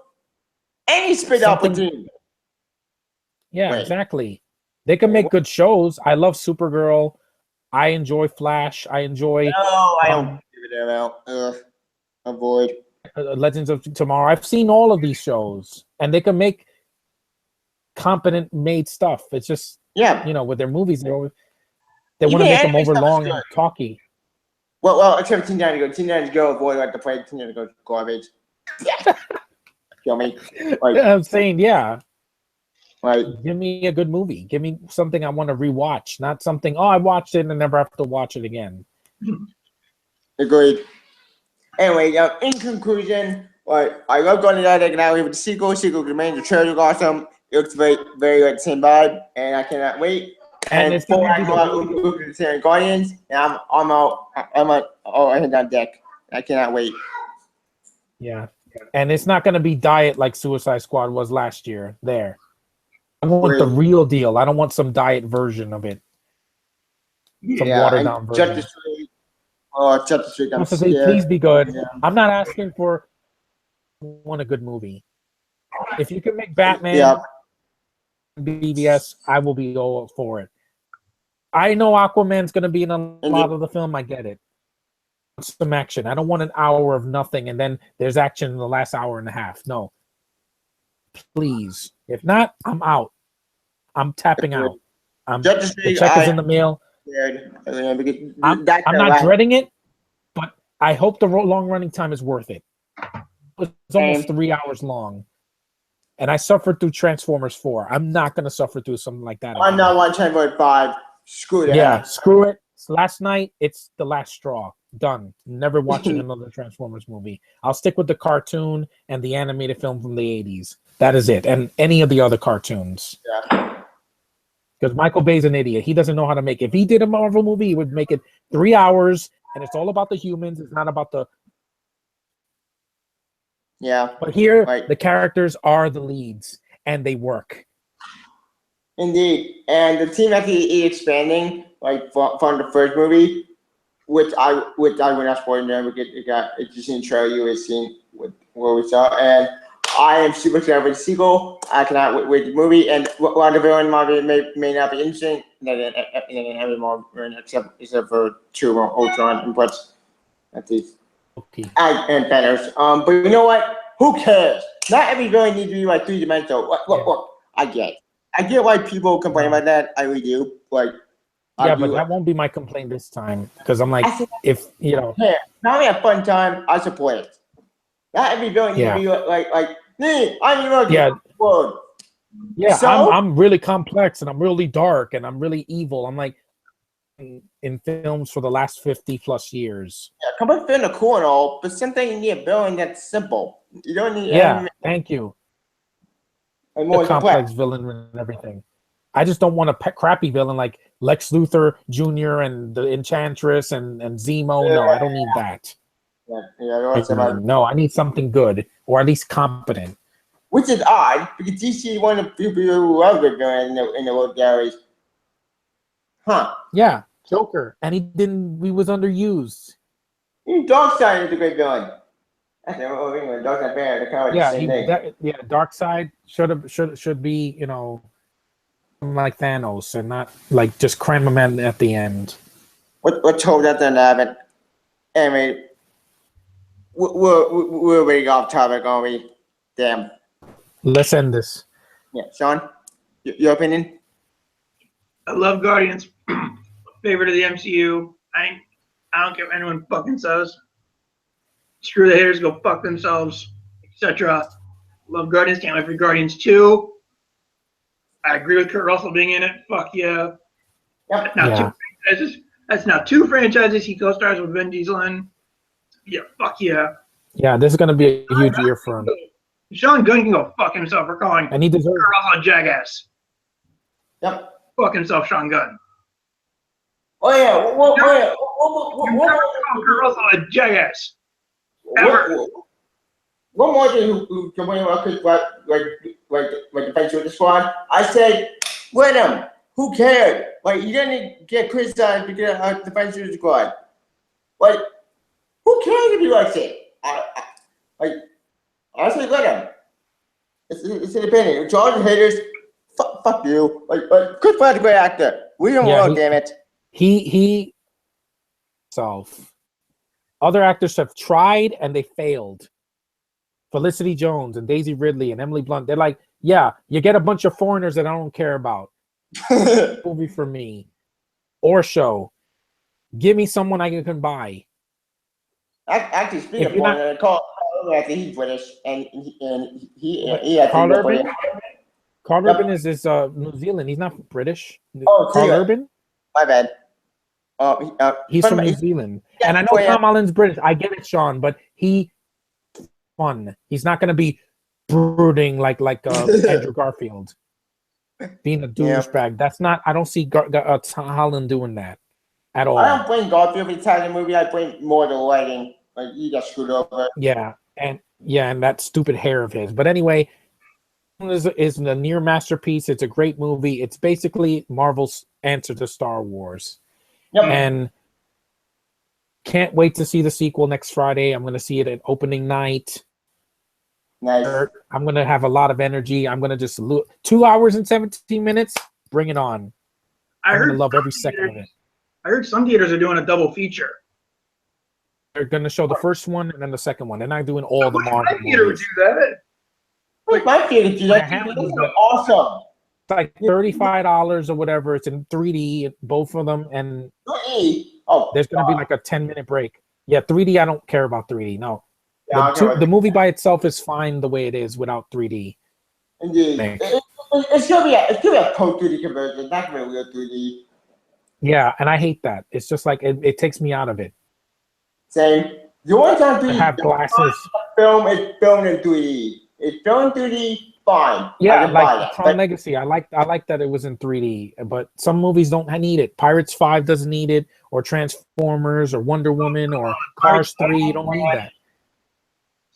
any spit up Something- team. Yeah, Right. exactly. They can make good shows. I love Supergirl. I enjoy Flash. I enjoy No, I don't give it out. Avoid. Legends of Tomorrow. I've seen all of these shows, and they can make competent made stuff. It's just, Yeah. you know, with their movies, they want to Even make them anime over stuff is long good. and talky. Well, except for Teen Titans Go. Teen Titans Go, avoid like the play. Teen Titans Go garbage. Kill me. Like, Yeah, I'm saying, yeah, like, give me a good movie. Give me something I want to rewatch, not something, oh, I watched it and never have to watch it again. agreed. Anyway, in conclusion, like, I love going to that now with the sequel. Sequel remains the trailer awesome. It looks very, very like the same vibe, and I cannot wait. And it's gonna before be I go out look at the Series Guardians, and I'm out. I hit on deck. I cannot wait. Yeah. And it's not going to be diet like Suicide Squad was last year. There. I want the Right. real deal. I don't want some diet version of it. Some watered down version. Justice League. Justice League. I'm Justice League, scared. please be good. Yeah. I'm not asking for a good movie. If you can make Batman Yeah. BVS, I will be all for it. I know Aquaman's going to be in a lot of the film. I get it. Some action. I don't want an hour of nothing and then there's action in the last hour and a half. No. Please. If not, I'm out. I'm tapping out. Justice The League. check is in the mail. I'm not dreading it, but I hope the long running time is worth it. It's almost 3 hours long. And I suffered through Transformers 4. I'm not going to suffer through something like that. I'm not watching Transformers 5. Screw that. Yeah, screw it. Last night, it's the last straw. Done. Never watching another Transformers movie. I'll stick with the cartoon and the animated film from the 80s. That is it. And any of the other cartoons. Yeah. Because Michael Bay's an idiot. He doesn't know how to make it. If he did a Marvel movie, he would make it 3 hours, and it's all about the humans. It's not about the... Yeah. But here, Right. the characters are the leads, and they work. Indeed, and the team actually is expanding, like from the first movie, which I would not spoil them because it's just in the trailer you was seeing what we saw, and I am super excited for the sequel. I cannot wait with the movie, and while the villain may not be interesting, then every more except for two more Ultron and Butts, at least, Okay. and Thanos. But you know what? Who cares? Not every villain needs to be like 3-dimensional. Look, I get why people complain about that. I really do. Like, Yeah, but that won't be my complaint this time. Because I'm like, if, you know... Yeah, now we have fun time. I support it. Not every villain needs to be like, me, I'm your world. Yeah, So? I'm really complex and I'm really dark and I'm really evil. I'm like in films for the last 50 plus years. Yeah, combat villain are cool and all, but sometimes you need a villain that's simple. You don't need Thank you. and more The complex complex. villain and everything. I just don't want a crappy villain like Lex Luthor Jr. and the Enchantress and Zemo. No, I don't need that. No, I need something good or at least competent. Which is odd because DC is one of the few people who love good villain in the world galleries. Huh? Yeah, Joker, and he was underused. Darkseid is a great villain. That's the only thing when Darkseid fan, they're kind of the same thing. Darkseid should be, you know, like Thanos and not like just cram him in at the end. Let's hope that doesn't happen. Anyway, we're already off topic, aren't we? Damn. Let's end this. Yeah, Sean, your opinion? I love Guardians. Favorite of the MCU. I don't care what anyone fucking says. Screw the haters, go fuck themselves, etc. Love Guardians. Can't wait for Guardians 2. I agree with Kurt Russell being in it. Fuck yeah. Yep. Two franchises. That's now 2 franchises he co-stars with Vin Diesel in. Yeah, fuck yeah. Yeah, this is gonna be a huge year for him, Sean Gunn can go fuck himself for calling and he deserves. Kurt Russell a jackass. Yep. Fuck himself, Sean Gunn. Oh yeah. You never call Kurt Russell a jackass. Ever. One more thing who complained about like the Defense with the Squad. I said, let him. who cared? Like, you're gonna get criticized because of Defense Suicide Squad. Like, who cares if he likes it? Like, honestly, let him. It's an opinion. Jordan haters, fuck you. Like Chris Pratt's a great actor. We don't know, damn it. He self. Other actors have tried and they failed. Felicity Jones and Daisy Ridley and Emily Blunt. They're like, yeah, you get a bunch of foreigners that I don't care about. Movie for me. Or show. Give me someone I can buy. Actually, speaking of foreigner, Carl Urban, he's British, and he Carl Urban? Carl Urban is New Zealand. He's not British. Oh, Carl Urban? My bad. He's from New Zealand. And I know Tom Holland's British. I get it, Sean, but he's fun. He's not going to be brooding like Andrew Garfield. Being a douchebag. That's not, I don't see Tom Holland doing that at all. I don't blame Garfield for the Italian movie. I blame more the lighting. Like, he got screwed over. Yeah, and that stupid hair of his. But anyway, is a near masterpiece. It's a great movie. It's basically Marvel's answer to Star Wars. Yep. And can't wait to see the sequel next Friday. I'm going to see it at opening night. Nice. I'm going to have a lot of energy. I'm going to just 2 hours and 17 minutes. Bring it on. I'm going to love every second of it. I heard some theaters are doing a double feature. They're going to show the first one and then the second one. They're not doing all the Marvel My theater would movies. do that. Like, my theater do that. Yeah, That's awesome. It's like $35 or whatever. It's in 3D, both of them, and there's going to be like a 10-minute break. Yeah, 3D. I don't care about 3D. No, the movie by itself is fine the way it is without 3D. Indeed, it's gonna be a post 3D conversion, not gonna be real 3D. Yeah, and I hate that. It's just like it takes me out of it. Same. The only time 3D I have glasses. Film is filmed in 3D. It's filmed in 3D. Fine. Yeah, like Tron Legacy. I like that it was in 3D, but some movies don't need it. Pirates 5 doesn't need it, or Transformers, or Wonder Woman, or Cars 3. You don't need that.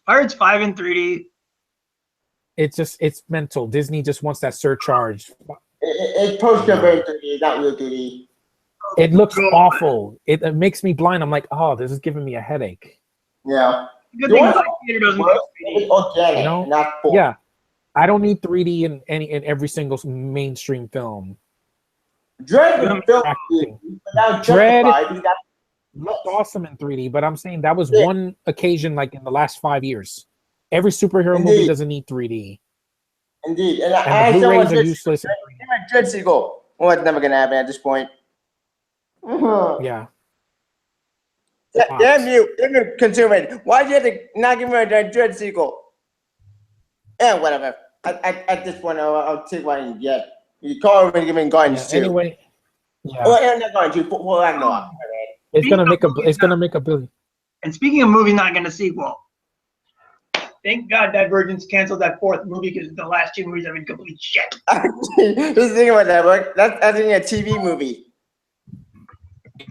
Pirates 5 in 3D. It's mental. Disney just wants that surcharge. It's post-conversion 3D, not real 3D. It looks awful. It makes me blind. I'm like, oh, this is giving me a headache. Yeah. Good thing my theater doesn't go 3D. Organic, You know? not full. Yeah. I don't need 3D in every single mainstream film. Dread was filmed in 3D, but now Justified, looked awesome in 3D, but I'm saying that was one occasion like in the last 5 years. Every superhero movie doesn't need 3D. Indeed. And the Blu-rays are useless. Dread sequel. Well, it's never going to happen at this point. Yeah. Damn you, consumer. Why'd you have to not give me a Dread sequel? Yeah, whatever. At this point, I'll take what I can get. You call me and give me Guardians 2. Anyway. Yeah. Well, not Guardians 2. Well, I'm not. It's gonna make a billion. And speaking of movies not getting a sequel, thank God Divergence canceled that fourth movie because the last two movies have been complete shit. Just think about that, bro. That's a TV movie.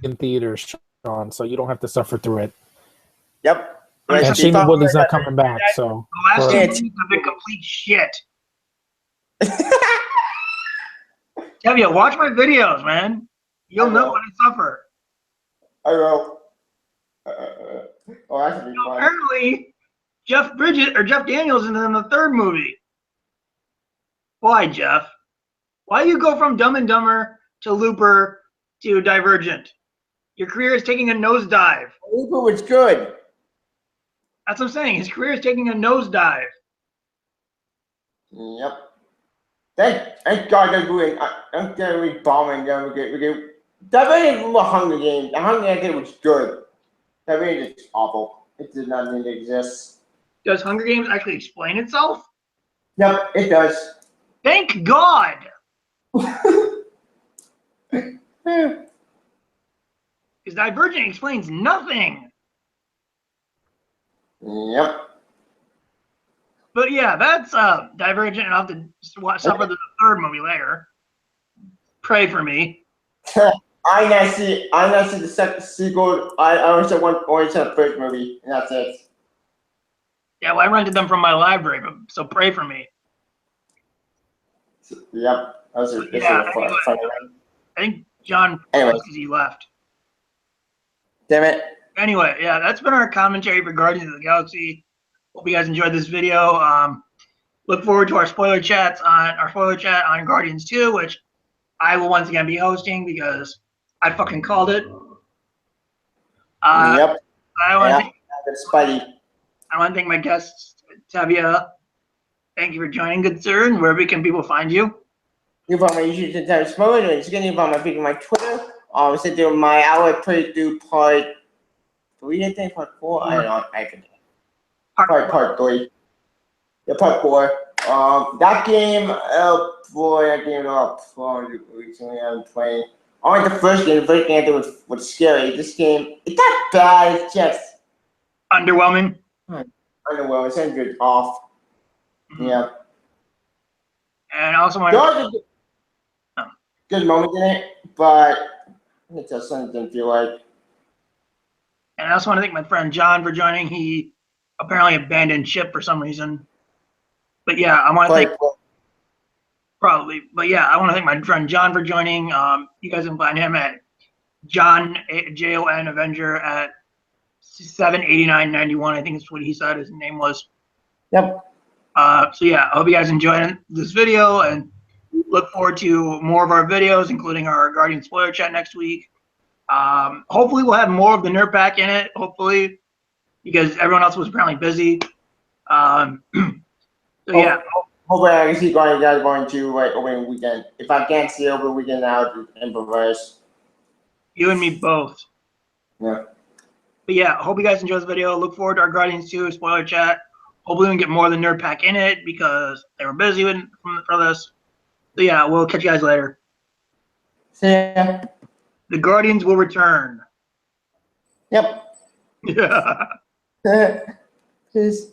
In theaters, Sean, so you don't have to suffer through it. Yep. And Shailene Woodley's not coming back, so the last two movies have been complete shit. Tevye, watch my videos, man. You'll know when I suffer. I will. That should be fun. Apparently, Jeff Daniels is in the third movie. Why, Jeff? Why you go from Dumb and Dumber to Looper to Divergent? Your career is taking a nosedive. Looper was good. That's what I'm saying. His career is taking a nosedive. Yep. Thank God they're doing. I'm gonna be bombing them. That really was Hunger Games. The Hunger Games was good. That really is awful. It did not need to exist. Does Hunger Games actually explain itself? Yep, it does. Thank God. Because Divergent explains nothing. Yep. But yeah, that's Divergent, and I'll have to suffer the third movie later. Pray for me. I not see the second sequel. I only saw the first movie, and that's it. Yeah, well, I rented them from my library, so pray for me. Yep. That was this Yeah, is a fun one. I think John Anyway. because he left. Damn it. Anyway, yeah, that's been our commentary for Guardians of the Galaxy. Hope you guys enjoyed this video. Look forward to our spoiler chat on Guardians 2, which I will once again be hosting because I fucking called it. Yep. I want to That's Spidey. thank my guest Tavia. Thank you for joining, good sir. And wherever can people find you? You find my YouTube channel Spoiler, and you can find my video on my Twitter. So do I would put it through part 3, I think, part 4. I don't know. I forget. Part 3. Yeah, part 4. That game, oh boy, that game recently I'm playing. I like the first game. The first game I think was scary. This game, it's not bad. It's just Underwhelming. underwhelming. It's good off. Yeah. And I also want There to was a good moment in it, but it just didn't feel like. thank my friend John for joining. He apparently abandoned ship for some reason. But yeah, I want to thank probably. But yeah, I want to thank my friend John for joining. You guys can find him at John JON Avenger at 78991. I think is what he said his name was. Yep. So yeah, I hope you guys enjoyed this video and look forward to more of our videos, including our Guardian spoiler chat next week. Hopefully we'll have more of the nerd pack in it, hopefully, because everyone else was apparently busy. So yeah. Hopefully I can see guys going to like opening weekend. If I can't see over the weekend, I'll just improvise. You and me both. Yeah. But yeah, hope you guys enjoy this video. Look forward to our Guardians 2 spoiler chat. Hopefully we can get more of the nerd pack in it because they were busy for this. So yeah, we'll catch you guys later. See ya. The Guardians will return. Yep. Yeah. Peace.